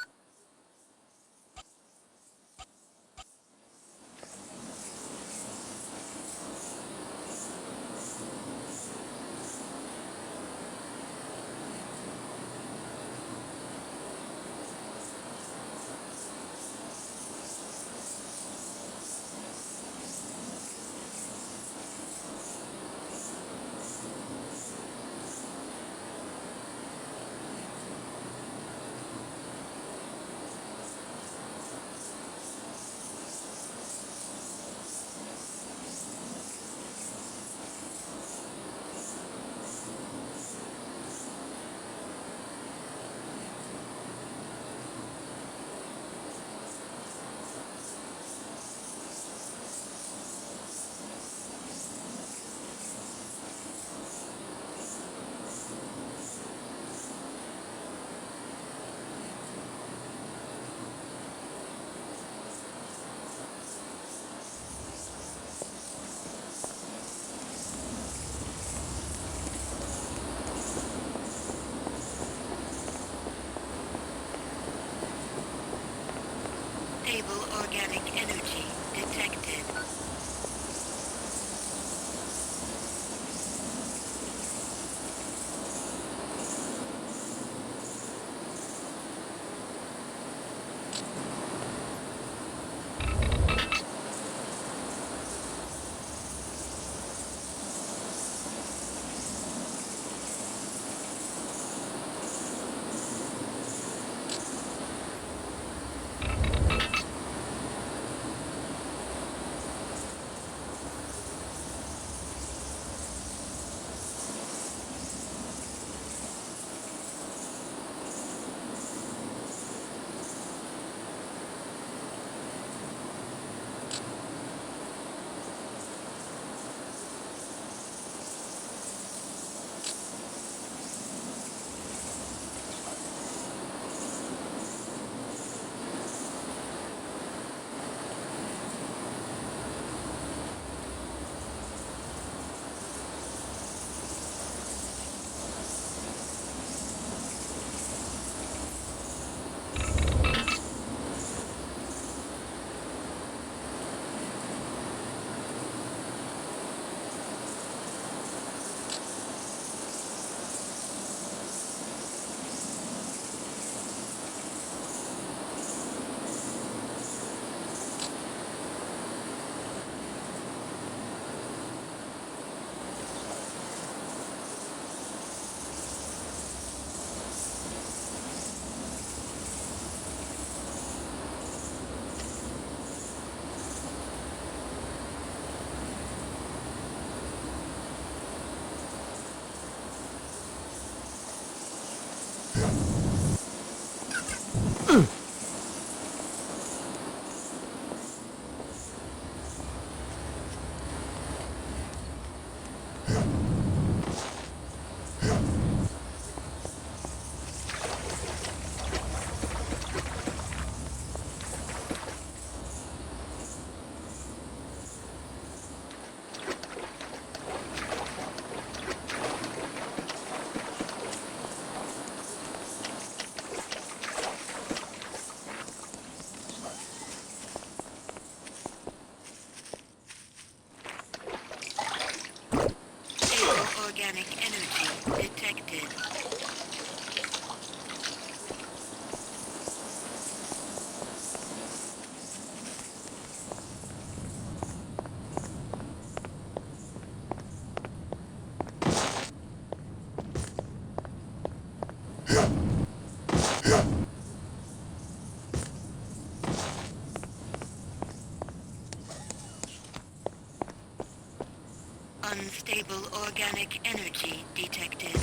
[SPEAKER 1] Unstable organic energy detected.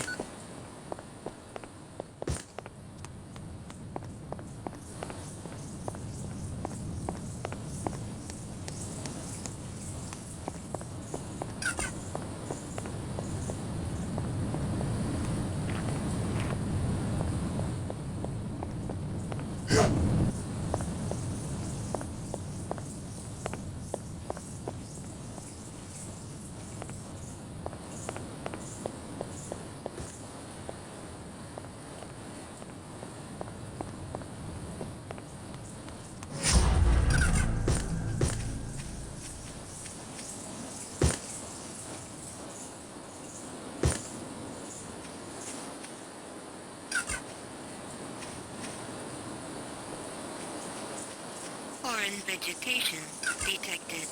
[SPEAKER 1] Foreign vegetation detected.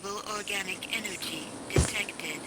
[SPEAKER 1] high-level organic energy detected.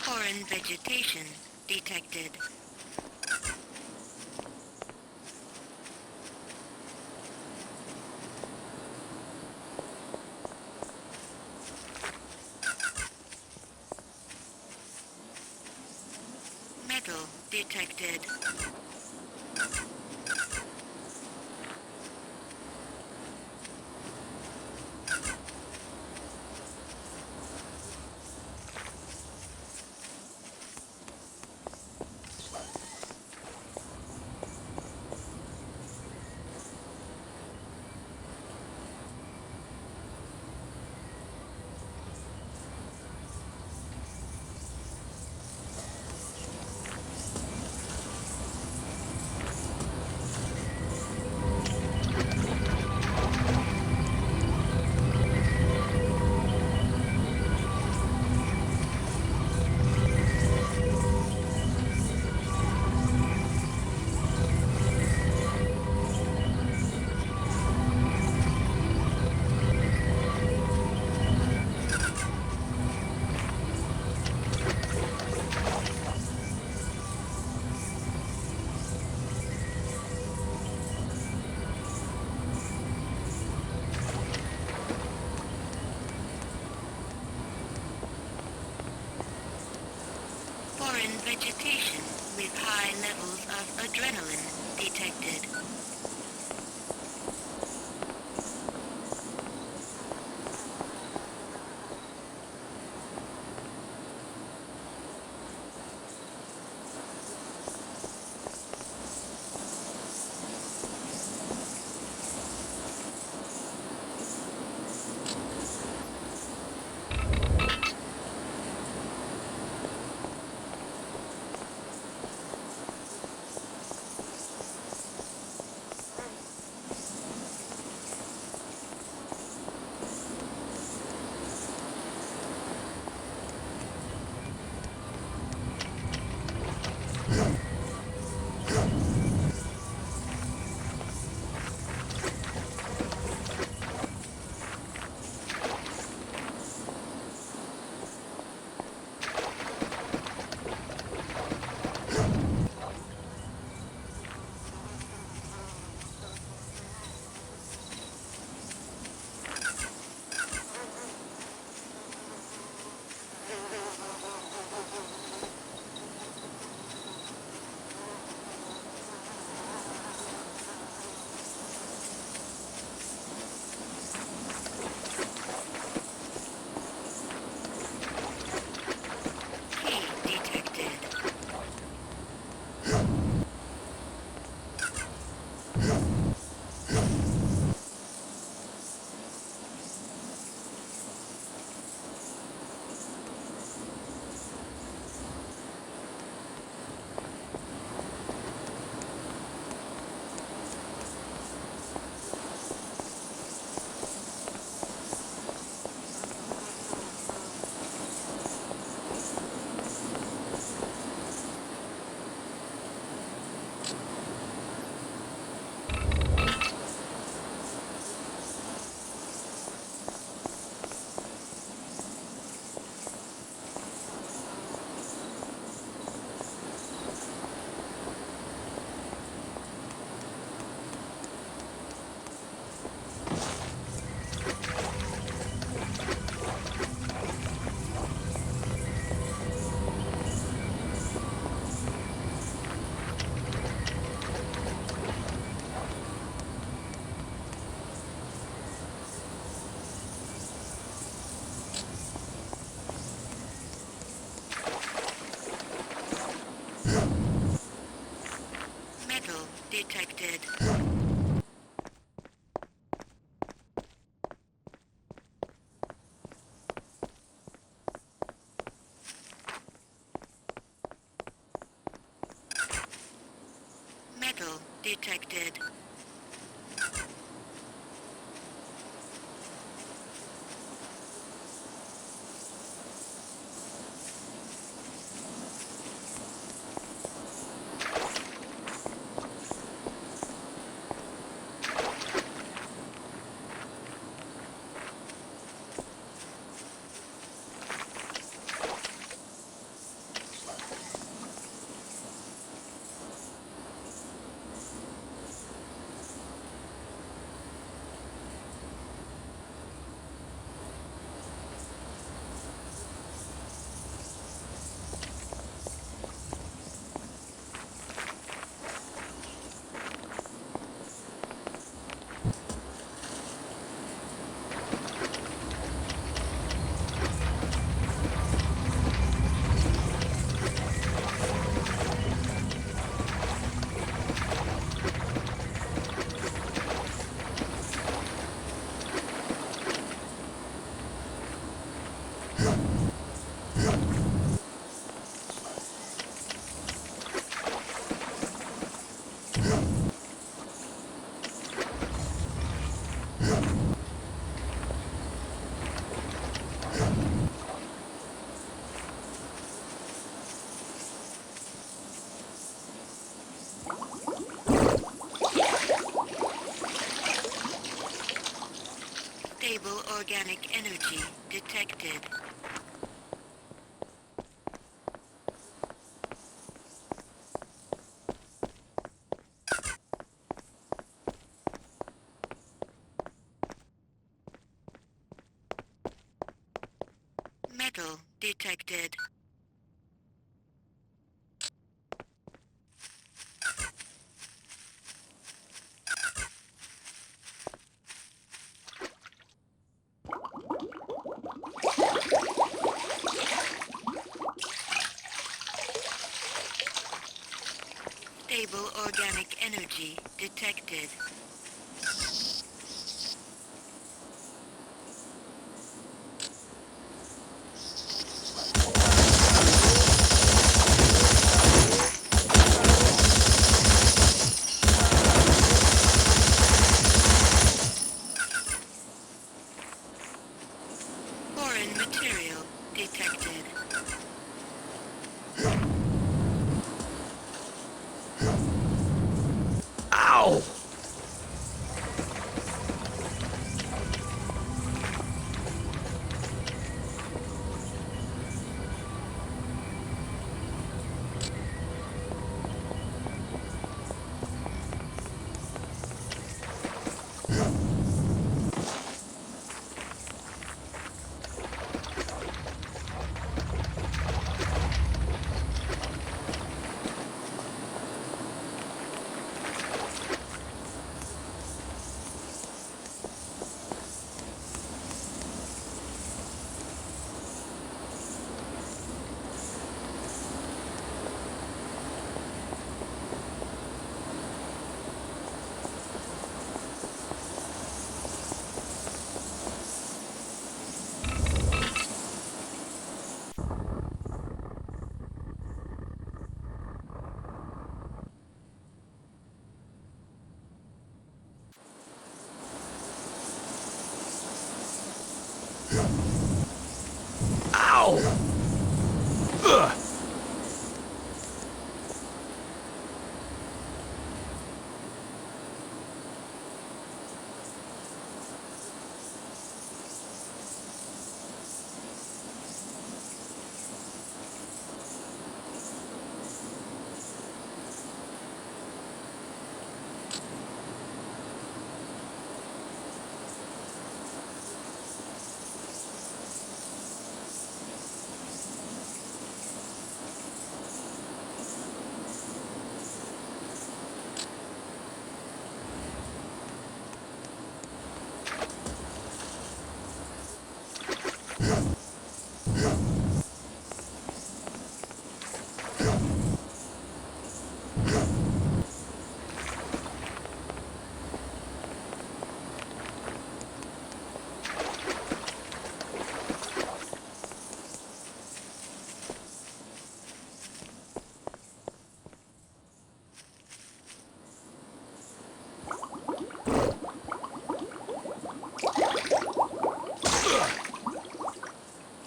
[SPEAKER 1] Foreign vegetation detected. Metal detected. Vegetation with high levels of adrenaline detected. Key detected. Metal detected. Metal detected. Stable organic energy detected. Metal detected. Stable organic energy detected. Foreign material detected.
[SPEAKER 6] Ow! Ow! Ugh!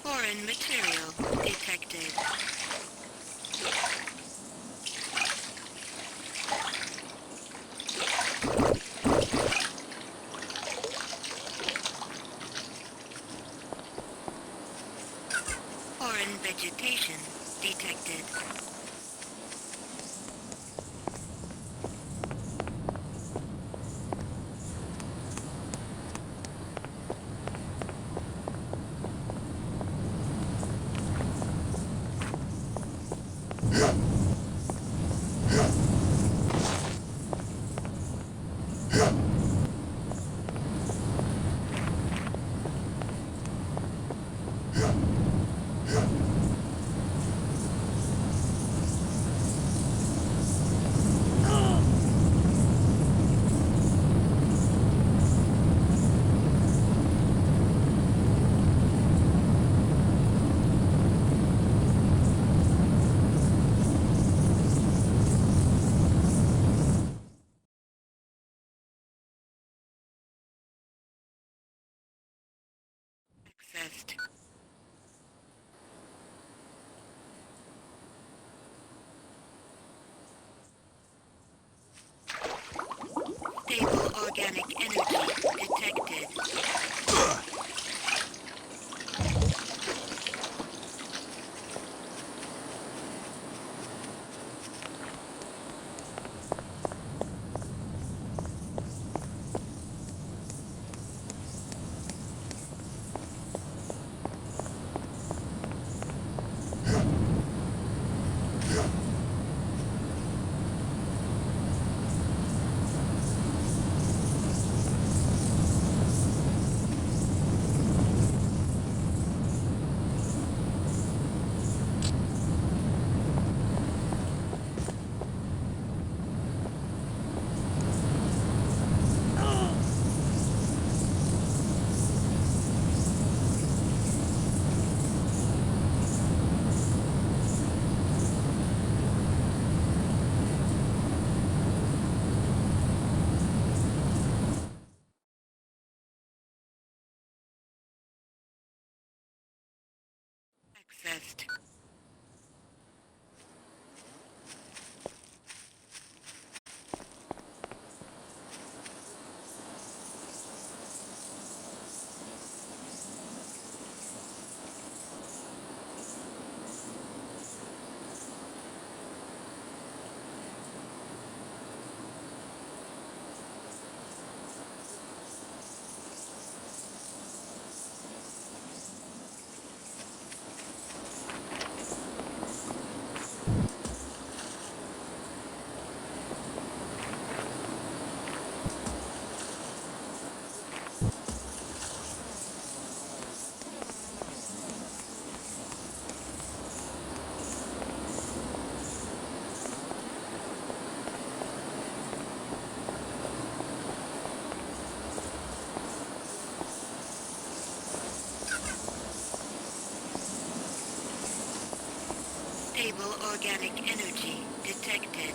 [SPEAKER 1] Foreign material detected. Foreign vegetation detected. Accessed. Stable organic energy detected. organic energy detected.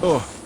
[SPEAKER 6] Oh.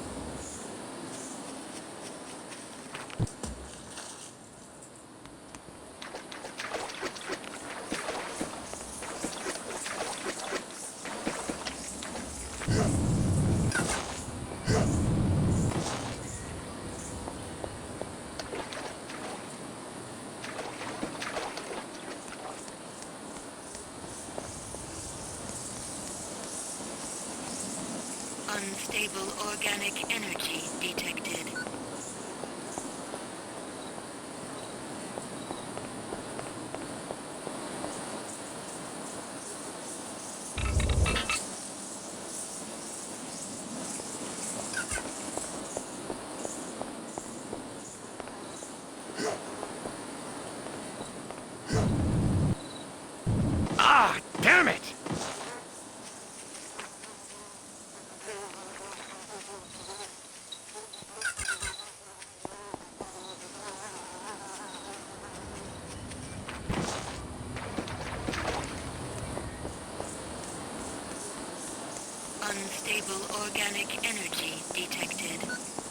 [SPEAKER 1] Unstable organic energy detected.
[SPEAKER 6] Ah, damn it!
[SPEAKER 1] Unstable organic energy detected.